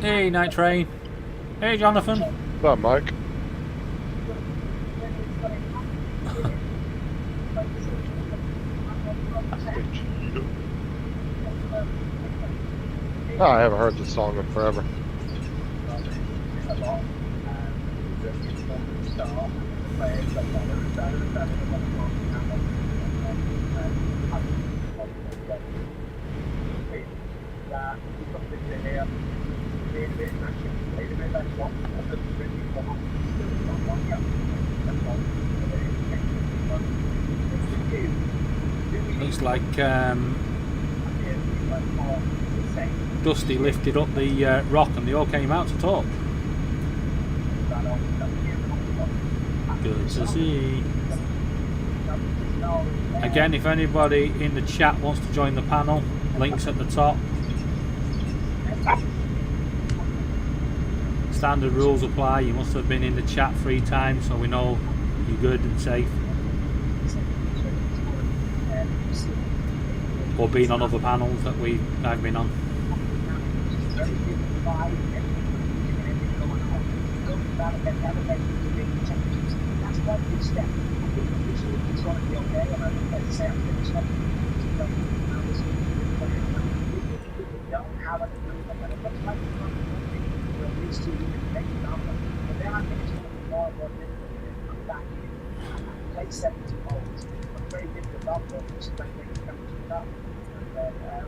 Hey, Night Train. Hey, Jonathan. What's up, Mike? Oh, I haven't heard this song in forever. Looks like Dusty lifted up the rock and they all came out to talk. Good to see. Again, if anybody in the chat wants to join the panel, links at the top. Standard rules apply. You must have been in the chat 3 times so we know you're good and safe. Or been on other panels that I've been on.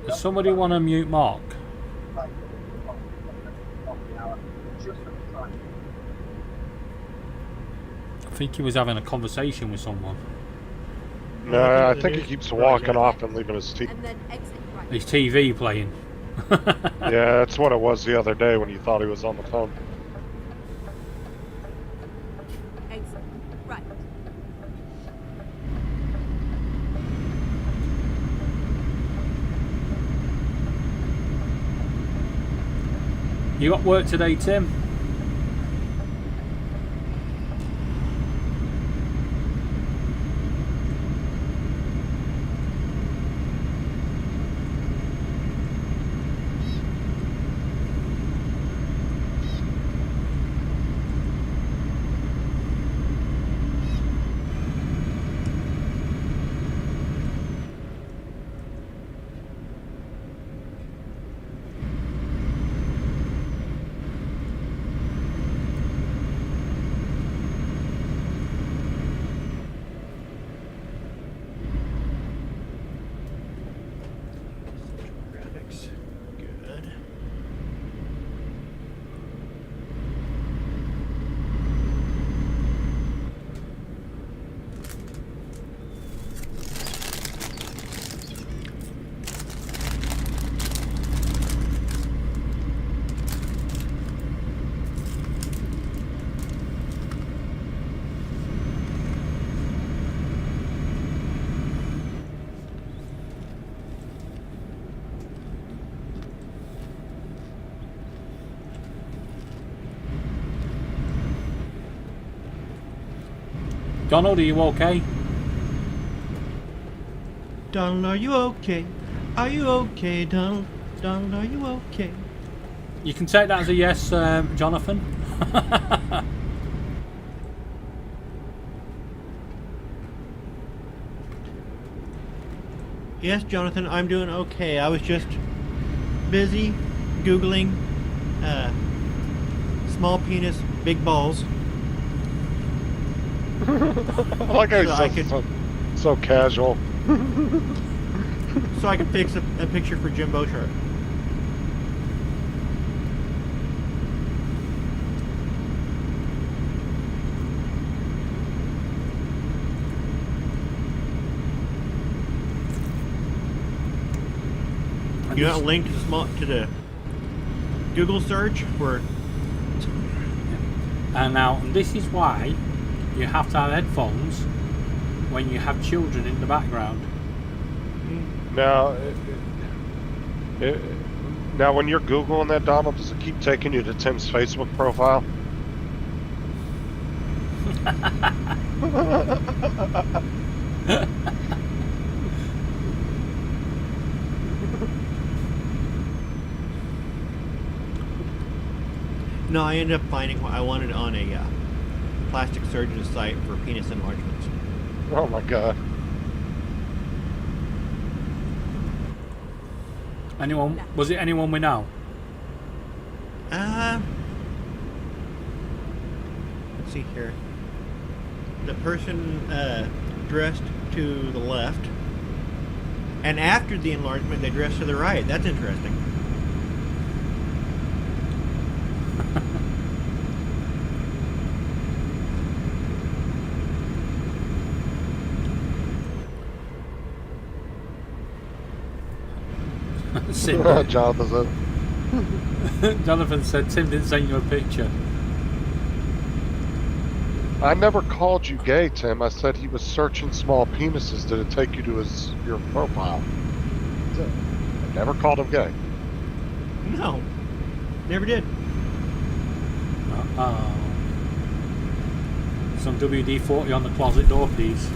Does somebody want to mute Mark? I think he was having a conversation with someone. No, I think he keeps walking off and leaving his TV. And then exit right. His TV playing. Yeah, that's what it was the other day when you thought he was on the phone. Exit right. You got work today, Tim? Graphics. Good. Donald, are you okay? Donald, are you okay? Are you okay, Donald? Donald, are you okay? You can take that as a yes, Jonathan. Yes, Jonathan, I'm doing okay. I was just busy Googling small penis, big balls. I like how So I he's could- so casual. So I could fix a picture for Jim Bouchard. You got a link to the Google search for And now, this is why you have to have headphones when you have children in the background. Now, now when you're Googling that, Donald, does it keep taking you to Tim's Facebook profile? No, I ended up finding what I wanted on a plastic surgeon site for penis enlargements. Oh my god. Anyone? Was it anyone we know? Let's see here. The person dressed to the left, and after the enlargement, they dressed to the right. That's interesting. Sid- Jonathan said, Jonathan said Tim didn't send you a picture. I never called you gay, Tim. I said he was searching small penises. Did it take you to your profile? I never called him gay. No, never did. Some WD-40 on the closet door, please.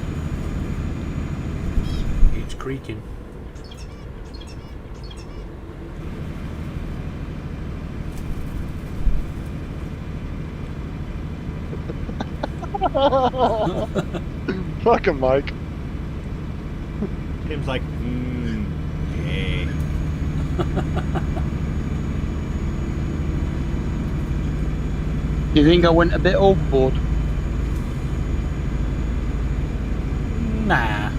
It's creaking. Fucking Mike. Tim's like, yay. Do you think I went a bit overboard? Nah.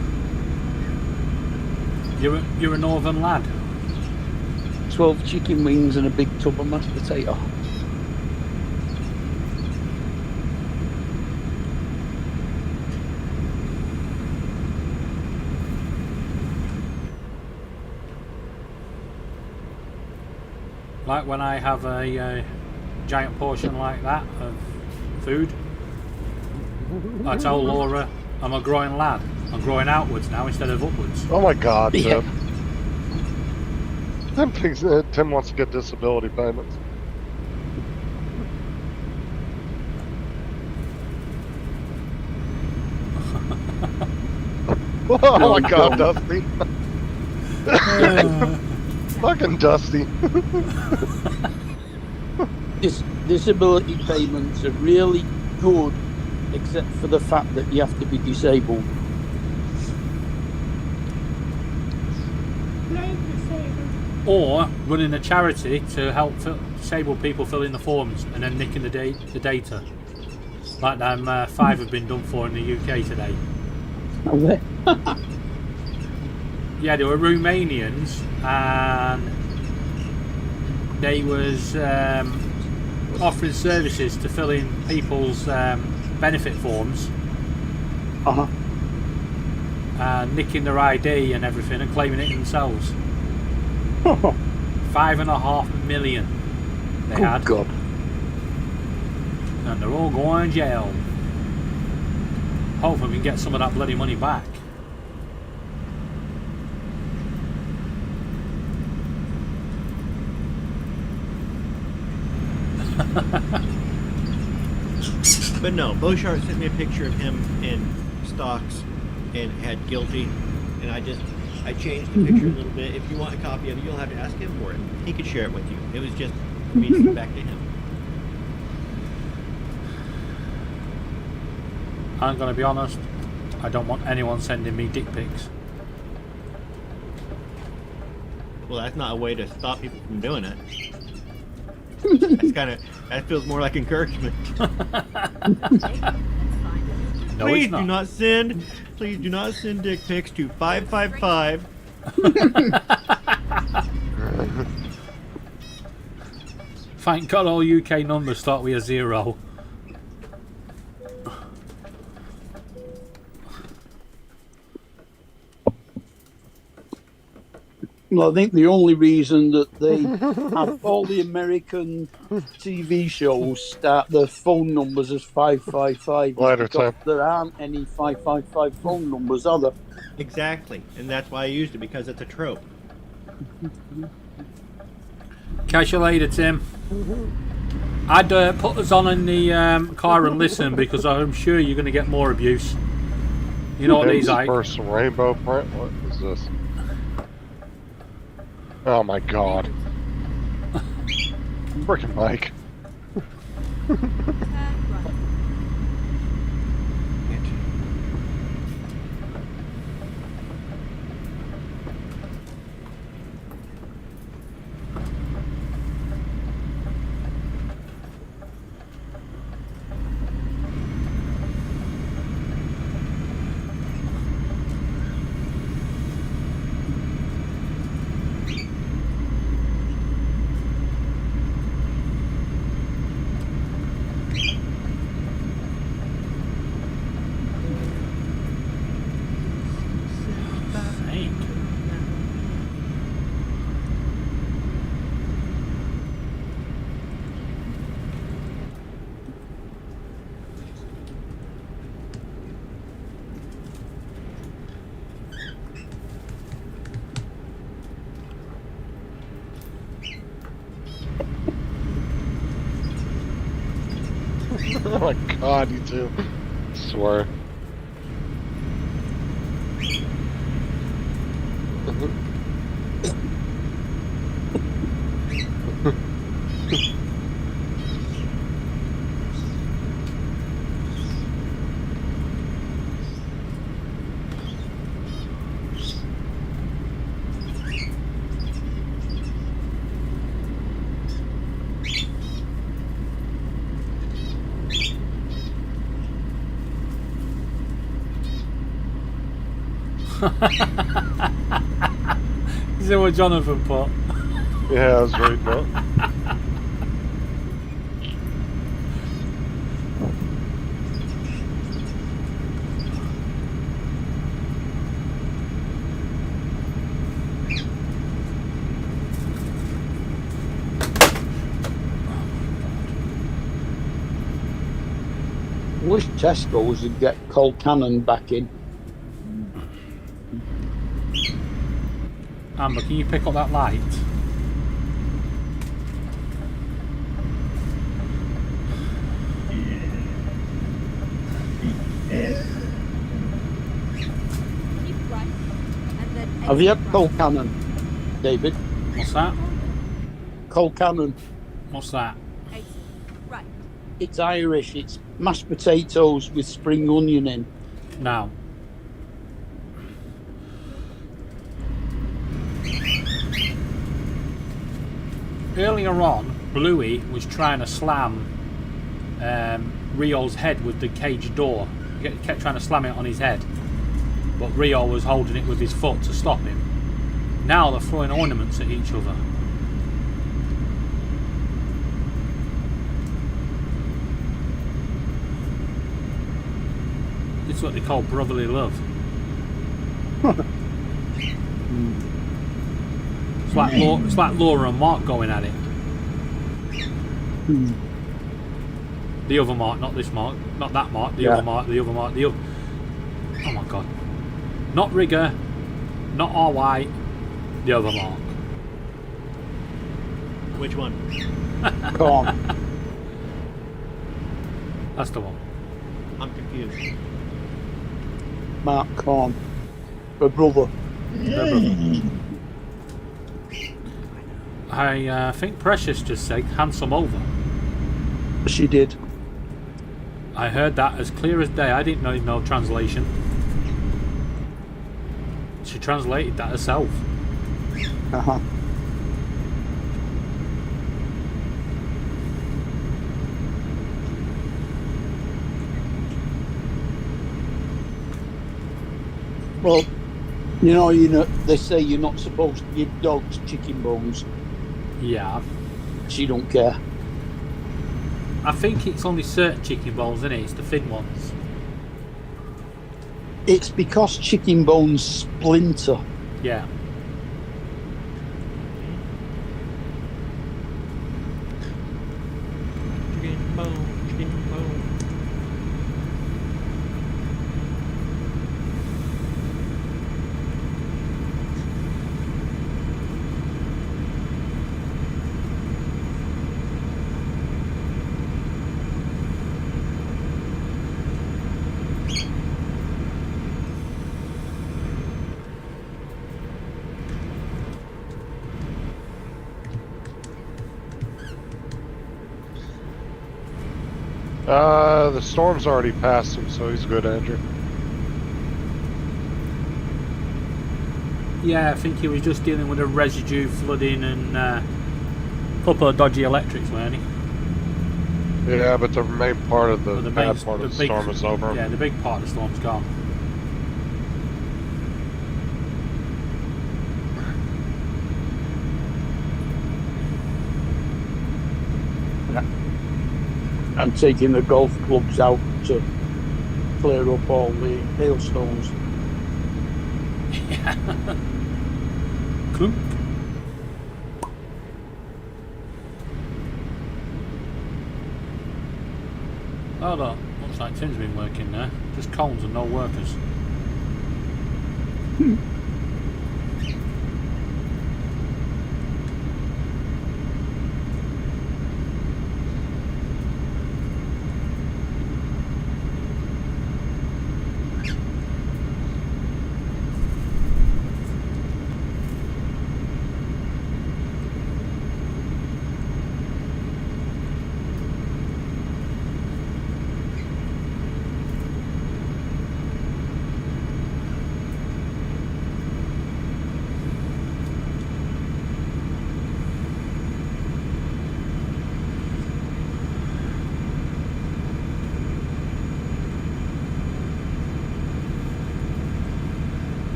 You're a northern lad. 12 chicken wings and a big tub of mashed potato. Like when I have a giant portion like that of food, I tell Laura I'm a growing lad. I'm growing outwards now instead of upwards. Oh my God, Yeah. Tim thinks Tim wants to get disability payments. Oh my God, Dusty. Fucking Dusty. Disability payments are really good, except for the fact that you have to be disabled. Or running a charity to help disabled people fill in the forms and then nicking the data. Like them 5 have been done for in the UK today. Yeah, they were Romanians and they was offering services to fill in people's benefit forms, nicking their ID and everything and claiming it themselves. 5.5 million they had. God. And they're all going to jail. Hopefully we can get some of that bloody money back. But no, Beauchart sent me a picture of him in stocks and had guilty, and I changed the picture a little bit. If you want a copy of it, you'll have to ask him for it. He could share it with you. It was just for me to send back to him. I'm going to be honest, I don't want anyone sending me dick pics. Well, that's not a way to stop people from doing it. That feels more like encouragement. No, Please it's not. Please do not send dick pics to 555. Thank God all UK numbers start with a 0. Well, I think the only reason that they have all the American TV shows start their phone numbers as 555 is Later, because Tim. there aren't any 555 phone numbers, are there? Exactly, and that's why I used it, because it's a trope. Catch you later, Tim. I'd put us on in the car and listen because I'm sure you're going to get more abuse. You know what these like. First rainbow print. What is this? Oh my God. Frickin' Mike. Oh my God, you too. I swear. Is that what Jonathan put? Yeah, I was reading that. Wish Tesco's would get Cole Cannon back in. Amber, can you pick up that light? Keep right. And then Have you exit had Cole right. Cannon, David? What's that? Cole Cannon. What's that? Exit right. It's Irish. It's mashed potatoes with spring onion in. Now. Earlier on, Bluey was trying to slam Rio's head with the cage door. He kept trying to slam it on his head, but Rio was holding it with his foot to stop him. Now they're throwing ornaments at each other. It's what they call brotherly love. It's like Laura and Mark going at it. The other Mark, not this Mark, not that Mark, the other Mark, the other Mark, the other. Oh my god. Not Rigger, not R. White, the other Mark. Which one? Corn. That's the one. I'm confused. Mark Corn. Her brother. I think Precious just said handsome over. She did. I heard that as clear as day. I didn't know no translation. She translated that herself. Uh-huh. Well, you know, they say you're not supposed to give dogs chicken bones. Yeah. She don't care. I think it's only certain chicken bones, isn't it? It's the thin ones. It's because chicken bones splinter. Yeah. Chicken bone, chicken bone. The storm's already passed him, so he's good, Andrew. Yeah, I think he was just dealing with a residue flooding and a couple of dodgy electrics, weren't he? Yeah, but the main part of the, But the bad big- part of the the big- storm is over. Yeah, the big part of the storm's gone. I'm taking the golf clubs out to clear up all the hailstones. Clunk. Oh look, looks like Tim's been working there. Just cones and no workers.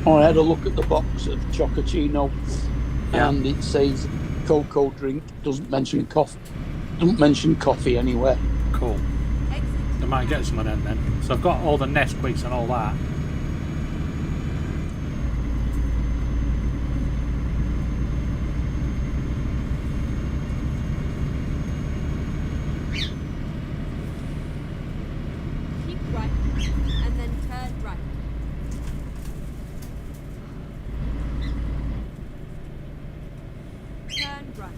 I had a look at the box of Chocochino, Yeah. and it says cocoa drink. Doesn't mention coffee. Doesn't mention coffee anywhere. Cool. I might get some of them then. So I've got all the Nesquiks and all that. Keep right, and then turn right. Turn right.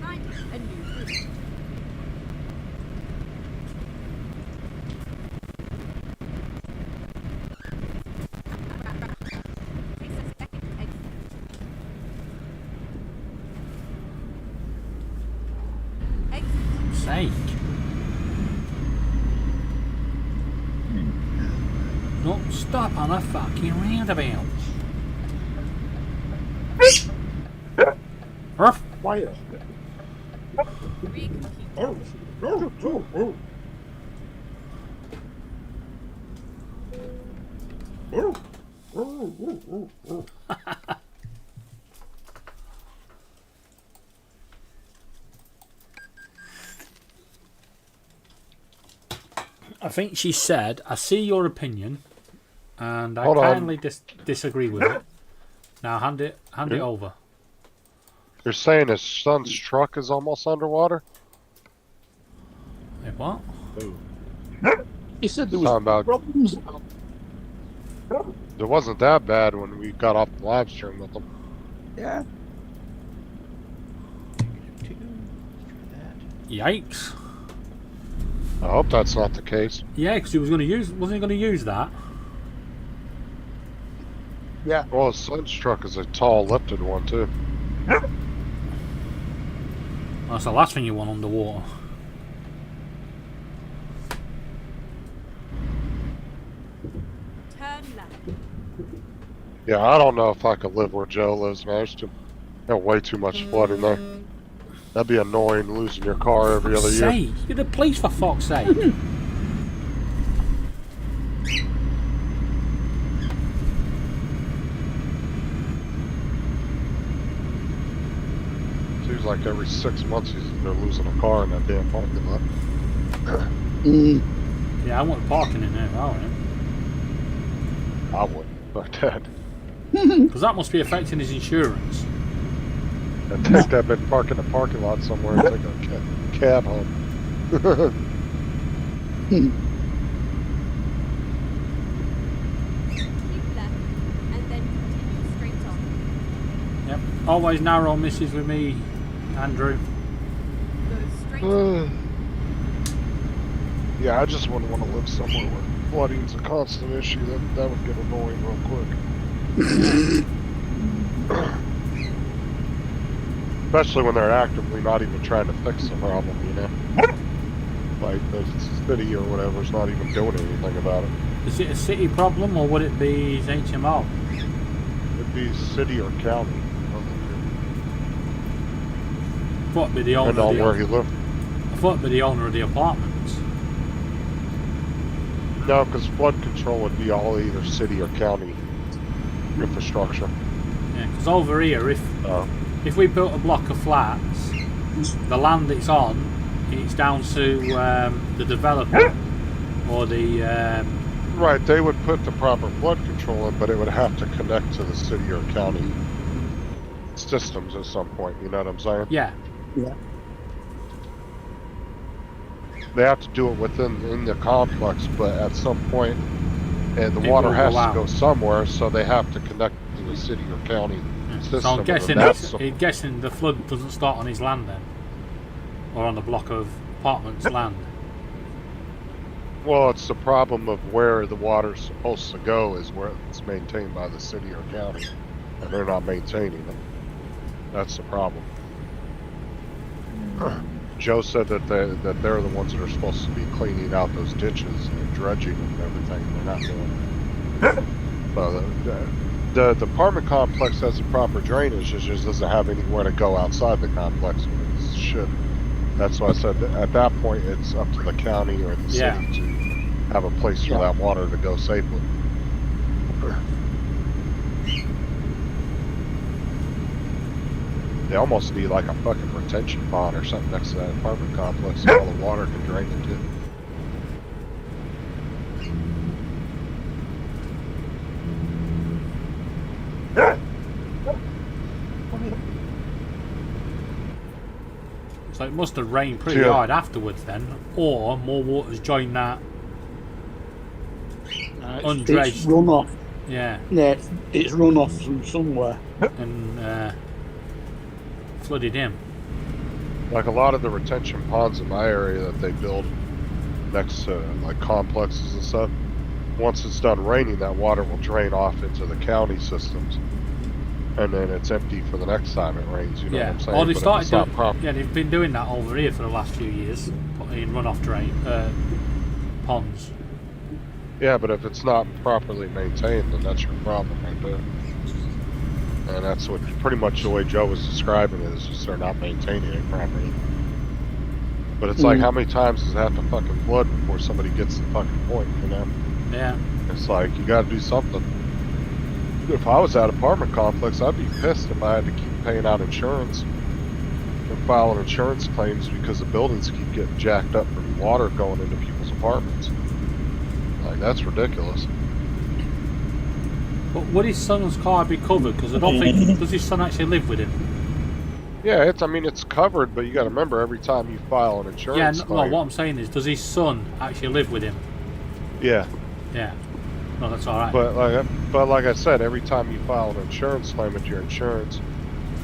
Find a new route. Take the second exit. Exit. Sake. No, stop on a fucking roundabout. Ruff. Quiet. Recompute. I think she said, I see your opinion, and I Hold on. kindly disagree with it. Now hand it over. You're saying his son's truck is almost underwater? Wait, what? He said there was Talking about problems. it wasn't that bad when we got off the live stream with him. Yeah. Yikes. I hope that's not the case. Yeah, because he was going to use, wasn't he going to use that? Yeah. Well, his son's truck is a tall, lifted one too. That's the last thing you want underwater. Turn left. Yeah, I don't know if I could live where Joe lives, man. There's way too much flooding there. That'd be annoying losing your car every other year. Sake, you're the police for fuck's sake. Seems like every 6 months they're losing a car in that damn parking lot. Mm. Yeah, I want parking in there, I wouldn't. I wouldn't. Fuck that. Because that must be affecting his insurance. I think they've been parking the parking lot somewhere and take a cab home. Keep left, and then continue straight on. Yep. Always narrow misses with me, Andrew. Go straight on. Yeah, I just wouldn't want to live somewhere where flooding's a constant issue. That would get annoying real quick. Especially when they're actively not even trying to fix the problem, you know? Like the city or whatever's not even doing anything about it. Is it a city problem or would it be his HMO? It'd be city or county. I thought it'd be the owner Depending on of where the, he lived. I thought it'd be the owner of the apartments. No, because flood control would be all either city or county infrastructure. Yeah, because over here, if we built a block of flats, the land it's on, it's down to the developer or the Right, they would put the proper flood control in, but it would have to connect to the city or county systems at some point, you know what I'm saying? yeah. They have to do it in the complex, but at some point, and the It water will has go to out. go somewhere, so they have to connect to the city or county system. So I'm and guessing that's guessing the flood doesn't start on his land then, or on the block of apartments land. well, it's the problem of where the water's supposed to go is where it's maintained by the city or county, and they're not maintaining it. That's the problem. Joe said that they're the ones that are supposed to be cleaning out those ditches and dredging and everything. They're not doing it. So the apartment complex has the proper drainage. It just doesn't have anywhere to go outside the complex when it's shit. That's why I said that at that point it's up to the county or the Yeah. city to have a place for Yeah. that water to go safely. They almost need like a fucking retention pond or something next to that apartment complex so all the water can drain into. So it must have rained pretty Yeah. hard afterwards then, or more water's joined that. It's Undredged. runoff. Yeah, Yeah, it's runoff from somewhere. and flooded him. Like a lot of the retention ponds in my area that they build next to like complexes and stuff, once it's done raining, that water will drain off into the county systems. And then it's empty for the next time it rains, you know what Yeah. I'm saying? Oh, they But if started it's not doing, prop- yeah, they've been doing that over here for the last few years, putting in runoff drain ponds. Yeah, but if it's not properly maintained, then that's your problem right there. And that's what pretty much the way Joe was describing it is just they're not maintaining it properly. But it's like, how many times does it have to fucking flood before somebody gets the fucking point, you know? Yeah. It's like, you gotta do something. If I was at apartment complex, I'd be pissed if I had to keep paying out insurance and filing insurance claims because the buildings keep getting jacked up from water going into people's apartments. Like, that's ridiculous. But would his son's car be covered? Because I don't think, does his son actually live with him? Yeah, I mean, it's covered, but you gotta remember every time you file an Yeah, insurance no, claim. what I'm saying is, does his son actually live with him? Yeah, Yeah. No, that's alright. but like I said, every time you file an insurance claim with your insurance,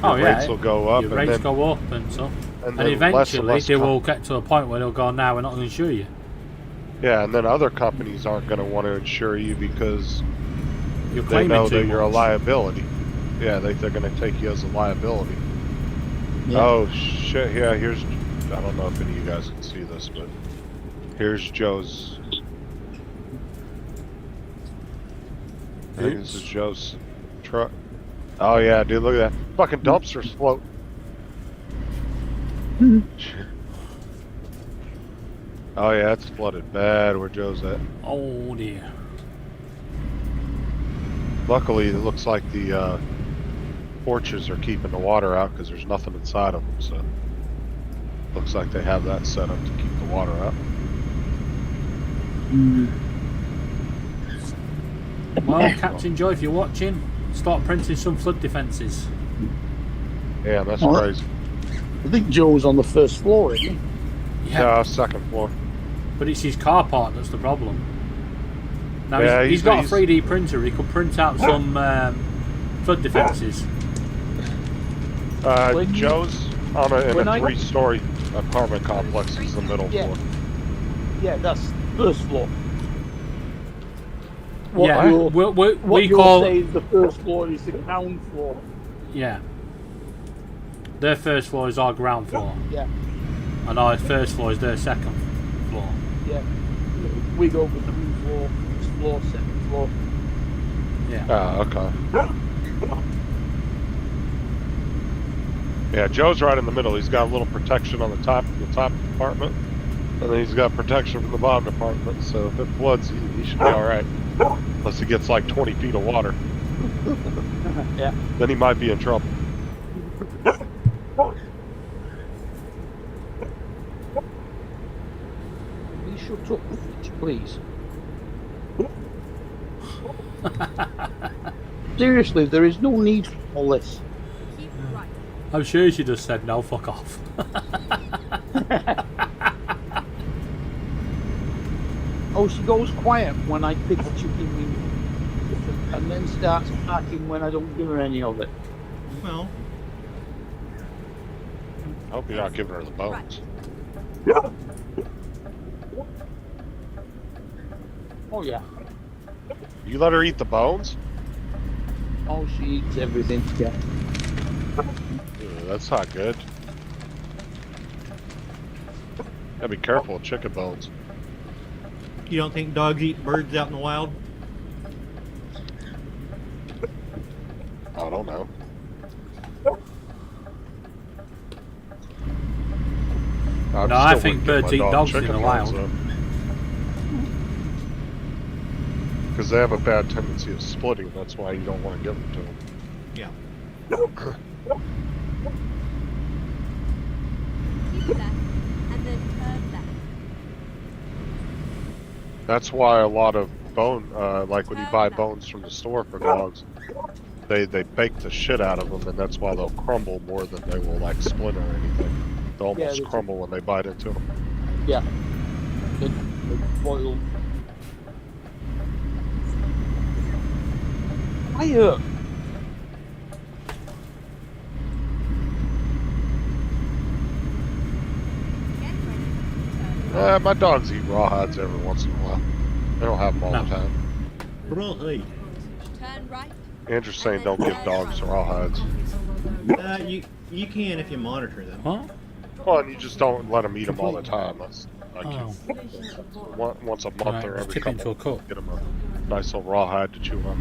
Oh, your yeah, rates will go up, Your and rates then, go up and stuff. and And then less and eventually less they will get to a point where they'll go, now we're not going to insure you. yeah, and then other companies aren't going to want to insure you because You're they claiming know too that you're a much. liability. Yeah, they're going to take you as a liability. Yeah. Oh shit! Yeah, here's. I don't know if any of you guys can see this, but here's Joe's. I think this is Joe's truck. Oh yeah, dude, look at that! Fucking dumpsters float. Oh yeah, it's flooded bad where Joe's at. Oh dear. Luckily, it looks like the porches are keeping the water out because there's nothing inside of them. So, looks like they have that set up to keep the water out. Well, Captain Joe, if you're watching, start printing some flood defences. Yeah, that's Oh. crazy. I think Joe's on the first floor, isn't he? Yeah. Yeah, second floor. But it's his car part that's the problem. Now Yeah, he's he's- got he's- a 3D printer. He could print out some flood defences. When you- Joe's on in when a I- 3-story apartment complex. Is the middle Yeah. floor. Yeah, that's first floor. Yeah, you're- we What you're call saying the first floor is the ground floor. yeah. Their first floor is our ground floor, Yeah, and our first floor is their second floor. yeah. We go with the ground floor, first floor, second floor. Yeah. Ah, okay. Yeah, Joe's right in the middle. He's got a little protection on the top apartment, and then he's got protection from the bottom apartment. So if it floods, he should be all right. Unless he gets like 20 feet of water, Yeah. then he might be in trouble. Will you shut up, please? Seriously, there is no need for all this. Keep right. I'm sure she just said no. Fuck off. Oh, she goes quiet when I pick the chicken wing, and then starts packing when I don't give her any of it. Well, I hope you're not giving her the bones. Oh yeah. You let her eat the bones? Oh, she eats everything. Yeah. Ew, that's not good. Gotta be careful with chicken bones. you don't think dogs eat birds out in the wild? I don't know. No, I think birds eat dogs in the wild. Because they have a bad tendency of splitting. That's why you don't want to give them to them. Yeah. Keep left and then turn left. That's why a lot of bone, like when you buy bones from the store for dogs, they bake the shit out of them, and that's why they'll crumble more than they will like splinter or anything. They'll almost crumble when they bite into them. Yeah. They boil. Fire! Get ready. Turn My dogs eat rawhides every once in a while. They don't have them all the time. Rawhide. Turn right. Andrew's saying don't give dogs rawhides. You can if you monitor them. What? Well, and you just don't let them eat them all the time. That's like Oh. once a month Alright, or let's every tip into a couple. cup. Get them a nice little rawhide to chew on.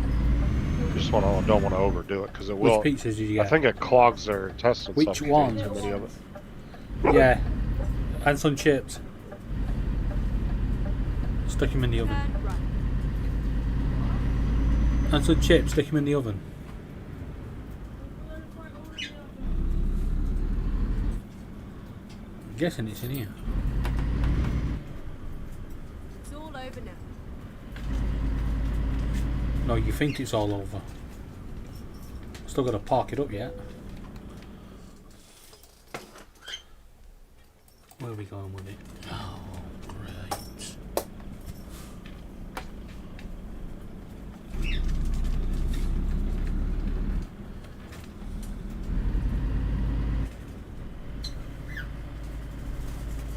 Just don't want to overdo it because it will. Which pizzas did you I get? think it clogs their intestines. Which up if you eat one? Too many of it. Yeah. And some chips. Stick them in the oven. Turn right. And some chips, stick them in the oven. I'm guessing it's in here. It's all over now. No, you think it's all over. Still got to park it up yet. Where are we going with it? Oh, great.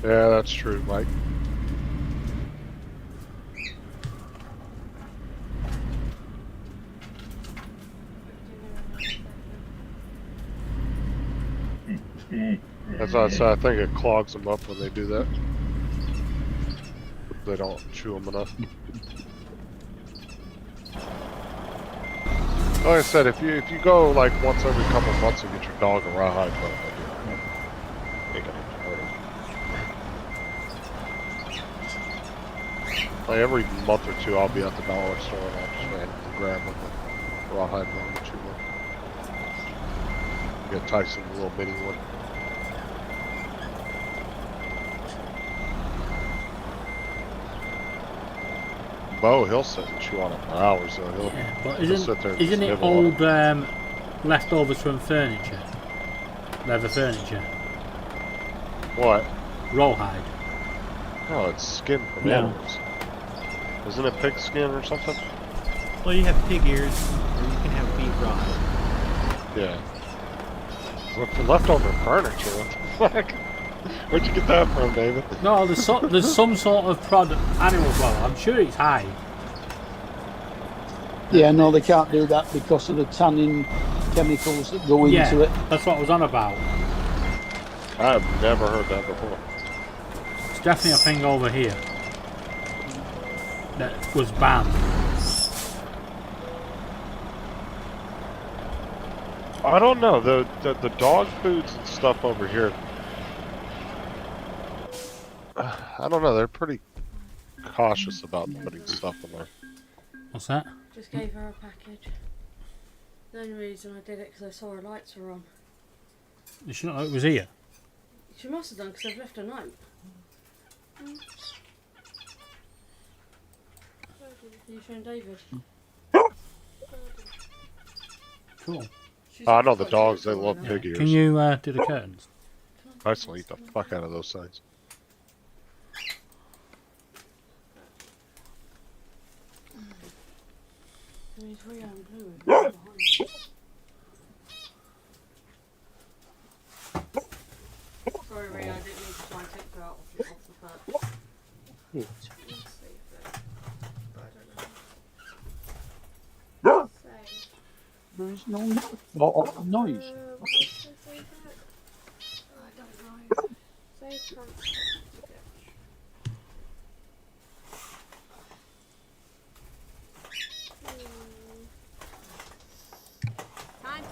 Yeah, that's true, Mike. That's why I said I think it clogs them up when they do that. They don't chew them enough. Like I said, if you go like once every couple months and get your dog a rawhide, but like every month or two, I'll be at the dollar store and I'll just randomly grab them a rawhide bone and chew one. Get Tyson a little mini one. Bo, he'll sit and chew on it for hours. So he'll, Yeah, but he'll sit there and isn't just it nibble on old leftovers from furniture? Leather furniture? What? Rawhide. No, it's skin from No. animals. Isn't it pig skin or something? Well, you have pig ears, or you can have beef rawhide. Yeah. Look for leftover furniture. What the fuck? Where'd you get that from, David? No, there's some sort of product, animal well, I'm sure it's hide. Yeah, no, they can't do that because of the tanning chemicals that go into it. That's what I was on about. I've never heard that before. It's definitely a thing over here that was banned. I don't know. The dog foods and stuff over here. I don't know. They're pretty cautious about putting stuff in there. What's that? Just gave her a package. The only reason I did it because I saw her lights were on. Did she not know it was here? She must have done because I've left a note. Are you showing David? Cool. I know the dogs. They love pig ears. Can you do the curtains? Tyson will eat the fuck out of those things. He's Rio and blue. Behind. Sorry, Rio, I didn't mean to try and take you out off the perch. Let's see if it. I don't know. There is no lot of noise. I don't know. Say Time to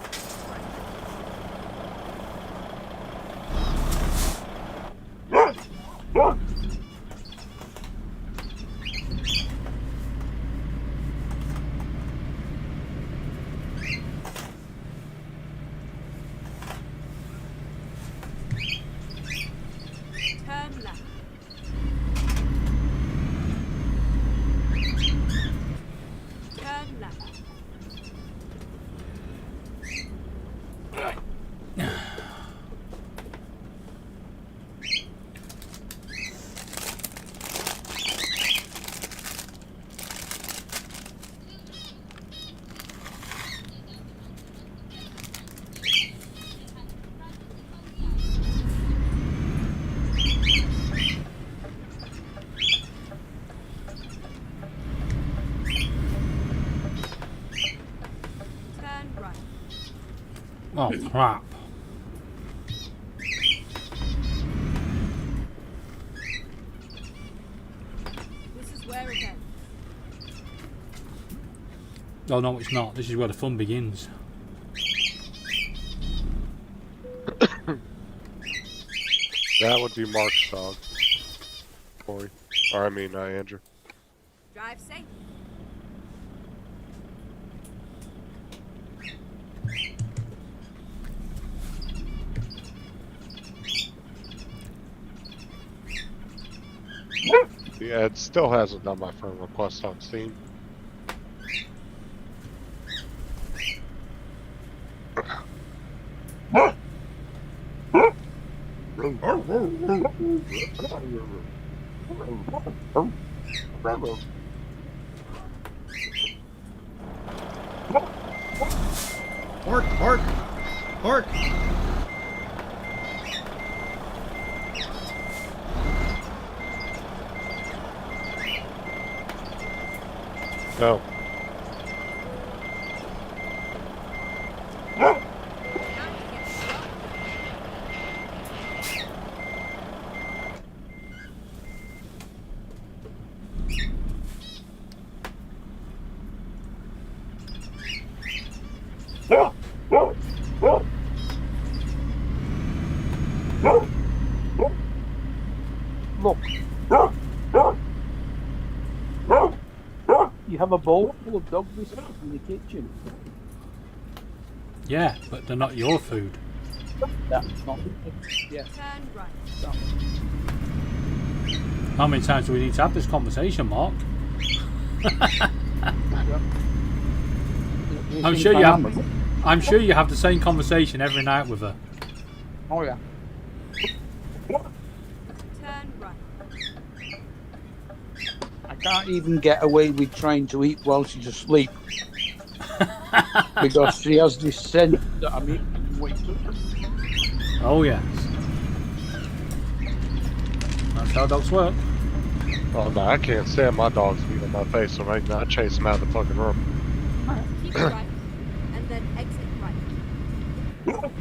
Oh crap. This is where it ends. Oh no, it's not. This is where the fun begins. That would be Mark's dog. Corey. Or I mean, Andrew. Drive safe. Yeah, it still hasn't done my friend request on Steam. Bark! Bark! No. Now you get shot. Look. You have a bowl full of dog biscuits in the kitchen. Yeah, but they're not your food. That's not. Yeah. Turn right. How many times do we need to have this conversation, Mark? I'm sure you have. I'm sure you have the same conversation every night with her. Oh yeah. Turn right. I can't even get away with trying to eat while she's asleep. Because she has this scent that I'm eating and wakes up. Oh yes. That's how dogs work. Oh no, I can't stand my dogs beating my face, so I not chase them out of the fucking room. Keep right. And then exit right.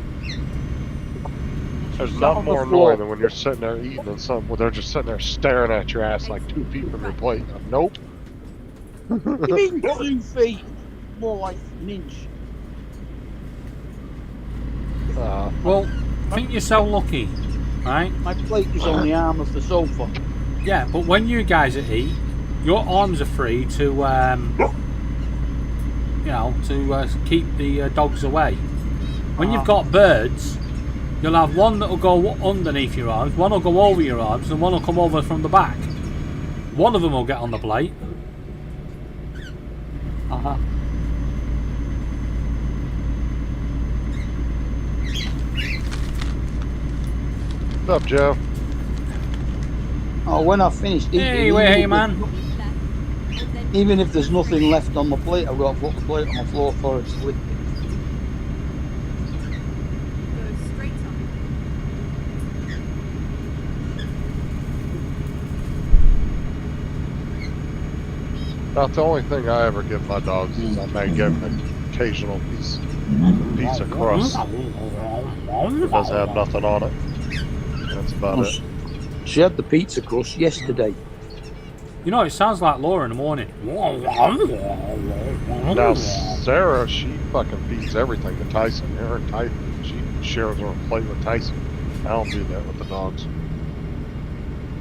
There's Not nothing on the more floor. annoying than when you're sitting there eating and something, well, they're just sitting there staring at your ass like 2 feet from your plate. Nope. You mean 2 feet? More like an inch. Well, think you're so lucky, right? My plate is on the arm of the sofa. Yeah, but when you guys eat, your arms are free to, you know, to keep the dogs away. When you've got birds, you'll have one that will go underneath your arms, one will go over your arms, and one will come over from the back. One of them will get on the plate. Uh-huh. What's up, Joe? Oh, when I've finished eating, Hey, hey, man. Left. And then even if there's nothing left on my plate, I've got to put the plate on the floor for it to lick. go straight up. About the only thing I ever give my dogs is I may give them an occasional piece of crust. It doesn't have nothing on it. That's about it. She had the pizza crust yesterday. You know, it sounds like Laura in the morning. Now, Sarah, she fucking feeds everything to Tyson. Her and Tyson, she shares her plate with Tyson. I don't do that with the dogs.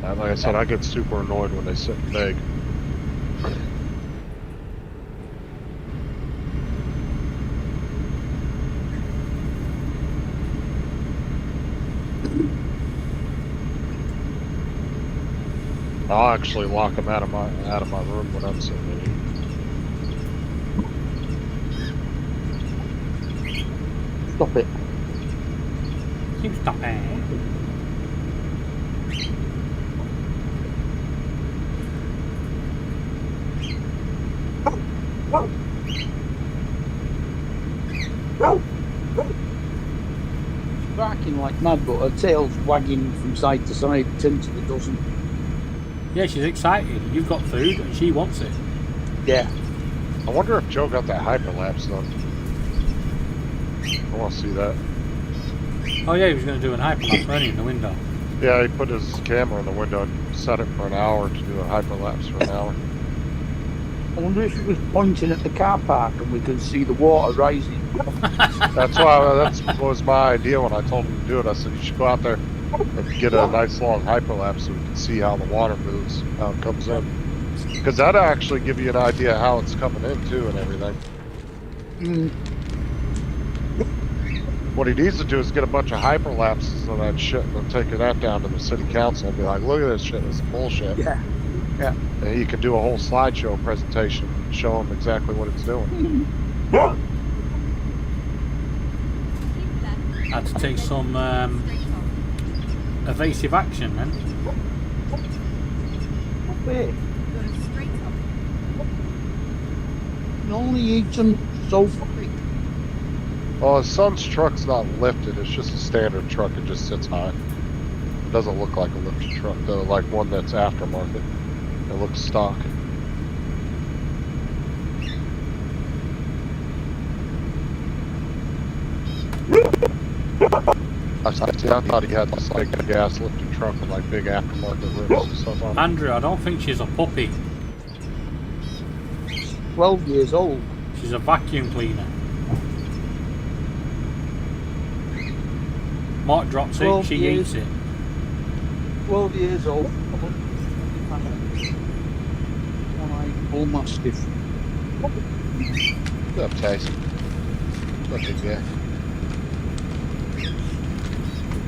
Like I said, I get super annoyed when they sit and beg. I'll actually lock them out of my room when I'm sitting there. Stop it. Keep stopping. Barking like mad, but her tail's wagging from side to side, till it doesn't. Yeah, she's excited. You've got food and she wants it. Yeah. I wonder if Joe got that hyperlapse done. I want to see that. Oh yeah, he was going to do an hyperlapse, weren't he, in the window? Yeah, he put his camera in the window and set it for an hour to do a hyperlapse for an hour. I wonder if it was pointing at the car park and we could see the water rising. That was my idea when I told him to do it. I said you should go out there and get a nice long hyperlapse so we can see how the water moves, how it comes in. Because that'll actually give you an idea how it's coming in too and everything. Mm. What he needs to do is get a bunch of hyperlapses of that shit and then take that down to the city council and be like, look at this shit, it's bullshit. Yeah. Yeah. And you can do a whole slideshow presentation and show them exactly what it's doing. Keep left. Had to take some Straight on. evasive action then. Wait, Go straight on. you only eat them so quick. Well, his son's truck's not lifted, it's just a standard truck, it just sits high. It doesn't look like a lifted truck though, like one that's aftermarket. It looks stock. I thought he had this like a gas lifted truck with like big aftermarket rims and stuff on it. Andrew, I don't think she's a puppy. 12 years old. She's a vacuum cleaner. Mark drops it, 12 she years. eats it. 12 years old. One-eyed bull mastiff. Good up, Tyson. Not big guy.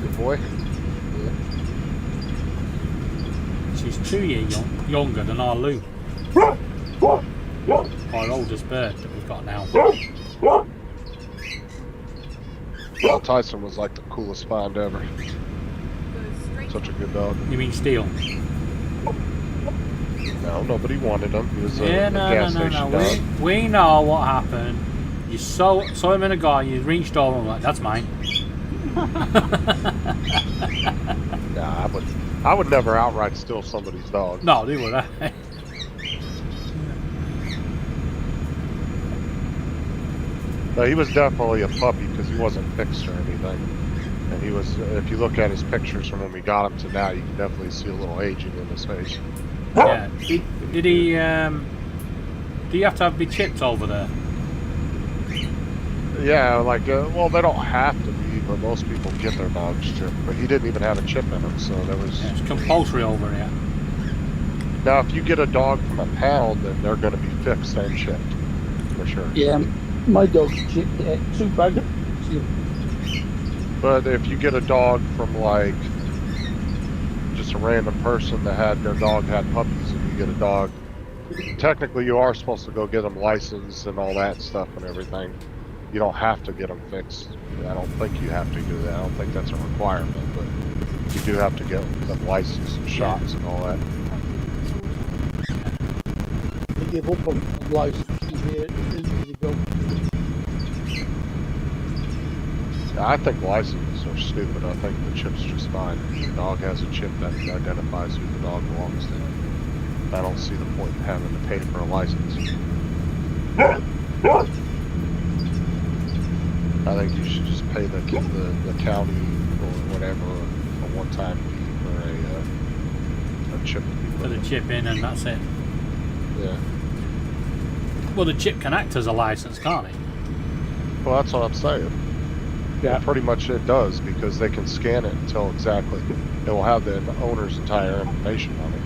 Good boy. She's 2 years younger than our Lou. Our oldest bird that we've got now. Well, Tyson was like the coolest find ever. Go straight Such a good dog. You mean Steel? No, nobody wanted him. He was a Yeah, gas no. station dog. We know what happened. You saw him in a guy, you reached over and like, that's mine. Nah, I would never outright steal somebody's dog. No, they were. No, he was definitely a puppy because he wasn't fixed or anything. And he was, if you look at his pictures from when we got him to now, you can definitely see a little aging in his face. Yeah. Did he? Do you have to be chipped over there? Yeah, like, well, they don't have to be, but most people get their dogs chipped. But he didn't even have a chip in him, so there was... Yeah, it's compulsory over here. Now, if you get a dog from a pound, then they're going to be fixed and chipped, for sure. Yeah, my dog's chipped. Too bad. But if you get a dog from, like, just a random person that had their dog had puppies, and you get a dog, technically you are supposed to go get them licensed and all that stuff and everything. You don't have to get them fixed. I don't think you have to do that. I don't think that's a requirement, but you do have to get them licensed and shots and all that. They give up on license here. You go. I think licenses are stupid. I think the chip's just fine. If your dog has a chip that identifies who the dog belongs to. I don't see the point in having to pay for a license. I think you should just pay the county or whatever a one-time fee for a chip to be For put the in. chip in and that's it. Yeah. Well, the chip can act as a license, can't it? Well, that's what I'm saying. Yeah. And pretty much it does because they can scan it and tell exactly. It will have the owner's entire information on it.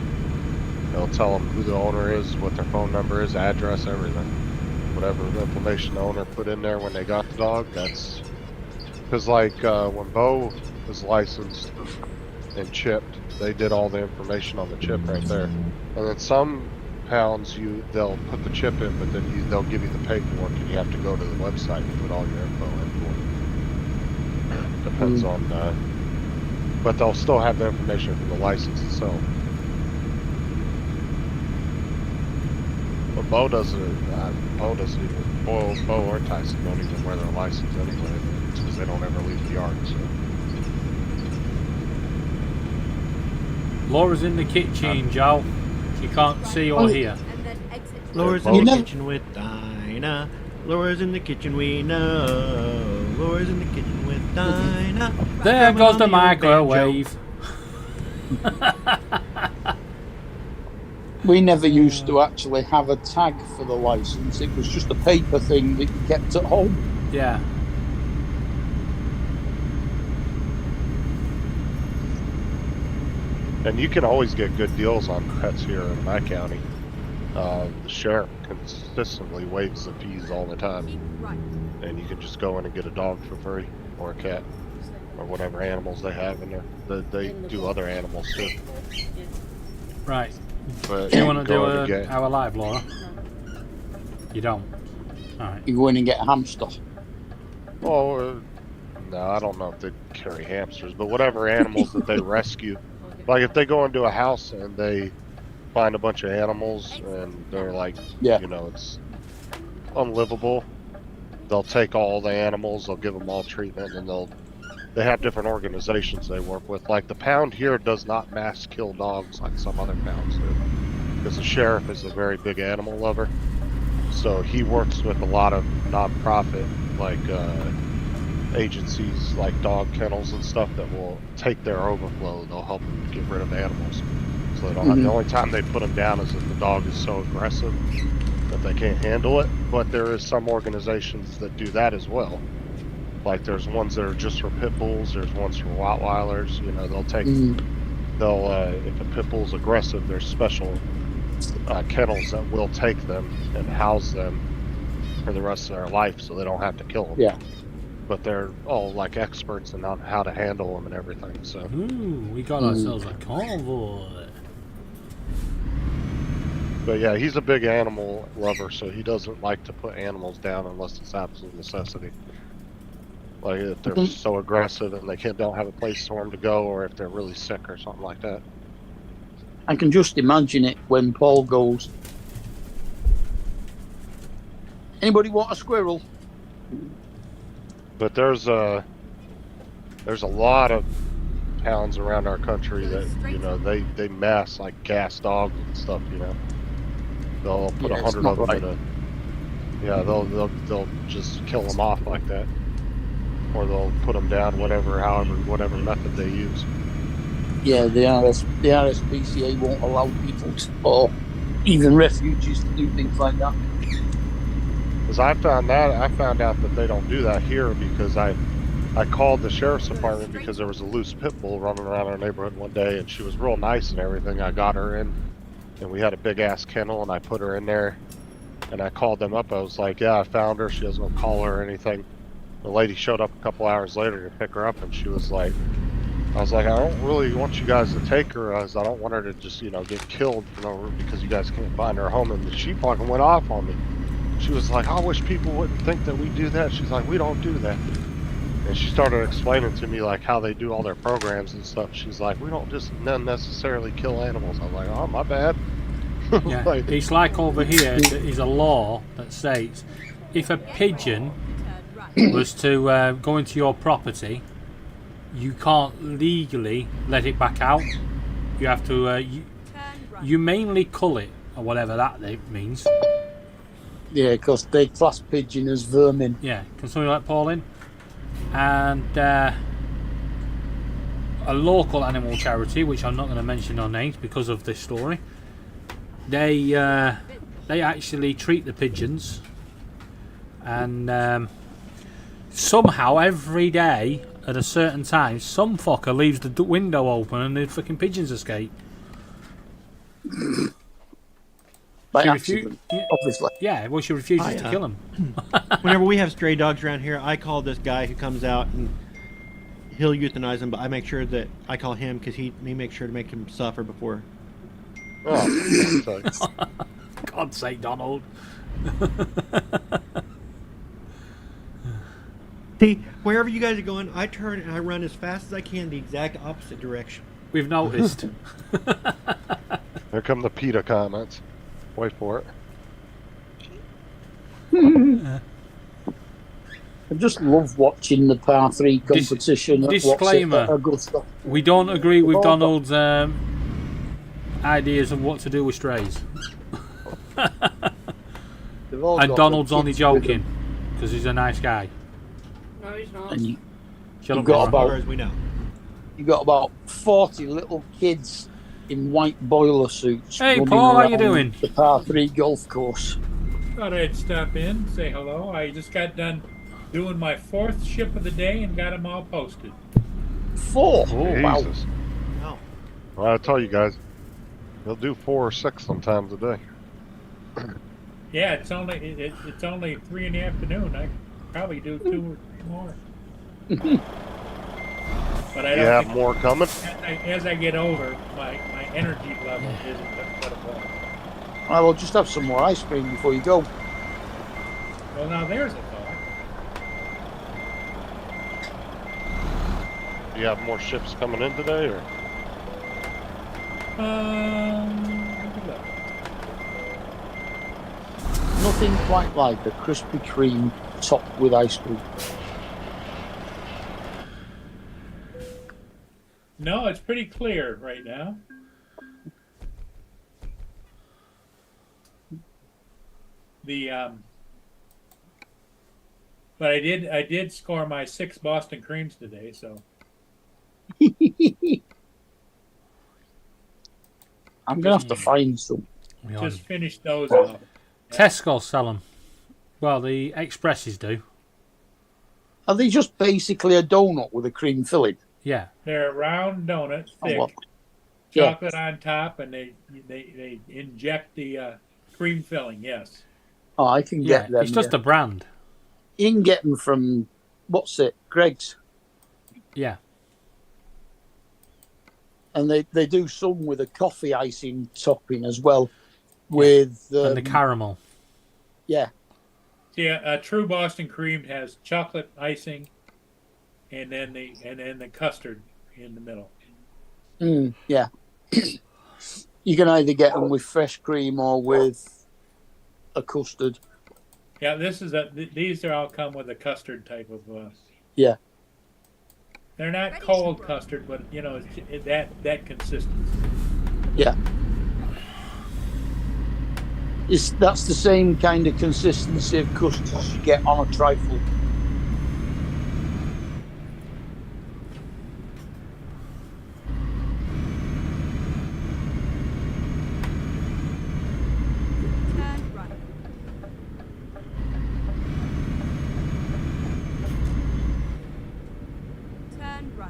It'll tell them who the owner is, what their phone number is, address, everything. Whatever information the owner put in there when they got the dog, that's... Because like when Bo was licensed and chipped, they did all the information on the chip right there. And then some pounds, they'll put the chip in, but then they'll give you the paperwork and you have to go to the website and put all your info in for it. Depends on... but they'll still have the information from the license itself. But Bo doesn't even, Bo or Tyson don't even wear their license anyway, because they don't ever leave the yard, so. Laura's in the kitchen, Joe. She can't see or hear. and then exit. Laura's You in the never- kitchen with Dinah. Laura's in the kitchen, we know. Laura's in the kitchen with Dinah. There goes the Drumming on old banjo. microwave. We never used to actually have a tag for the license. It was just a paper thing that you kept at home. Yeah. And you can always get good deals on pets here in my county. The sheriff consistently waives the fees all the time, Keep right. and you can just go in and get a dog for free, or a cat, or whatever animals they have in there. They do other animals too. Right. But Do you want to do go in and get- our live, Laura? You don't? Alright. You go in and get a hamster. Oh, no, I don't know if they carry hamsters, but whatever animals that they rescue. Like if they go into a house and they find a bunch of animals and they're like, Yeah. you know, it's unlivable, they'll take all the animals, they'll give them all treatment, and they have different organizations they work with. Like the pound here does not mass kill dogs like some other pounds do, because the sheriff is a very big animal lover. So he works with a lot of non-profit like agencies like dog kennels and stuff that will take their overflow. They'll help them get rid of animals. So they don't have, the only time they put them down is if the dog is so aggressive that they can't handle it. But there is some organizations that do that as well. Like there's ones that are just for pit bulls. There's ones for Rottweilers. You know, they'll take if a pit bull's aggressive, there's special kennels that will take them and house them for the rest of their life, so they don't have to kill them. Yeah. But they're all like experts in on how to handle them and everything. So Ooh, we got ourselves a convoy. but yeah, he's a big animal lover, so he doesn't like to put animals down unless it's absolute necessity. Like if they're so aggressive and they don't have a place for them to go, or if they're really sick or something like that. I can just imagine it when Paul goes, anybody want a squirrel? But there's a lot of towns around our country that, you know, they mass like gas dogs and stuff. You know, they'll put Yeah, it's 100 not of them right. in a. Yeah, they'll just kill them off like that, or they'll put them down, whatever method they use. Yeah, the RSPCA won't allow people to, or even refugees to do things like that. Because I found out that they don't do that here, because I called the sheriff's department because there was a loose pit bull running around our neighborhood one day, and she was real nice and everything. I got her in, and we had a big ass kennel, and I put her in there, and I called them up. I was like, yeah, I found her. She has no collar or anything. The lady showed up a couple hours later to pick her up, and she was like, I was like, I don't really want you guys to take her, as I don't want her to just, you know, get killed, you know, because you guys can't find her home. And she fucking went off on me. She was like, I wish people wouldn't think that we do that. She's like, we don't do that. And she started explaining to me like how they do all their programs and stuff. She's like, we don't just necessarily kill animals. I was like, oh, my bad. Yeah, Like, it's like over here, there is a law that states if a pigeon was to go into your property, you can't legally let it back out. You have to, you mainly cull it, or whatever that means. Yeah, because they class pigeon as vermin. Yeah, can somebody let Paul in? And a local animal charity, which I'm not going to mention their names because of this story, they actually treat the pigeons, and somehow every day at a certain time, some fucker leaves the window open and the fucking pigeons escape. By She accident, obviously. Yeah, well, she refuses to kill them. Whenever we have stray dogs around here, I call this guy who comes out and he'll euthanize them, but I make sure that I call him because he makes sure to make him suffer before. oh, for God's sake. God's sake, Donald. See, wherever you guys are going, I turn and I run as fast as I can the exact opposite direction. We've noticed. Here come the PETA comments. Wait for it. I just love watching the par 3 competition at disclaimer. What's it, at Augusta. We don't agree with Donald's ideas of what to do with strays. They've all And got Donald's the only kids with joking because he's a nice guy. No, he's not. and Shut You've up, got Laura. As about- far as we know. you got about 40 little kids in white boiler suits. Hey, running Paul, how you around doing? The par 3 golf course. Thought I'd stop in, say hello. I just got done doing my 4th ship of the day and got them all posted. 4. Wow. Jesus. No. Well, I tell you guys, they'll do 4 or 6 sometimes a day. Yeah, it's only 3 in the afternoon. I could probably do 2 or 3 more. But I You don't have think, more coming? as I get older, my energy level isn't what it was. I will just have some more ice cream before you go. Well, now there's a thought. Do you have more ships coming in today, or? Look at that. Nothing quite like a Krispy Kreme topped with ice cream. No, it's pretty clear right now. But I did score my 6 Boston creams today, so I'm gonna have to find some. We are- just finished those off. Tesco sell them. Well, the Expresses do. Are they just basically a donut with a cream filling? Yeah. They're a round donut, Oh, thick, well. Yeah. chocolate on top, and they inject the cream filling. Yes. Oh, I can Yeah. get them. It's just yeah. a brand. You can get them from, what's it, Greg's. Yeah. And they do some with a coffee icing topping as well. With And the caramel. yeah, See, a true Boston cream has chocolate icing, and then the custard in the middle. yeah. You can either get them with fresh cream or with a custard. Yeah, these are all come with a custard type of. Yeah. They're not cold custard, but it's that consistency. Yeah. That's the same kind of consistency of custard as you get on a trifle. Turn right. Turn right.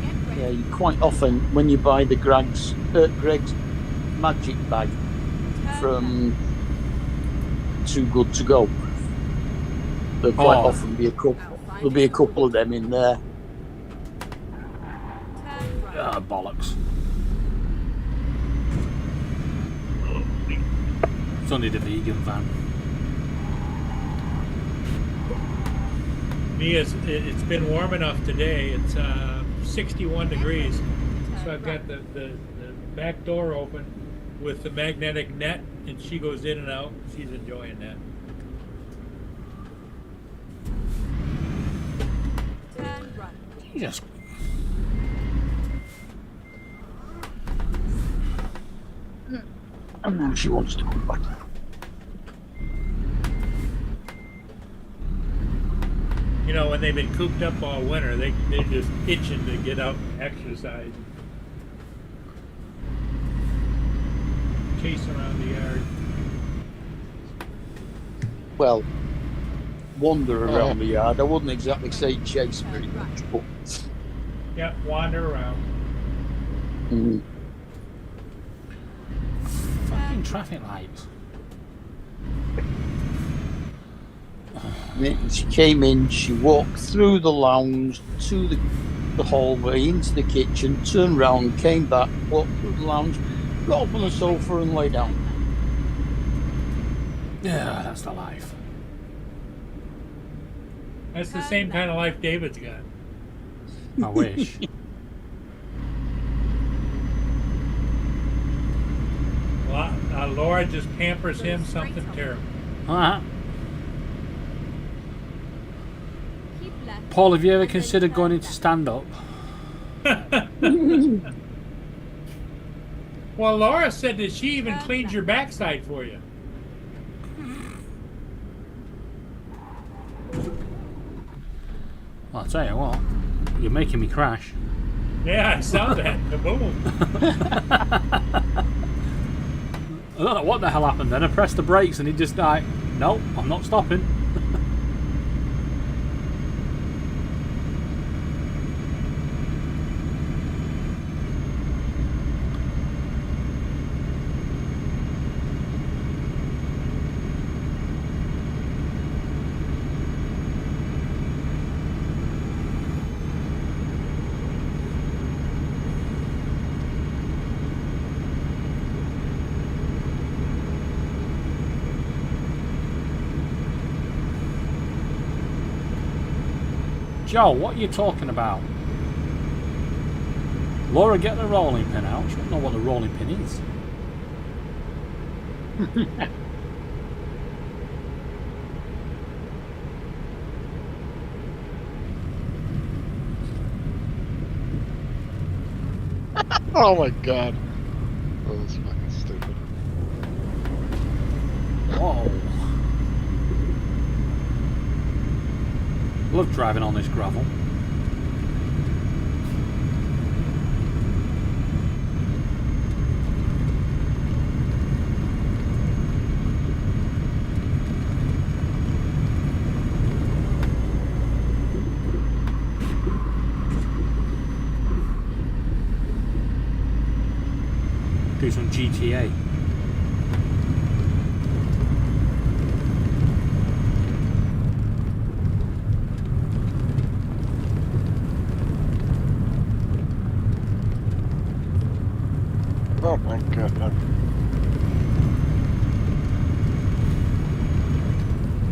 Get ready. Yeah, you quite often when you buy the Greg's Magic Bag Turn from Too Good to Go, there'll quite Oh. often be there'll be a couple of them in there. Turn right. Ah, bollocks. It's only the vegan van. It's been warm enough today. It's 61 degrees, so I've got the back door open with the magnetic net, and she goes in and out. She's enjoying that. Turn right. Jesus. And now she wants to come back. When they've been cooped up all winter, they're just itching to get out and exercise. Chase around the yard. Well, wander around the yard. I wouldn't exactly say chase very much, but Yeah, wander around. Fucking traffic lights. she came in, she walked through the lounge to the hallway, into the kitchen, turned round, came back, walked through the lounge, got up on the sofa and lay down. Yeah, that's the life. That's the same kind of life David's got. I wish. Laura just pampers him something terrible. Alright. Keep left. Paul, have you ever considered going into stand-up? Well, Laura said that she even cleans your backside for you. I'll tell you what, you're making me crash. Yeah, I saw that. Kaboom. I don't know what the hell happened then. I pressed the brakes and it just like, nope, I'm not stopping. Joe, what are you talking about? Laura, get the rolling pin out. She don't know what the rolling pin is. Oh my god. Oh, that's fucking stupid. Whoa. Love driving on this gravel. Do some GTA. Oh my god.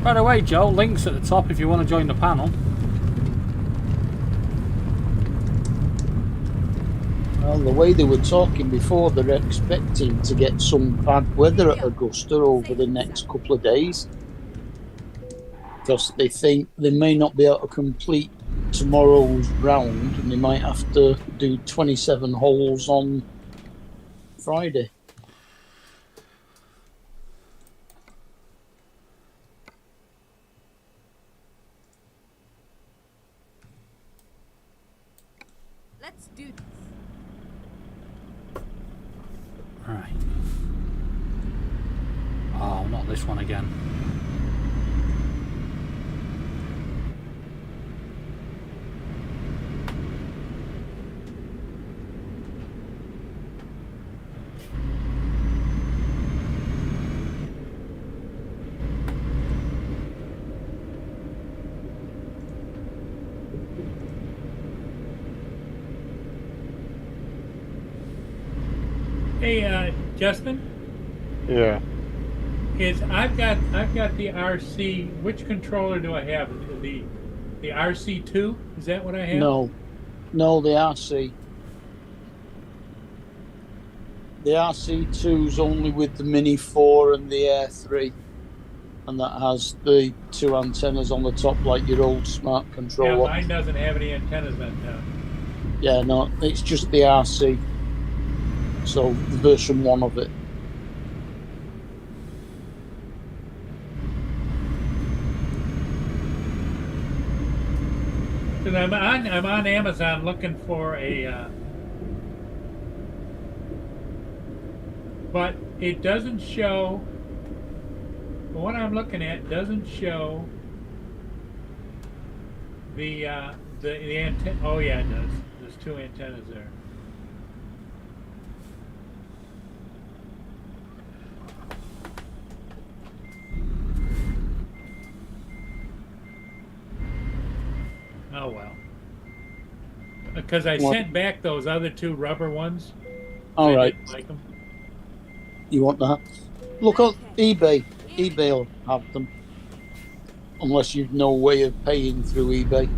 By the way, Joe, links at the top if you want to join the panel. Well, the way they were talking before, they're expecting to get some bad weather at Augusta over the next couple of days. Because they think they may not be able to complete tomorrow's round and they might have to do 27 holes on Friday. Let's do this. Right. Oh, not this one again. Hey, Justin, Yeah. I've got the RC. Which controller do I have? The RC2? Is that what I have? No, the RC. The RC2's only with the Mini 4 and the Air 3. And that has the two antennas on the top like your old smart Yeah, controller. mine doesn't have any antennas on top. Yeah, no, it's just the RC. So, the version 1 of it. Because I'm on Amazon looking for a, but it doesn't show. The one I'm looking at doesn't show the antenna. Oh yeah, it does. There's two antennas there. Oh well. Because I What? sent back those other two rubber ones. All I right. didn't like them. You want that? Look on eBay. eBay will have them. Unless you've no way of paying through eBay.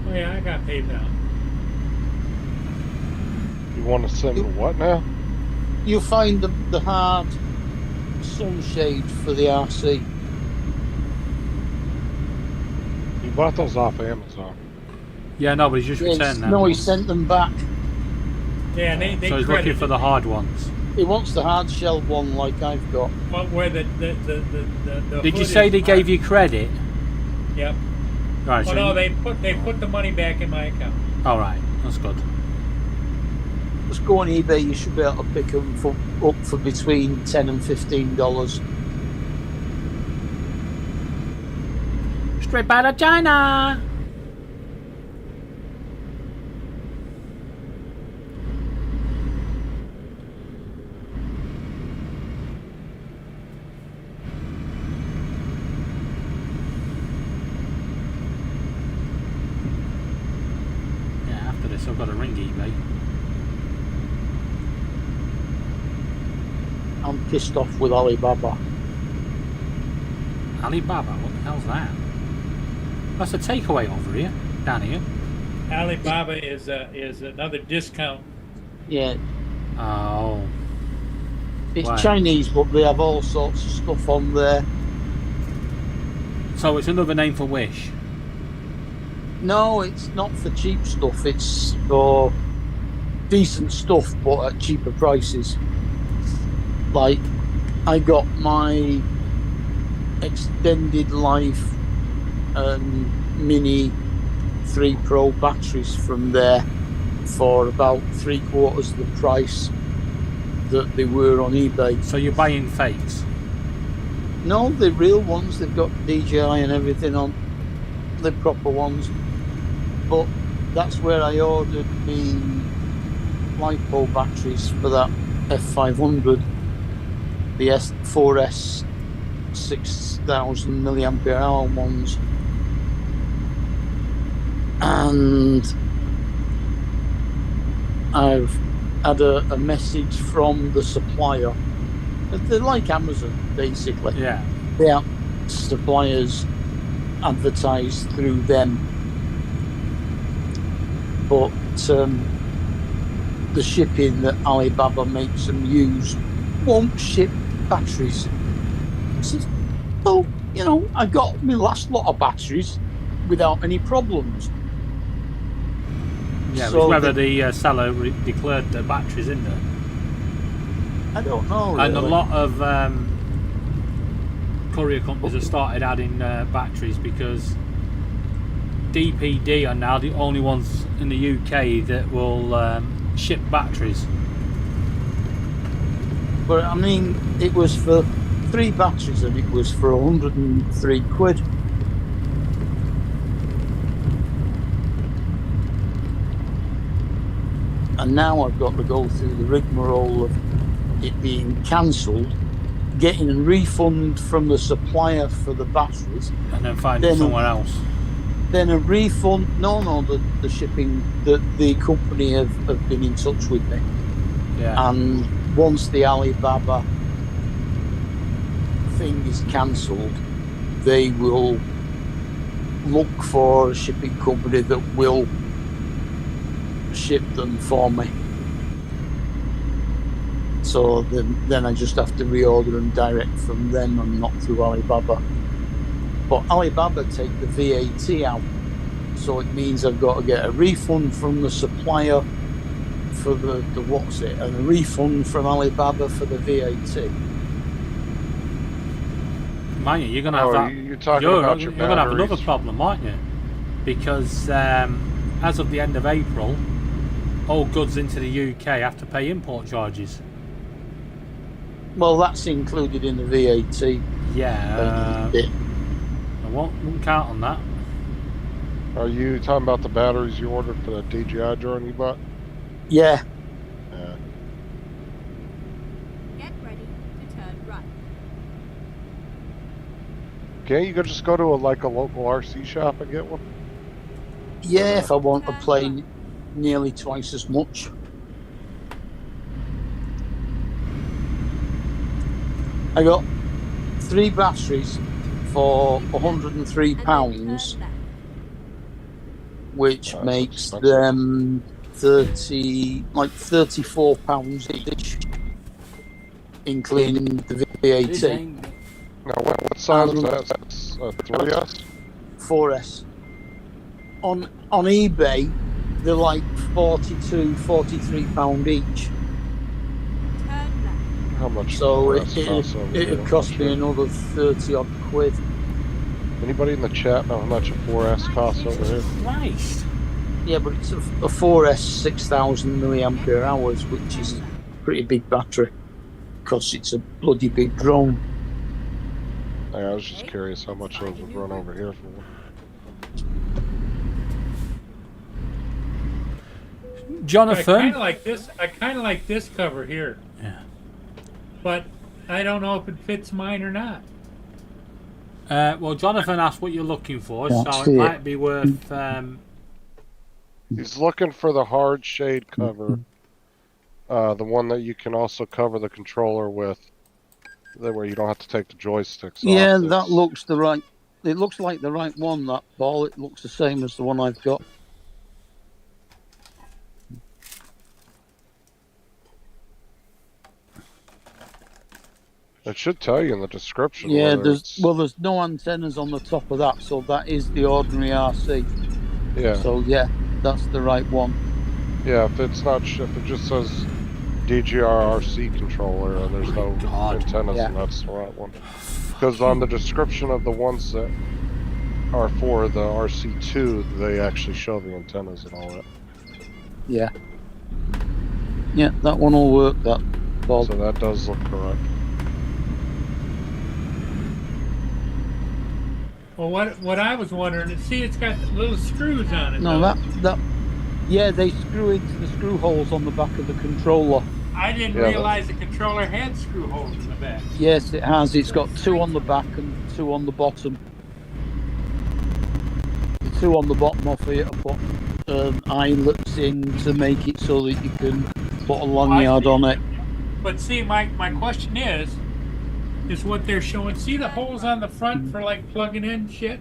Oh yeah, I got PayPal. You want to send me what now? You'll find the hard sunshade for the RC. You bought those off Amazon. Yeah, no, but he's just Yes, returned them. no, he sent them back. Yeah, and they So he's looking credited for the me. hard ones. He wants the hard shell one like I've got. Well, where the Did you hood say is they marked. gave you credit? Yep. Right. Oh So no, they put the money back in my account. all right. That's good. Just go on eBay. You should be able to pick them up for between $10 and $15. Straight out of China. Yeah. After this, I've got to ring eBay. I'm pissed off with Alibaba. Alibaba. What the hell's that? That's a takeaway over here. Down here. Alibaba is another discount. Yeah, Oh. it's Right. Chinese, but they have all sorts of stuff on there. So it's another name for Wish. No, it's not for cheap stuff. It's for decent stuff, but at cheaper prices. Like, I got my extended life Mini 3 Pro batteries from there for about 3/4 of the price that they were on eBay. So you're buying fakes. No, they're real ones. They've got DJI and everything on. They're proper ones. But that's where I ordered the LiPo batteries for that F500. The S4S 6000 milliampere hour ones. And I've had a message from the supplier. They're like Amazon, basically. Yeah. They have suppliers advertise through them, but the shipping that Alibaba makes them use won't ship batteries. I said, well, you know, I got my last lot of batteries without any problems. Yeah. So It's whether the seller declared the batteries in there. I don't know. And a really. lot of courier companies have started adding batteries because DPD are now the only ones in the UK that will ship batteries. But I mean, it was for 3 batteries and it was for 103 quid. And now I've got to go through the rigmarole of it being cancelled, getting a refund from the supplier for the batteries, And then find it Then- somewhere else. then a refund. No, the shipping, the company have been in touch with me. Yeah. And once the Alibaba thing is cancelled, they will look for a shipping company that will ship them for me. So then I just have to reorder them direct from them and not through Alibaba. But Alibaba take the VAT out, so it means I've got to get a refund from the supplier for the what's it, and a refund from Alibaba for the VAT. Mind you, you're going to have Oh, that. you're talking You're about your going to have another batteries. problem, aren't you? Because as of the end of April, all goods into the UK have to pay import charges. Well, that's included in the VAT. Yeah. bit. I won't count on that. Are you talking about the batteries you ordered for that DJI drone you bought? Yeah, Yeah. Get ready to turn right. Can't you just go to a local RC shop and get one? yeah. If I want to play nearly twice as much. I got 3 batteries for £103, Turn left. which That's makes expensive. them £34 each, including the VAT. Now, what size is that? That's a 3S? 4S. On eBay, they're like £42-43 each. Turn left. How much? So does the 4S cost over it'd here? cost me another 30 odd quid. Anybody in the chat know how much a 4S costs over here? Christ. Yeah, but it's a 4S 6,000 milliampere hours, which is a pretty big battery because it's a bloody big drone. I was just curious how much those would run over here for. Jonathan. I kind of like this cover here. Yeah. But I don't know if it fits mine or not. Well, Jonathan asked what you're looking for, Can't so see it it. might be worth. He's looking for the hard shade cover, the one that you can also cover the controller with, that where you don't have to take the joysticks Yeah, off. that looks the right. It looks like the right one. That ball. It looks the same as the one I've got. It should tell you in the description. Yeah, whether there's no antennas on the top of that, so that is the ordinary RC. yeah, So yeah, that's the right one. yeah. If it's not, if it just says DGR-RC controller and there's no antennas, Yeah. then that's the right one. Because on the description of the ones that are for the RC2, they actually show the antennas and all that. Yeah. Yeah, that one will work. That ball. So that does look correct. Well, what I was wondering, see, it's got little screws on it. No, though. that. Yeah, they screw into the screw holes on the back of the controller. I didn't Yeah, realize the controller had screw holes in the back. Yes, it has. It's got 2 on the back and 2 on the bottom. The 2 on the bottom are for you to put eyelets in to make it so that you can put a lanyard on it. But see, my question is what they're showing. See the holes on the front for like plugging in shit?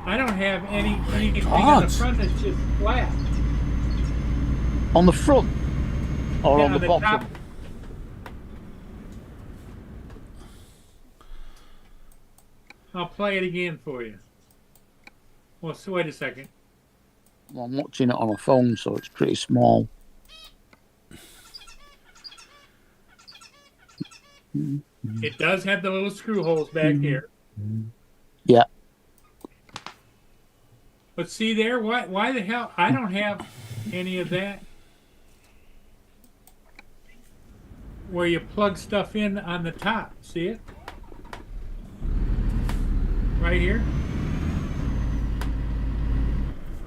I don't have anything on the front that's just flat. On the front? Or Yeah, on the bottom? top. I'll play it again for you. Well, so wait a second. Well, I'm watching it on a phone, so it's pretty small. It does have the little screw holes back here. Yeah. But see there, why the hell? I don't have any of that. Where you plug stuff in on the top. See it? Right here?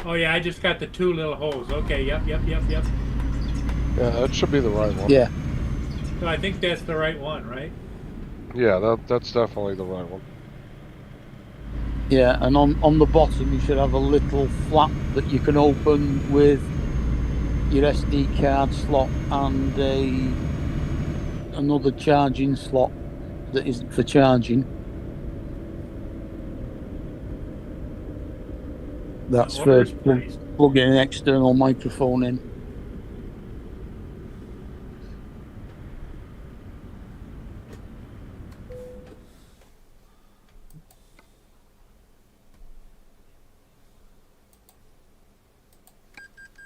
Oh yeah, I just got the 2 little holes. Okay, yep. Yeah, that should be the right one. Yeah. So I think that's the right one, right? Yeah, that's definitely the right one. Yeah, and on the bottom you should have a little flap that you can open with your SD card slot and another charging slot that isn't for charging. That's for Order's placed. plugging an external microphone in.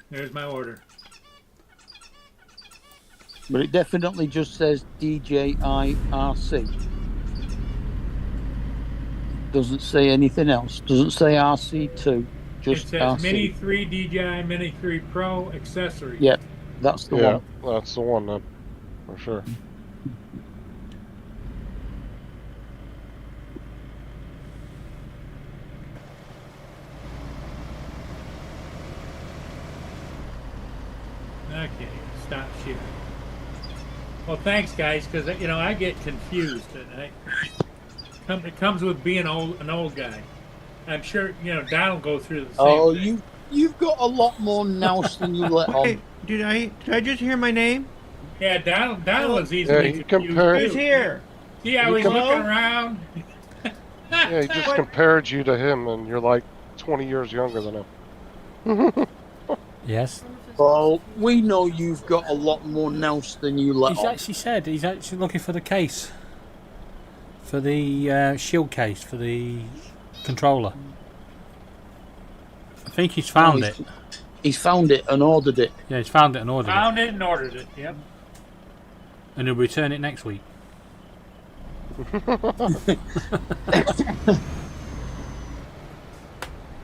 There's my order. But it definitely just says DJI-RC. Doesn't say anything else. Doesn't say RC2. Just It says RC. Mini 3 DJI Mini 3 Pro accessory. Yeah, that's the Yeah, one. that's the one then, for sure. Okay, stop shooting. Well, thanks, guys, because I get confused, and it comes with being an old guy. I'm sure Don will go through the same. Oh, thing. you've got a lot more nous than you let Wait, on. did I just hear my name? Yeah, Don was Yeah, easily you confused. compare. Who's here? See how he's looking around? Yeah, he just compared you to him, and you're like 20 years younger than him. Yes. Well, we know you've got a lot more nous than you let He's on. actually said he's actually looking for the case. For the shield case for the controller. I think he's found it. He's found it and ordered it. Yeah, he's found it and ordered it. Found it and ordered it. Yep. And he'll return it next week.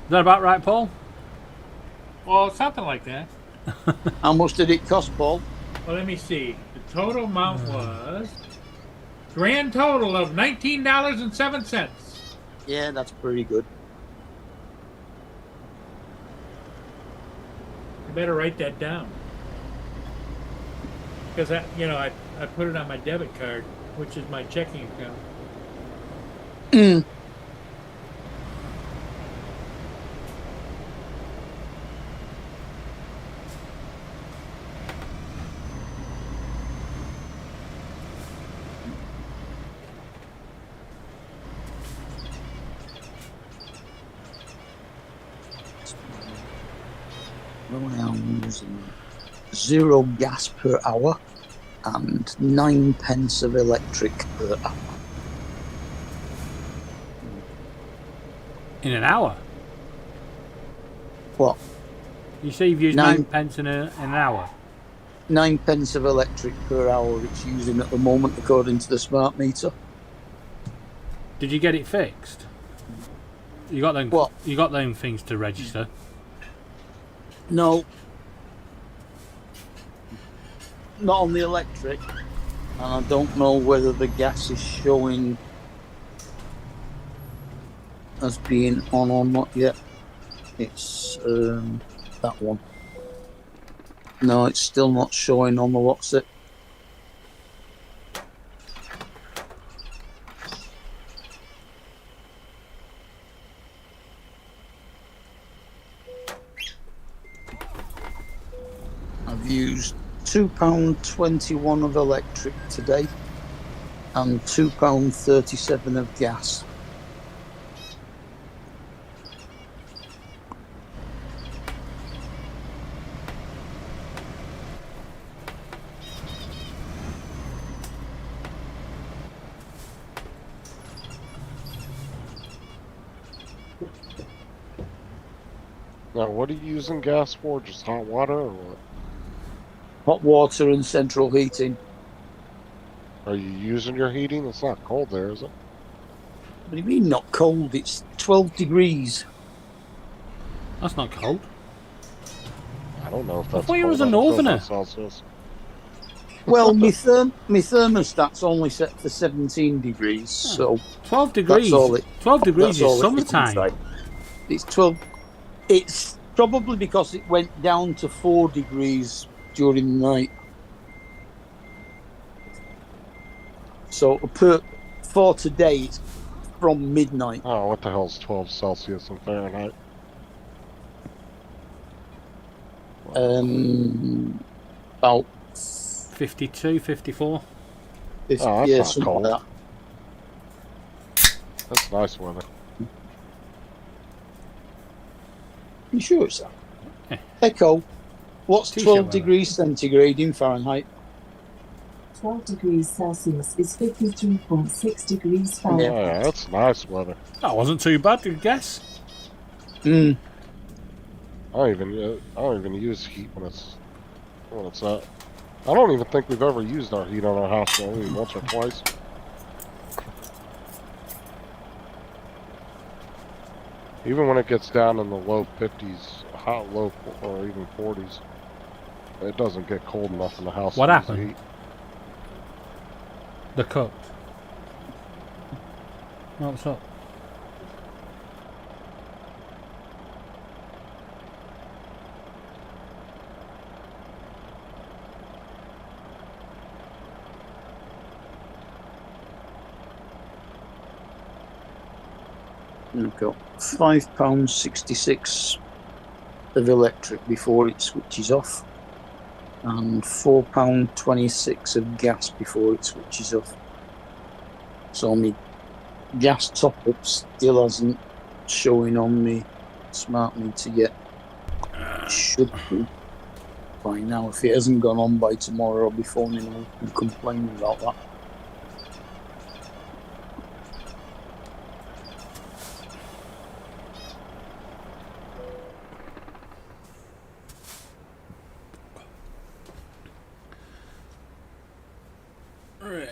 that about right, Paul? Well, something like that. How much did it cost, Paul? Well, let me see. The total amount was grand total of $19.07. Yeah, that's pretty good. You better write that down. Because I put it on my debit card, which is my checking account. Well, I'm using 0 gas per hour and 9 pence of electric per hour. In an hour? What? You say you've used 9 9 pence in an hour? 9 pence of electric per hour it's using at the moment, according to the smart meter. Did you get it fixed? You got them? What? You got them things to register? No. Not on the electric. And I don't know whether the gas is showing as being on or not yet. It's that one. No, it's still not showing on the what's it. I've used £2.21 of electric today and £2.37 of gas. Now, what are you using gas for? Just hot water or what? Hot water and central heating. Are you using your heating? It's not cold there, is it? What do you mean not cold? It's 12 degrees. That's not cold. I don't know if that's thought you cold. was a I don't know if northerner. that's Celsius. Well, my thermostat's only set for 17 degrees, so 12 degrees. that's all it. 12 degrees that's is all it summertime. right? It's 12. It's probably because it went down to 4 degrees during the night. So for today, it's from midnight. Oh, what the hell's 12 Celsius in Fahrenheit? About 52, 54. It's, Oh, that's yeah, not something cold. like that. That's nice weather. You sure it's that? Echo, what's T-shirt 12 weather. degrees centigrade in Fahrenheit? 12 degrees Celsius is 53.6 degrees Fahrenheit. Yeah, that's nice weather. That wasn't too bad, I guess. Mm. I don't even use heat when it's that. I don't even think we've ever used our heat on our house, only once or twice. Even when it gets down in the low 50s, hot low, or even 40s, it doesn't get cold enough in the house. What to use happened? heat. The cooked. What's up? I've got £5.66 of electric before it switches off, and £4.26 of gas before it switches off. So my gas top-up still hasn't showing on me smart meter yet. It should be by now. If it hasn't gone on by tomorrow, I'll be phoning up and complaining about that. Right.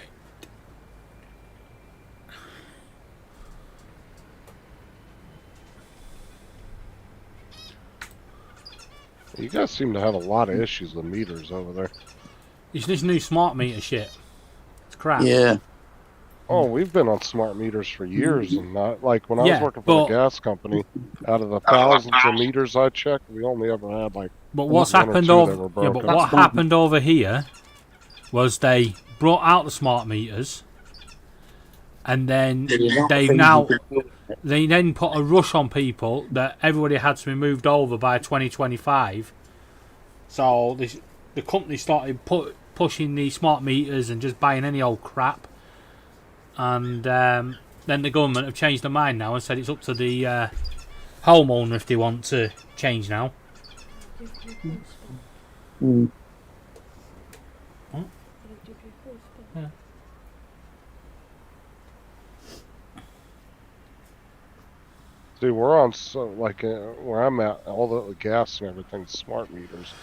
You guys seem to have a lot of issues with meters over there. It's this new smart meter shit. It's crap. Yeah. Oh, we've been on smart meters for years, and not like when I Yeah, was working for but- the gas company. Out of the thousands of meters I checked, we only ever had like. But what's one or happened two over that were yeah, but broken. what happened over here was they brought out the smart meters, and then they then put a rush on people that everybody had to be moved over by 2025. So the company started pushing these smart meters and just buying any old crap, and then the government have changed their mind now and said it's up to the homeowner if they want to change now. Mm. See, we're on where I'm at, all the gas and everything's smart meters,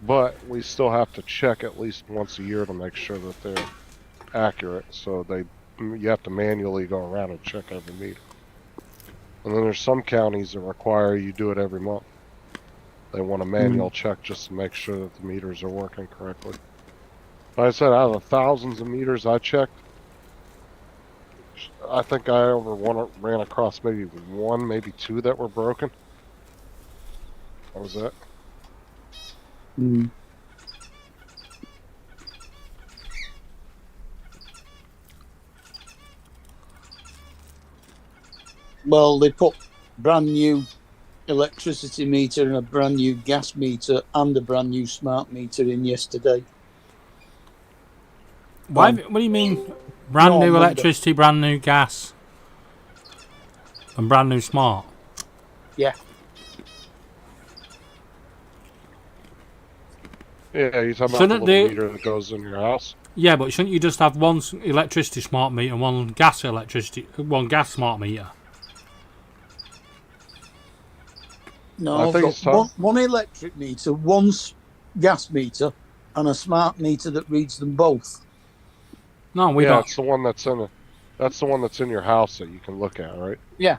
but we still have to check at least once a year to make sure that they're accurate. So you have to manually go around and check every meter. And then there's some counties that require you do it every month. They want a manual check just to make sure that the meters are working correctly. Like I said, out of the thousands of meters I checked, I think I ran across maybe one, maybe two that were broken. That was it. Mm. Well, they put brand new electricity meter and a brand new gas meter and a brand new smart meter in yesterday. What do you mean? Brand new electricity, brand new gas, and brand new smart? Yeah. Yeah, you're talking about Shouldn't the little they- meter that goes in your house? Yeah, but shouldn't you just have one electricity smart meter and one gas smart meter? No, I I've think got it's time. one electric meter, one gas meter, and a smart meter that reads them both. No, we Yeah, don't. it's the one that's that's the one that's in your house that you can look at, right? Yeah.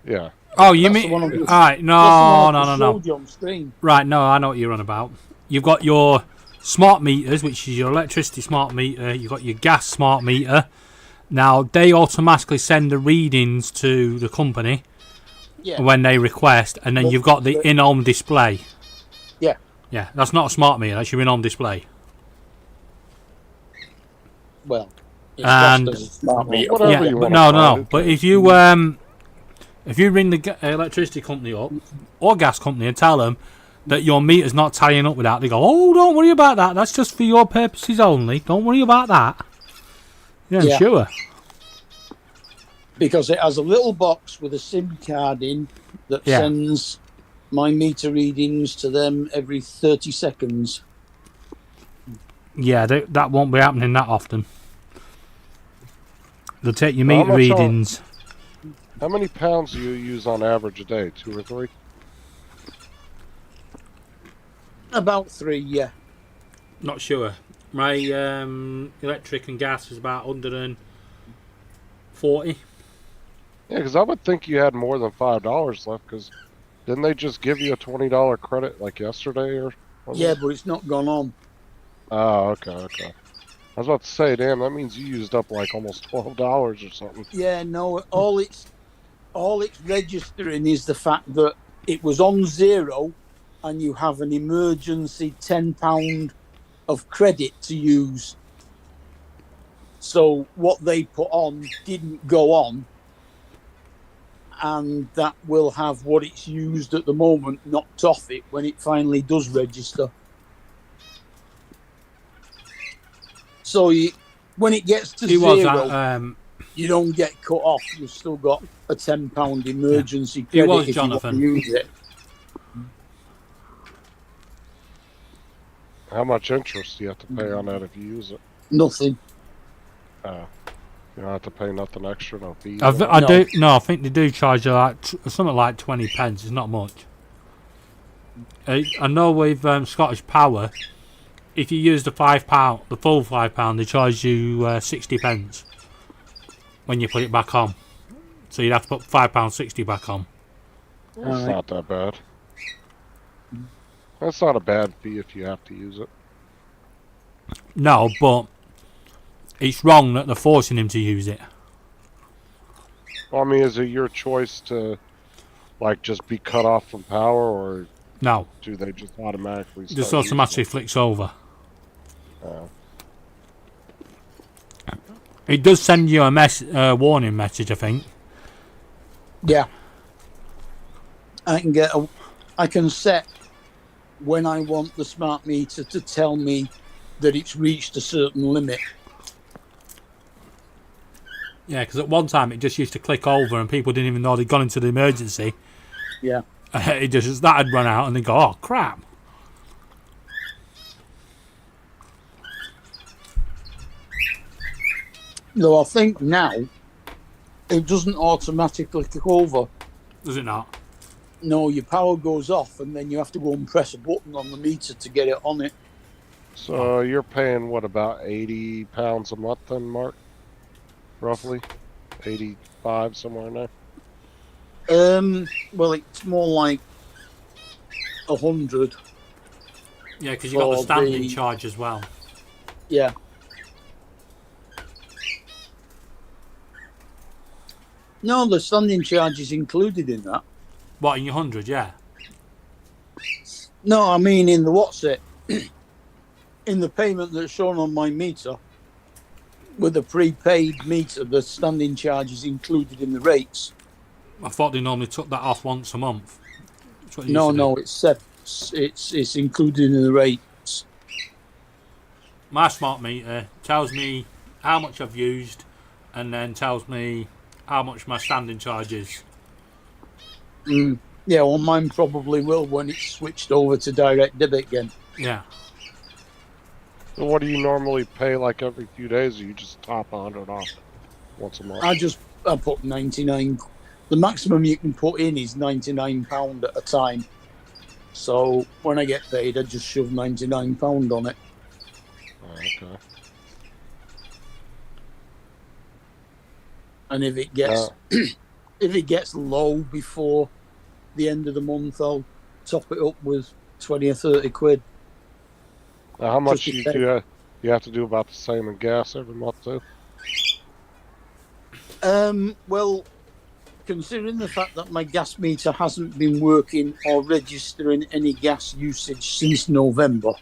Yeah. Oh, you That's mean? the one I'm just- Alright, no, That's the one no, I no, just no. showed you on screen. Right, no, I know what you're on about. You've got your smart meters, which is your electricity smart meter. You've got your gas smart meter. Now, they automatically send the readings to the company Yeah. when they request, and then But- you've got the but- in-home display. Yeah. Yeah, that's not a smart meter, that's your in-home display. Well, it's And- classed as a smart meter. Whatever Yeah, you but wanna no, call no. it. But if you ring the electricity company up or gas company and tell them that your meter's not tying up with that, they go, "Oh, don't worry about that. That's just for your purposes only. Don't worry about that." Yeah, Yeah. sure. Because it has a little box with a SIM card in that Yeah. sends my meter readings to them every 30 seconds. Yeah, that won't be happening that often. They'll take your How meter much readings. How many pounds do you use on average a day? 2 or 3? About 3, yeah. Not sure. My electric and gas is about 140. Yeah, because I would think you had more than $5 left. Because didn't they just give you a $20 credit like yesterday or? was Yeah, it? but it's not gone on. Oh, okay. I was about to say, damn, that means you used up like almost $12 or something. Yeah, no, all it's registering is the fact that it was on zero and you have an emergency £10 of credit to use. So what they put on didn't go on, and that will have what it's used at the moment knocked off it when it finally does register. So when it gets to He was zero, at, you don't get cut off. You've still got a £10 emergency He credit was if Jonathan. you want to use it. How much interest do you have to pay on that if you use it? Nothing. You don't have to pay nothing extra, no fees. I No. think they do charge you like something like 20 pence. It's not much. I know with Scottish Power, if you use the £5, the full £5, they charge you 60 pence when you put it back on. So you'd have to put £5.60 back on. It's not that bad. That's not a bad fee if you have to use it. No, but it's wrong that they're forcing him to use it. Well, I mean, is it your choice to, like, just be cut off from power, or No, do they just automatically start just using automatically it? flicks over. Oh. It does send you a warning message, I think. Yeah. I can set when I want the smart meter to tell me that it's reached a certain limit. Yeah, because at one time it just used to click over and people didn't even know they'd gone into the emergency. Yeah. It just that had run out and they go, oh crap. Though I think now it doesn't automatically click over. Does it not? No, your power goes off and then you have to go and press a button on the meter to get it on it. So you're paying, what, about £80 a month then, Mark? Roughly? 85, somewhere in there? Well, it's more like 100. Yeah, because you got the For standing the- charge as well. Yeah. No, the standing charge is included in that. What, in your 100, yeah? No, I mean in the what's it? In the payment that's shown on my meter, with a prepaid meter, the standing charge is included in the rates. I thought they normally took that off once a month. That's what they No, used to do. no, it's included in the rates. My smart meter tells me how much I've used and then tells me how much my standing charge is. Yeah, well, mine probably will when it's switched over to direct debit again. Yeah. So what do you normally pay, like, every few days, or you just top 100 off once a month? I put 99. The maximum you can put in is £99 at a time. So when I get paid, I just shove £99 on it. Oh, okay. And if it gets if it gets low before the end of the month, I'll top it up with 20 or 30 quid. Now, how much Just you to pay. do you have to do about the same in gas every month, too? Well, considering the fact that my gas meter hasn't been working or registering any gas usage since November,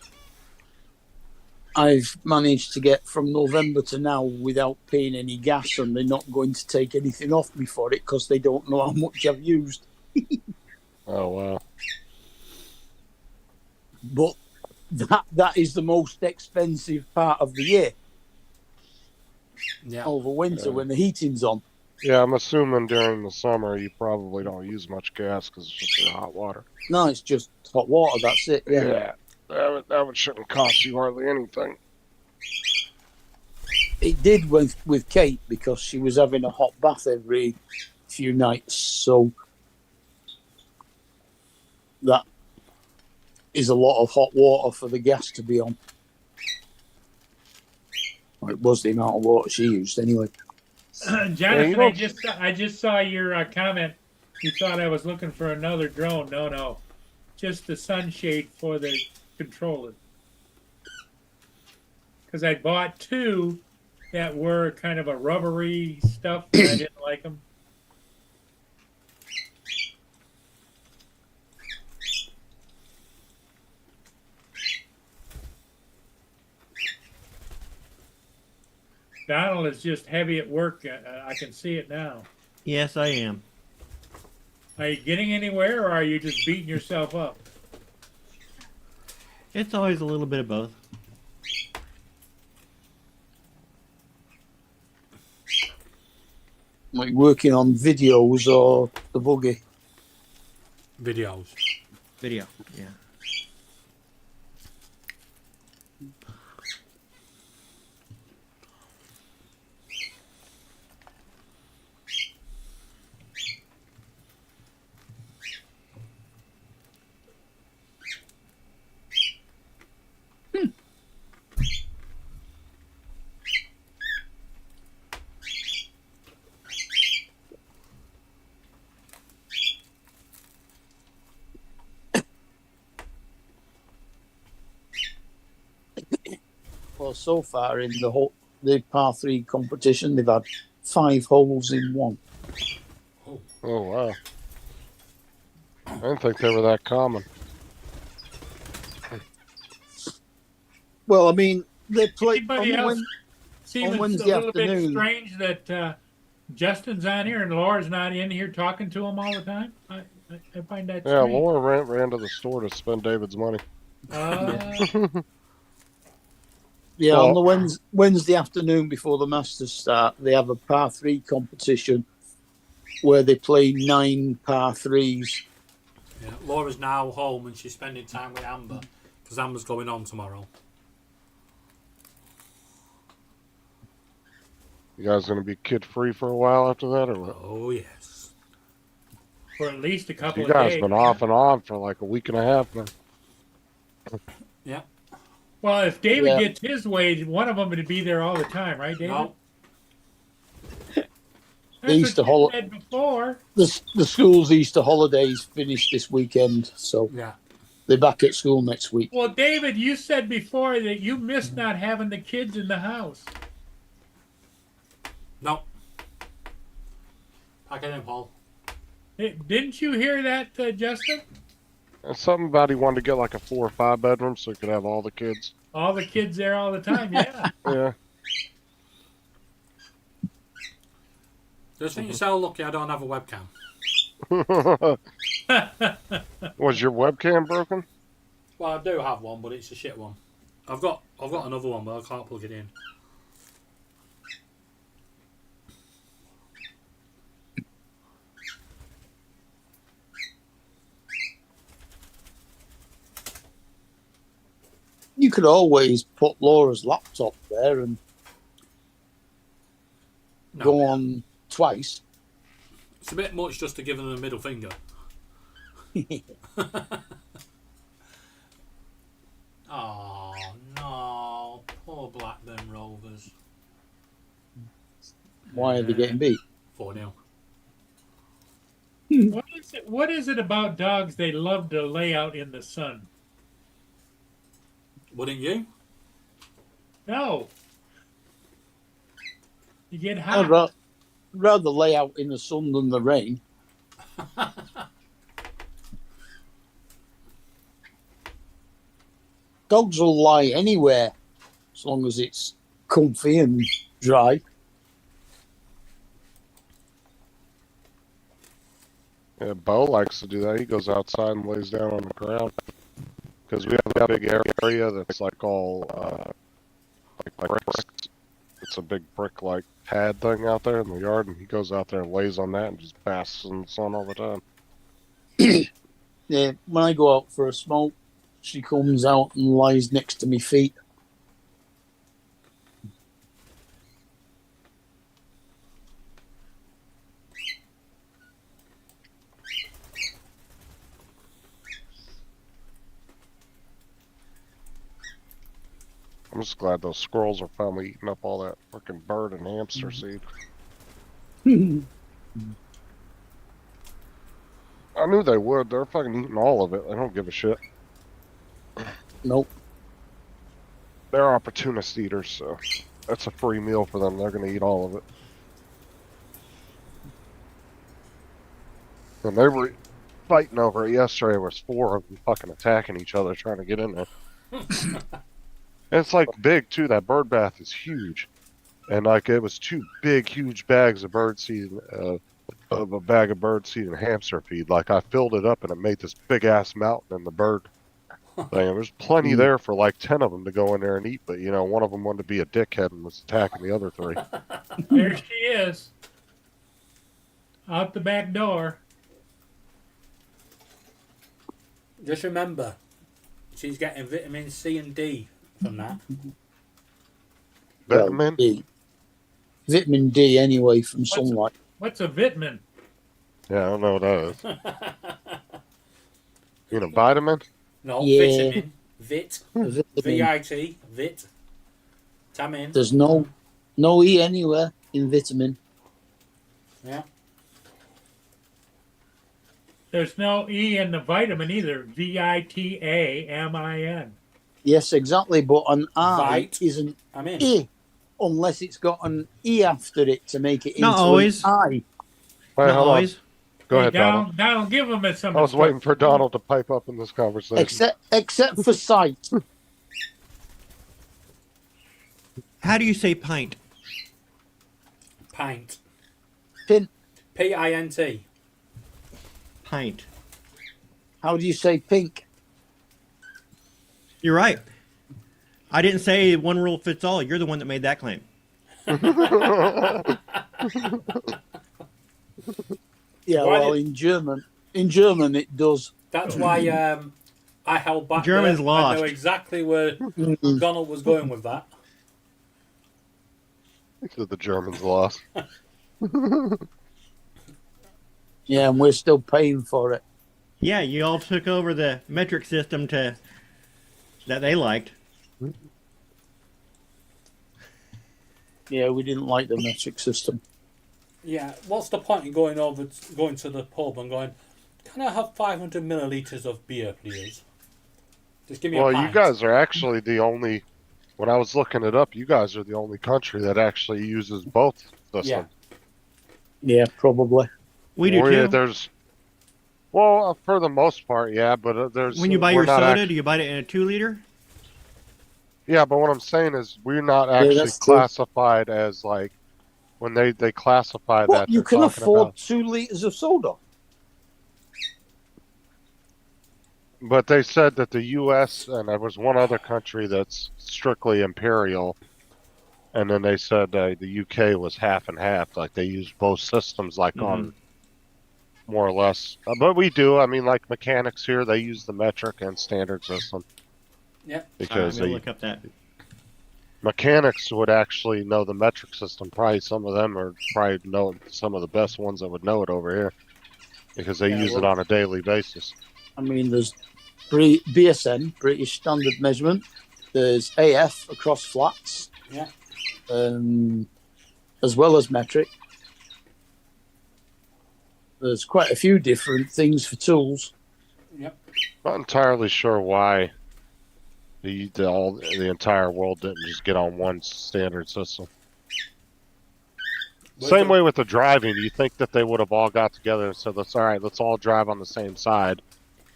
I've managed to get from November to now without paying any gas, and they're not going to take anything off me for it because they don't know how much I've used. Oh, wow. But that is the most expensive part of the year, Yeah. over winter Yeah. when the heating's on. Yeah, I'm assuming during the summer you probably don't use much gas because it's just your hot water. No, it's just hot water, that's it. Yeah. That one shouldn't cost you hardly anything. It did with Kate because she was having a hot bath every few nights, so that is a lot of hot water for the gas to be on. Well, it was the amount of water she used anyway. Jonathan, don't- I just saw your comment. You thought I was looking for another drone. No. Just the sunshade for the controller. Because I bought two that were kind of a rubbery stuff, and I didn't like them. Donald is just heavy at work. I can see it now. Yes, I am. Are you getting anywhere, or are you just beating yourself up? It's always a little bit of both. Like working on videos or the buggy. Videos. Video, yeah. Well, so far in the par 3 competition, they've had 5 holes in one. Oh wow! I didn't think they were that common. Well, I mean, they play Anybody on, else see on it's a Wednesday little bit afternoon. strange that Justin's on here and Laura's not in here talking to him all the time? I find that Yeah, strange. Laura ran to the store to spend David's money. Yeah, Well- on the Wednesday afternoon before the Masters start, they have a par 3 competition where they play 9 par 3s. Yeah, Laura's now home and she's spending time with Amber because Amber's going on tomorrow. You guys gonna be kid free for a while after that, or what? Oh yes. For at least a couple You of guys days. been off and on for like a week and a half now. Yeah. Well, if David Yeah. gets his way, one of them would be there all the time, right, David? No. That's Easter what you hol- said before. The school's Easter holidays finished this weekend, so Yeah. they're back at school next week. Well, David, you said before that you missed not having the kids in the house. No. Pack it in, Paul. Didn't you hear that, Justin? And something about he wanted to get like a 4 or 5 bedroom so he could have all the kids. All the kids there all the time, yeah. Yeah. Just think you're so lucky I don't have a webcam. Was your webcam broken? Well, I do have one, but it's a shit one. I've got another one, but I can't plug it in. You could always put Laura's laptop there and No. go on twice. It's a bit much just to give them the middle finger. Oh no, poor Blackburn Rovers. Why are they getting beat? 4-0. What is it about dogs they love to lay out in the sun? Wouldn't you? No. You get I'd hot. rather lay out in the sun than the rain. Dogs will lie anywhere as long as it's comfy and dry. Yeah, Bo likes to do that. He goes outside and lays down on the ground. Because we have a big area that's like all like bricks. It's a big brick like pad thing out there in the yard, and he goes out there and lays on that and just basks in the sun all the time. Yeah, when I go out for a smoke, she comes out and lies next to me feet. I'm just glad those squirrels are finally eating up all that freaking bird and hamster seed. I knew they would. They're fucking eating all of it. They don't give a shit. Nope. They're opportunist eaters, so that's a free meal for them. They're gonna eat all of it. And they were fighting over it yesterday. There was 4 of them fucking attacking each other trying to get in there. And it's like big too. That bird bath is huge, and like it was 2 big, huge bags of bird seed, of a bag of bird seed and hamster feed. Like I filled it up, and it made this big ass mountain in the bird thing. There's plenty there for like 10 of them to go in there and eat, but you know, one of them wanted to be a dickhead and was attacking the other 3. There she is. Out the back door. Just remember, she's getting vitamin C and D from that. Vitamin? D. Vitamin D anyway from sunlight. What's a vitamin? Yeah, I don't know what that is. You know, vitamin? No, Yeah. vitamin. Vit. Vitamin. V-I-T. Vit. Tamin. There's no E anywhere in vitamin. Yeah. There's no E in the vitamin either. Vitamin. Yes, exactly. But an I Right. isn't I'm in. E unless it's got an E after it to make it Not into always. an I. Wait, Not hold always. on. Go Hey, ahead, Donald. Donald, give him some I was waiting for instructions. Donald to pipe up in this conversation. Except for sight. How do you say pint? Pint. Pin. P-I-N-T. Pint. How do you say pink? You're right. I didn't say one rule fits all. You're the one that made that claim. Yeah, Why well, did- in German it does. That's why I held back. German's there. lost. I know exactly where Donald was going with that. The Germans lost. Yeah, and we're still paying for it. Yeah, you all took over the metric system that they liked. Yeah, we didn't like the metric system. Yeah, what's the point in going to the pub and going, can I have 500 millilitres of beer, please? Just give me a Well, pint. you guys are actually the only. When I was looking it up, you guys are the only country that actually uses both systems. Yeah. Yeah, probably. We do Yeah, too. there's. Well, for the most part, yeah, but there's. When you buy we're your not soda, do you buy it in a 2-liter? Yeah, but what I'm saying is we're not actually that's true. classified as like when they classify What? that. You they're can talking afford about- 2 litres of soda? But they said that the U.S. and there was one other country that's strictly imperial, and then they said the U.K. was half and half. Like they use both systems, like on more or less. But we do. I mean, like mechanics here, they use the metric and standard system. Yeah. Because I'm gonna they, look up that. mechanics would actually know the metric system. Probably some of them are probably know some of the best ones that would know it over here because they Yeah, use it well- on a daily basis. I mean, there's BSN, British Standard Measurement. There's AF across flats. Yeah. As well as metric. There's quite a few different things for tools. Yep. Not entirely sure why the entire world didn't just get on one standard system. But Same the- way with the driving, you think that they would have all got together and said, "Let's all drive on the same side,"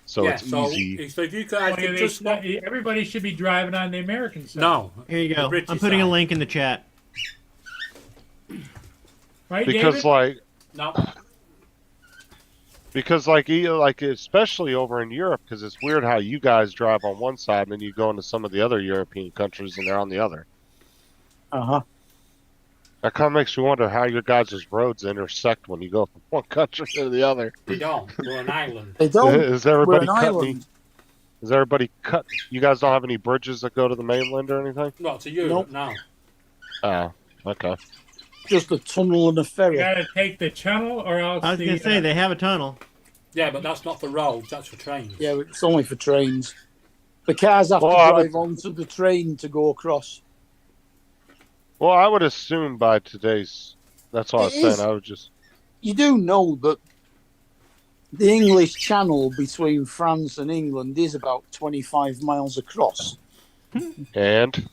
so yeah, it's so, easy. So if you guys could just not... Everybody should be driving on the American side. No. Here you the go. British I'm putting a side. link in the chat. Right, Because David? like No. Because like especially over in Europe, because it's weird how you guys drive on one side and then you go into some of the other European countries and they're on the other. Uh-huh. That kind of makes me wonder how your guys' roads intersect when you go from one country to the other. We don't. We're an island. They don't. Is everybody We're an cut me? island. Is everybody cut? You guys don't have any bridges that go to the mainland or anything? Not to Europe, no. Oh, okay. Just a tunnel and a You ferry. gotta take the tunnel or else I was the, gonna say they have a tunnel. Yeah, but that's not for roads, that's for trains. Yeah, it's only for trains. The cars have Well, to I drive onto the train to go across. Well, I would assume by today's. That's what I was It saying. is. I would just. You do know that the English Channel between France and England is about 25 miles across. And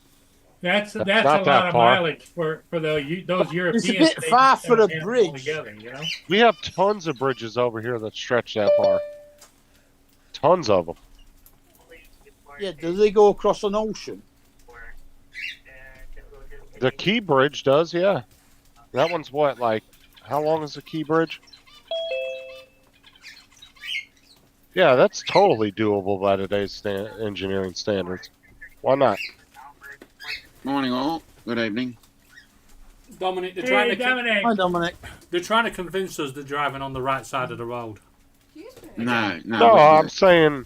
That's That's a not lot that of far. mileage for those Europeans. It's a bit far for a bridge. Together, you know? we have tons of bridges over here that stretch that far. Tons of them. Yeah, do they go across an ocean? The Key Bridge does, yeah. That one's what, like, how long is the Key Bridge? Yeah, that's totally doable by today's engineering standards. Why not? Morning all. Good evening. Dominic, they're Hey, trying to Dominic. Hi, Dominic. they're trying to convince us they're driving on the right side of the road. No, No, I'm saying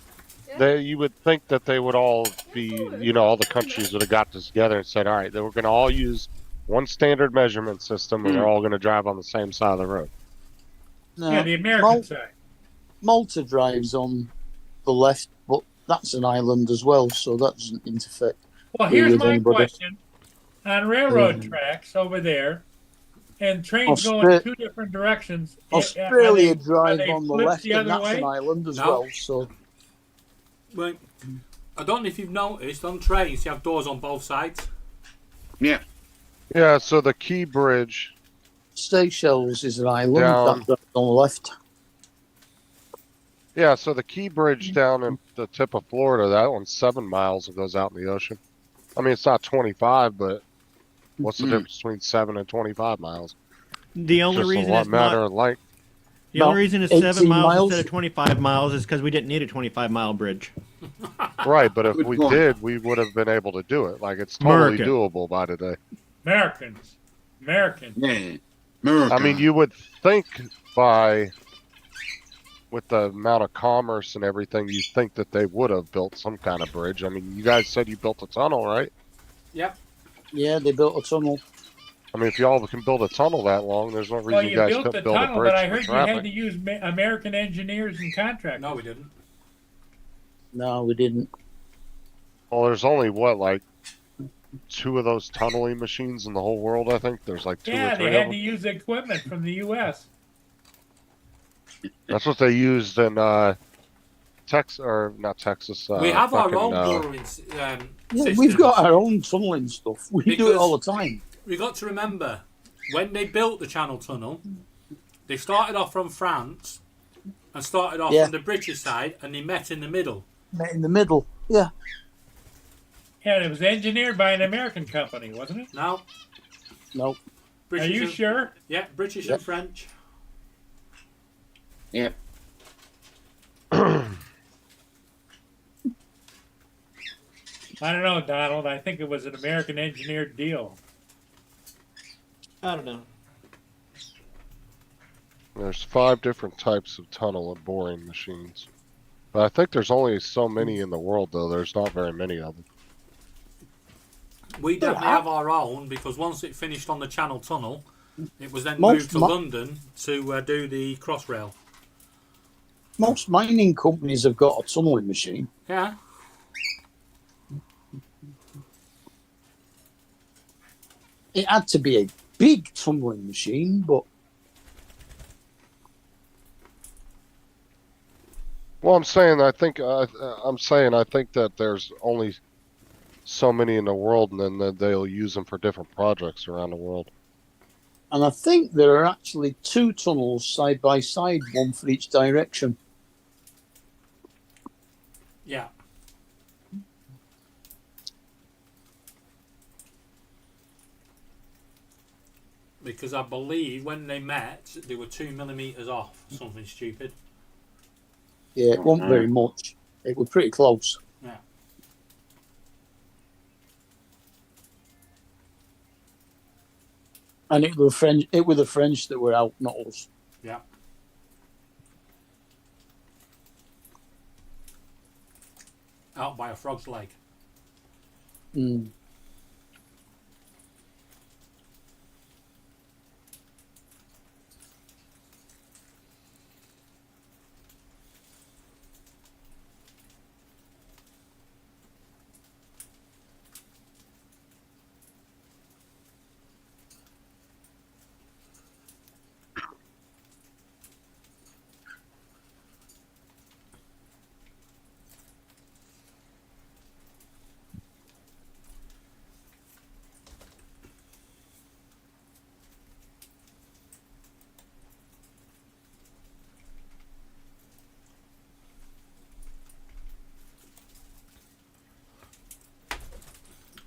that you would think that they would all be, all the countries would have got this together and said, all right, then we're going to all use one standard measurement system and they're all going to drive on the same side of the road. No, Yeah, the American side. Malta drives on the left, but that's an island as well, so that doesn't interfere. Well, here's with my anybody. question. On railroad tracks over there, and trains go in Austra- two different directions. Australia are drive they on the flipped left, the and other that's way? an island as No. well. So Well, I don't know if you've noticed on trains you have doors on both sides. Yeah. Yeah, so the Key Bridge. Seychelles is an island. Down. That's on the left. Yeah, so the Key Bridge down in the tip of Florida, that one's 7 miles and goes out in the ocean. I mean, it's not 25, but what's the difference between 7 and 25 miles? The only Just reason a lot it's matter not, of length. the only reason it's 18 7 miles, miles. instead of 25 miles is because we didn't need a 25-mile bridge. Right, but if Good we point. did, we would have been able to do it. Like, it's totally America. doable by today. Americans. Yeah. America. I mean, you would think with the amount of commerce and everything, you'd think that they would have built some kind of bridge. I mean, you guys said you built a tunnel, right? Yep. Yeah, they built a tunnel. I mean, if y'all can build a tunnel that long, there's no reason Well, you you guys built the couldn't build a tunnel, bridge but I for heard you had traffic. to use American engineers and contractors. No, we didn't. No, we didn't. Well, there's only, what, like 2 of those tunneling machines in the whole world, I think? There's like 2 Yeah, or 3 they of had them. to use equipment from the U.S. That's what they used in Texas, or not Texas. We have our fucking, own boring Yeah, systems. we've got our own tunneling stuff. We do it Because- all the time. We got to remember, when they built the Channel Tunnel, they started off from France and started off Yeah. on the British side, and they met in the middle. Met in the middle. Yeah. Yeah, and it was engineered by an American company, wasn't it? Now, No. British Are you and, sure? Yeah, British Yep. and French. Yep. I don't know, Donald. I think it was an American engineered deal. I don't know. There's 5 different types of tunnel and boring machines. But I think there's only so many in the world, though. There's not very many of them. We definitely have our own, because once it finished on the Channel Tunnel, it was then Most moved to mo- London to do the Crossrail. Most mining companies have got a tunneling machine. Yeah. It had to be a big tunneling machine, but Well, I'm saying I think that there's only so many in the world, and then they'll use them for different projects around the world. and I think there are actually 2 tunnels side by side, one for each direction. Yeah. Because I believe when they met, they were 2 millimeters off. Something stupid. Yeah, it wasn't very much. It was pretty close. Yeah. And it was French. It was the French that were out, not us. Yeah. Out by a frog's leg. Mm.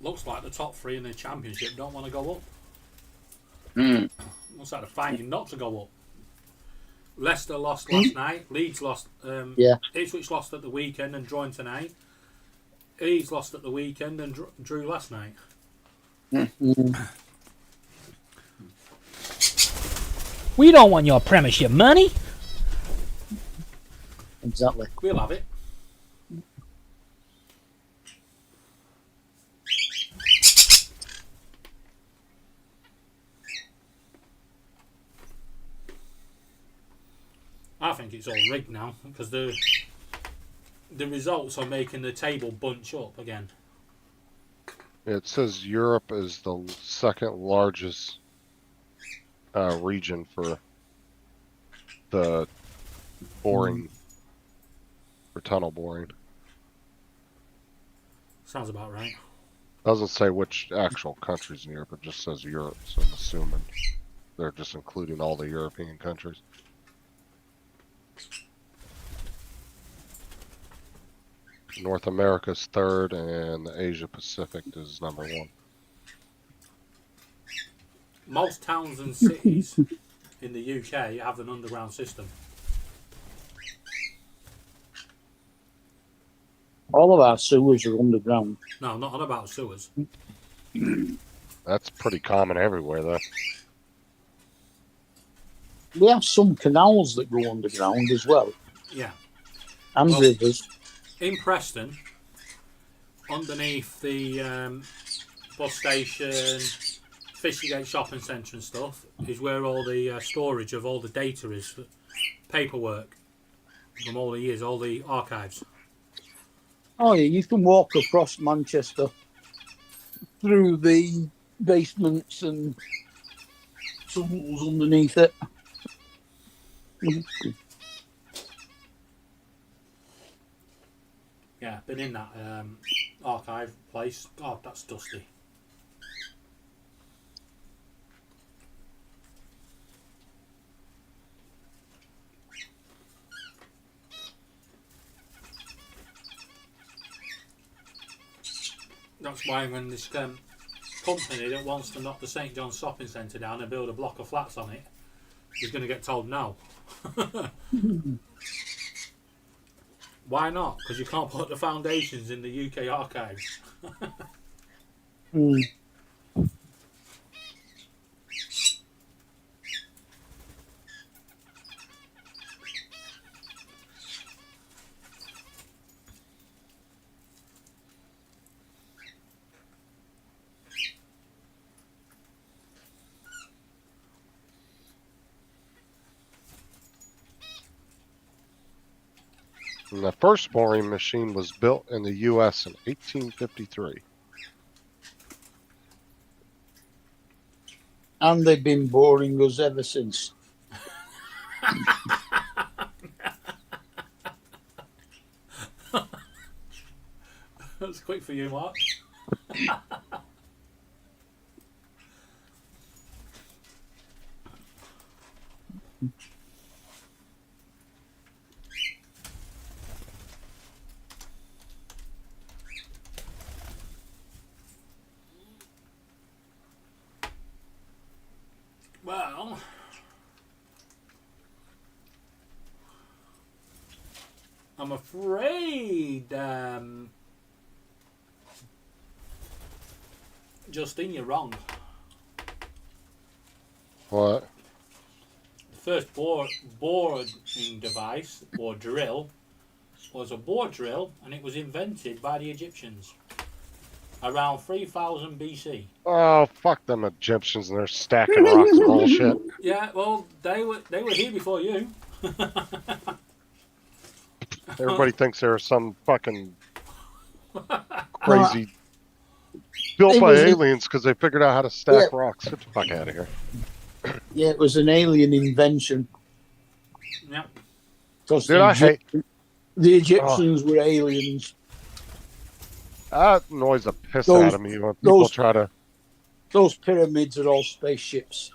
Looks like the top 3 in the championship don't want to go up. Mm. Looks like they're fighting not to go up. Leicester lost last night. Leeds lost. Yeah. Ipswich lost at the weekend and drawn tonight. Leeds lost at the weekend and drew last night. Mm. We don't want your Premiership money. Exactly. We'll have it. I think it's all rigged now because the results are making the table bunch up again. It says Europe is the second largest region for the boring, for tunnel boring. Sounds about right. Doesn't say which actual countries in Europe, it just says Europe, so I'm assuming they're just including all the European countries. North America's third, and the Asia Pacific is number 1. Most towns and cities in the UK have an underground system. All of our sewers are underground. No, not on about sewers. That's pretty common everywhere, though. We have some canals that go underground as well, Yeah. and Well, rivers. In Preston, underneath the bus station, Fishergate shopping centre and stuff, is where all the storage of all the data is, for paperwork from all the years, all the archives. Oh yeah, you can walk across Manchester through the basements and tunnels underneath it. Yeah, been in that archive place. God, that's dusty. That's why when this company that wants to knock the St John's shopping centre down and build a block of flats on it is going to get told no. Why not? Because you can't put the foundations in the UK archives. And the first boring machine was built in the U.S. in 1853. And they've been boring us ever since. That's quick for you, Mark. Well, I'm afraid, Justine, you're wrong. What? The first boring device, or drill, was a bore drill, and it was invented by the Egyptians around 3000 BC. Oh, fuck them Egyptians and their stacking rocks and bullshit. Yeah, well, they were here before you. Everybody thinks they're some fucking crazy built by aliens because they figured out how to stack rocks. Get the fuck out of here. Yeah, it was an alien invention. Yeah. Because Dude, I hate... the Egyptians were aliens. That annoys the piss out of me when people try to... Those pyramids are all spaceships.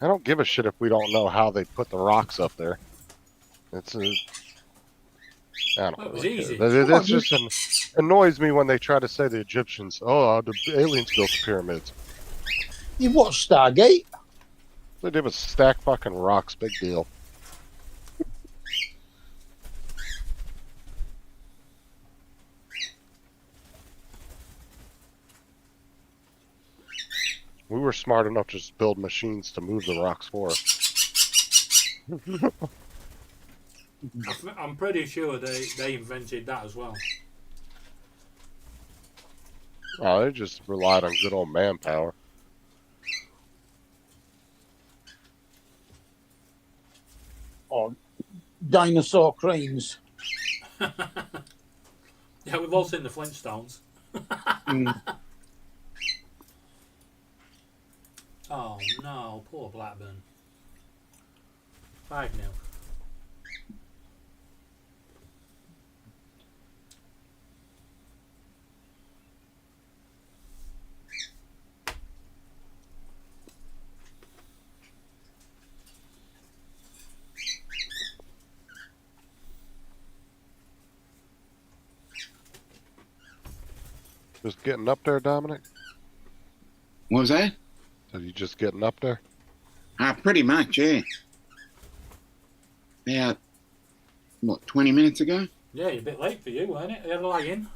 I don't give a shit if we don't know how they put the rocks up there. It's a... I don't know. It was easy. It just annoys me when they try to say the Egyptians, oh, the aliens built the pyramids. You watched Stargate? They did was stack fucking rocks, big deal. We were smart enough to just build machines to move the rocks for us. I'm pretty sure they invented that as well. Oh, they just relied on good old manpower. Or dinosaur cranes. Yeah, we've all seen the Flintstones. Oh no, poor Blackburn. 5-0. Just getting up there, Dominic? What was that? Are you just getting up there? Pretty much, yeah. About, what, 20 minutes ago? Yeah, you're a bit late for you, weren't it? You're lying.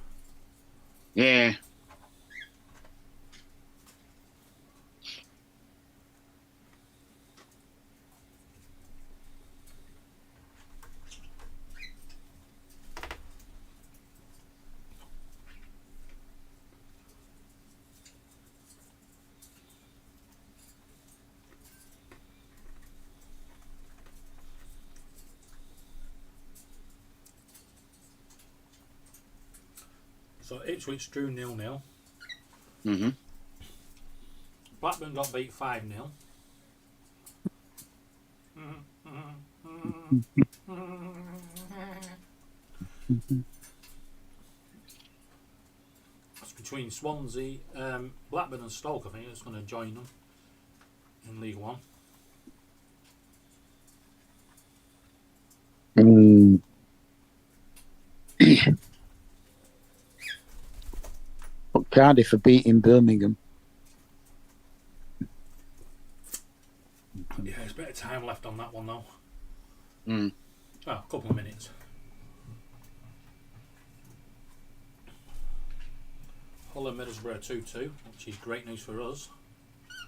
Yeah. So Ipswich drew 0-0. Mm-hmm. Blackburn got beat 5-0. It's between Swansea, Blackburn and Stoke, I think, that's going to join them in League One. But Cardiff are beating Birmingham. Yeah, there's a bit of time left on that one, though. Mm. Well, a couple of minutes. Hull and Middlesbrough 2-2, which is great news for us.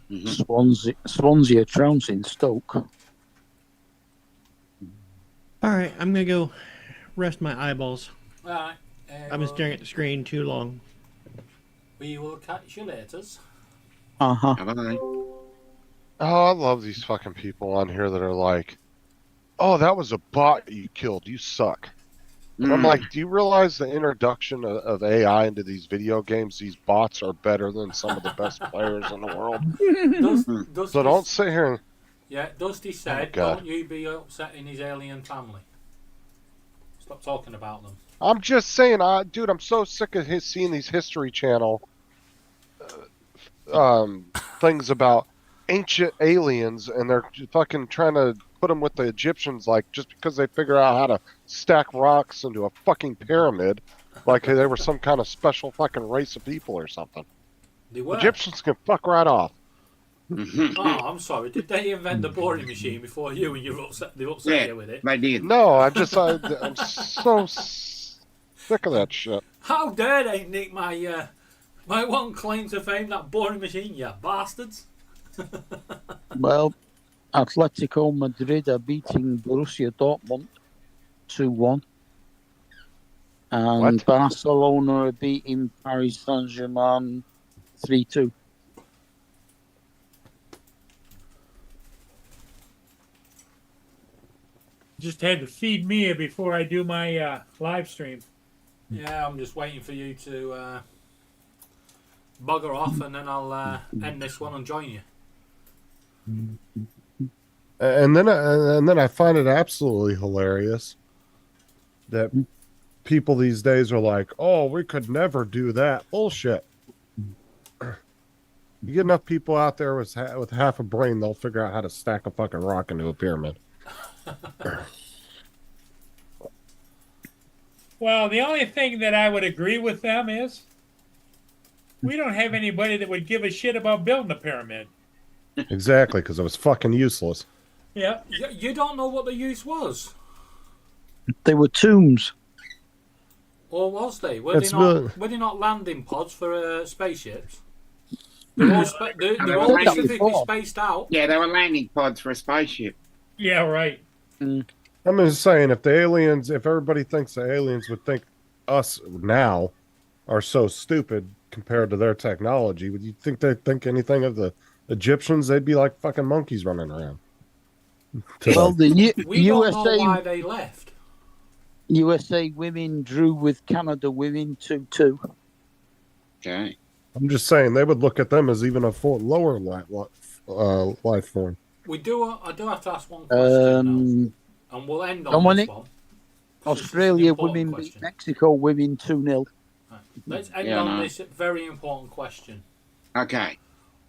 Mm-hmm. Swansea are trouncing Stoke. All right, I'm gonna go rest my eyeballs. All right. I've been staring at the screen too long. We will catch you later. Uh-huh. Bye-bye. Oh, I love these fucking people on here that are like, oh, that was a bot you killed. You suck. And I'm like, do you realize the introduction of AI into these video games, these bots are better than some of the best players in the world? So don't sit here and... Yeah, Dusty said, God. don't you be upsetting his alien family. Stop talking about them. I'm just saying, dude, I'm so sick of seeing these History Channel things about ancient aliens, and they're fucking trying to put them with the Egyptians, like, just because they figure out how to stack rocks into a fucking pyramid, like they were some kind of special fucking race of people or something. They were. Egyptians can fuck right off. Oh, I'm sorry. Did they invent the boring machine before you, and you're upset? They upset you with it. They did. No, I'm so sick of that shit. How dare they nick my one claim to fame, that boring machine, you bastards! Well, Atletico Madrid are beating Borussia Dortmund 2-1. And What? Barcelona are beating Paris Saint-Germain 3-2. Just had to feed me before I do my live stream. Yeah, I'm just waiting for you to bugger off, and then I'll end this one and join you. And then I find it absolutely hilarious that people these days are like, "Oh, we could never do that." Bullshit. You get enough people out there with half a brain, they'll figure out how to stack a fucking rock into a pyramid. Well, the only thing that I would agree with them is we don't have anybody that would give a shit about building a pyramid. Exactly, because it was fucking useless. Yeah. You don't know what the use was? They were tombs. Or was they? Were they not landing pods for spaceships? They're all specifically spaced out. Yeah, they were landing pods for a spaceship. Yeah, right. I'm just saying, if everybody thinks the aliens would think us now are so stupid compared to their technology, would you think they'd think anything of the Egyptians? They'd be like fucking monkeys running around. Well, the We don't know why they left. USA women drew with Canada women 2-2. Okay. I'm just saying, they would look at them as even a lower life form. I do have to ask one question, though, and we'll end on this one. Australia women beat Mexico women 2-0. Right. Let's end on this very important question. Okay.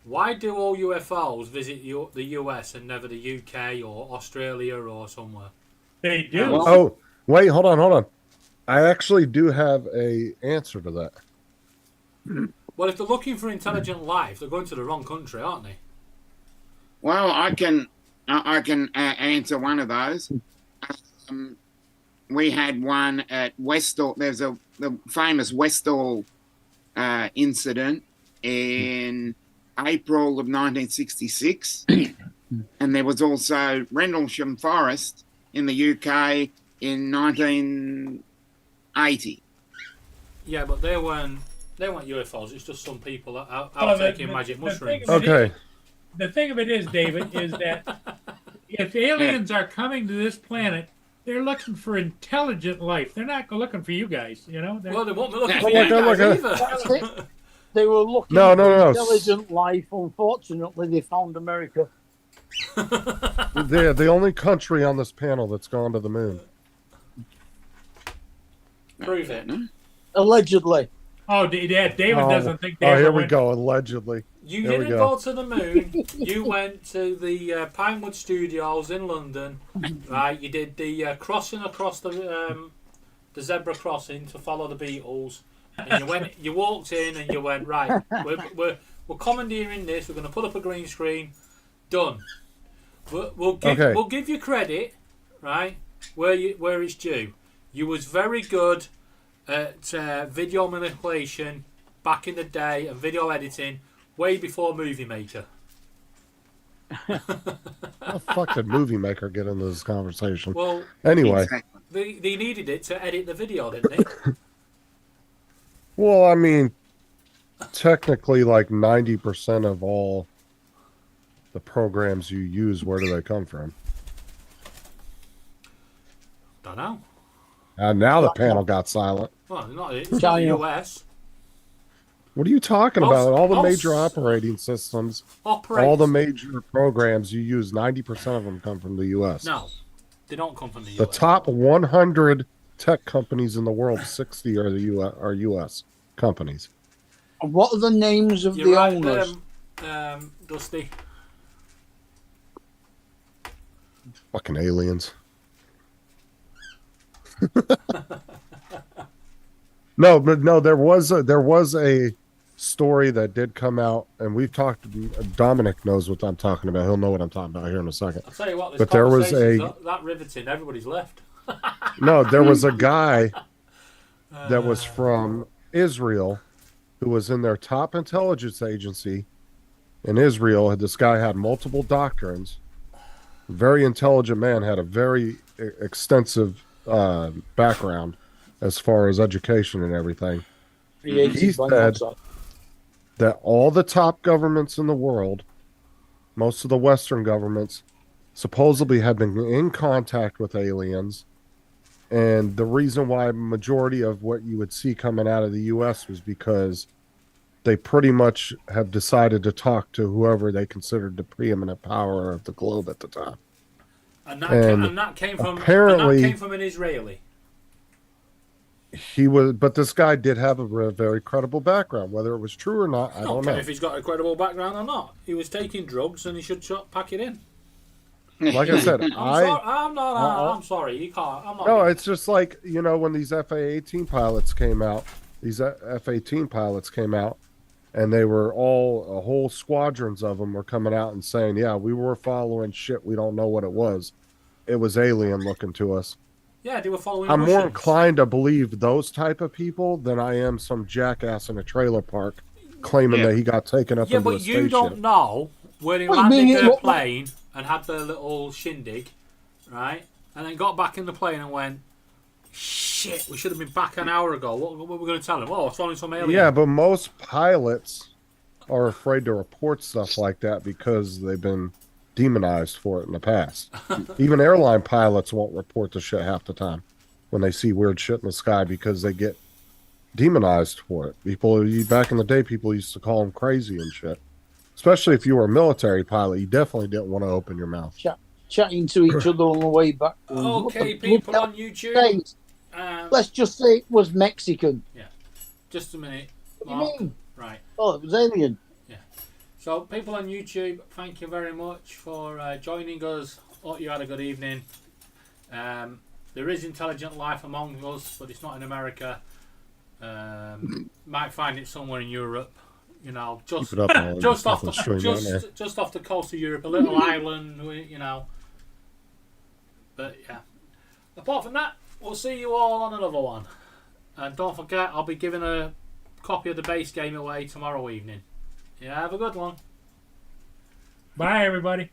Why do all UFOs visit the US and never the UK or Australia or somewhere? They do. Oh, wait, hold on. I actually do have a answer to that. Well, if they're looking for intelligent life, they're going to the wrong country, aren't they? Well, I can answer one of those. We had one at Westall. There's the famous Westall incident in April of 1966, and there was also Rendlesham Forest in the UK in 1980. Yeah, but they weren't UFOs. It's just some people that are Well, taking magic mushrooms. Okay. The thing of it is, David, is that if aliens are coming to this planet, they're looking for intelligent life. They're not looking for you guys, you know? Well, they won't be looking for Oh, you guys either. That's it. They were looking No, for no, no. intelligent life. Unfortunately, they found America. They're the only country on this panel that's gone to the moon. Prove it. Allegedly. Oh, yeah, David doesn't think they Oh, ever here we went. go. Allegedly. You There we didn't go. go to the moon. You went to the Pinewood Studios in London, right? You did the crossing across the zebra crossing to follow the Beatles, and you walked in and you went, right. We're commandeering this. We're going to put up a green screen. Done. We'll give you credit, right? Where it's due. You was very good at video manipulation back in the day and video editing. Way before Movie Maker. How the fuck did Movie Maker get into this conversation? Well, anyway. They needed it to edit the video, didn't they? Well, I mean, technically, like 90% of all the programs you use, where do they come from? Don't know. And now the panel got silent. Well, it's not the US. What are you talking about? All the major operating systems, all the major programs you use, 90% of them come from the U.S. No, they don't come from the The US. top 100 tech companies in the world, 60 are the U.S. companies. What are the names of You're the right, owners? Dusty. Fucking aliens. No, but no, there was a story that did come out, and we've talked. Dominic knows what I'm talking about. He'll know what I'm talking about here in a second. I'll tell you what, this but there was that riveting. Everybody's left. no, there was a guy that was from Israel who was in their top intelligence agency in Israel. This guy had multiple doctrines. Very intelligent man, had a very extensive background as far as education and everything. He said that all the top governments in the world, most of the Western governments, supposedly had been in contact with aliens. And the reason why majority of what you would see coming out of the U.S. was because they pretty much have decided to talk to whoever they considered the preeminent power of the globe at the time. And that came from an Israeli. He was, but this guy did have a very credible background. Whether it was true or not, I don't know. If he's got a credible background or not, he was taking drugs and he should pack it in. Like I said, I'm sorry, you can't. I'm not. No, it's just like, you know, when these FA-18 pilots came out, and they were all, a whole squadrons of them were coming out and saying, yeah, we were following shit. We don't know what it was. It was alien looking to us. Yeah, they were following. I'm more Russians. inclined to believe those type of people than I am some jackass in a trailer park claiming that he got taken up into a spaceship. Yeah, but you don't know where they landed their plane and had their little shindig, right? And then got back in the plane and went, shit, we should have been back an hour ago. What were we going to tell them? Oh, I was following some alien. Yeah, but most pilots are afraid to report stuff like that because they've been demonized for it in the past. Even airline pilots won't report the shit half the time when they see weird shit in the sky because they get demonized for it. Back in the day, people used to call them crazy and shit. Especially if you were a military pilot, you definitely didn't want to open your mouth. Chatting to each other on the way back. Okay, people on YouTube. Let's just say it was Mexican. Yeah. Just a minute. What do you mean? Right. Oh, it was alien. Yeah. So, people on YouTube, thank you very much for joining us. Hope you had a good evening. There is intelligent life among us, but it's not in America. Might find it somewhere in Europe. You know, just Keep it up on just off the the stream on there. just off the coast of Europe, a little island. You know. But yeah. Apart from that, we'll see you all on another one. And don't forget, I'll be giving a copy of the base game away tomorrow evening. Yeah, have a good one. Bye, everybody.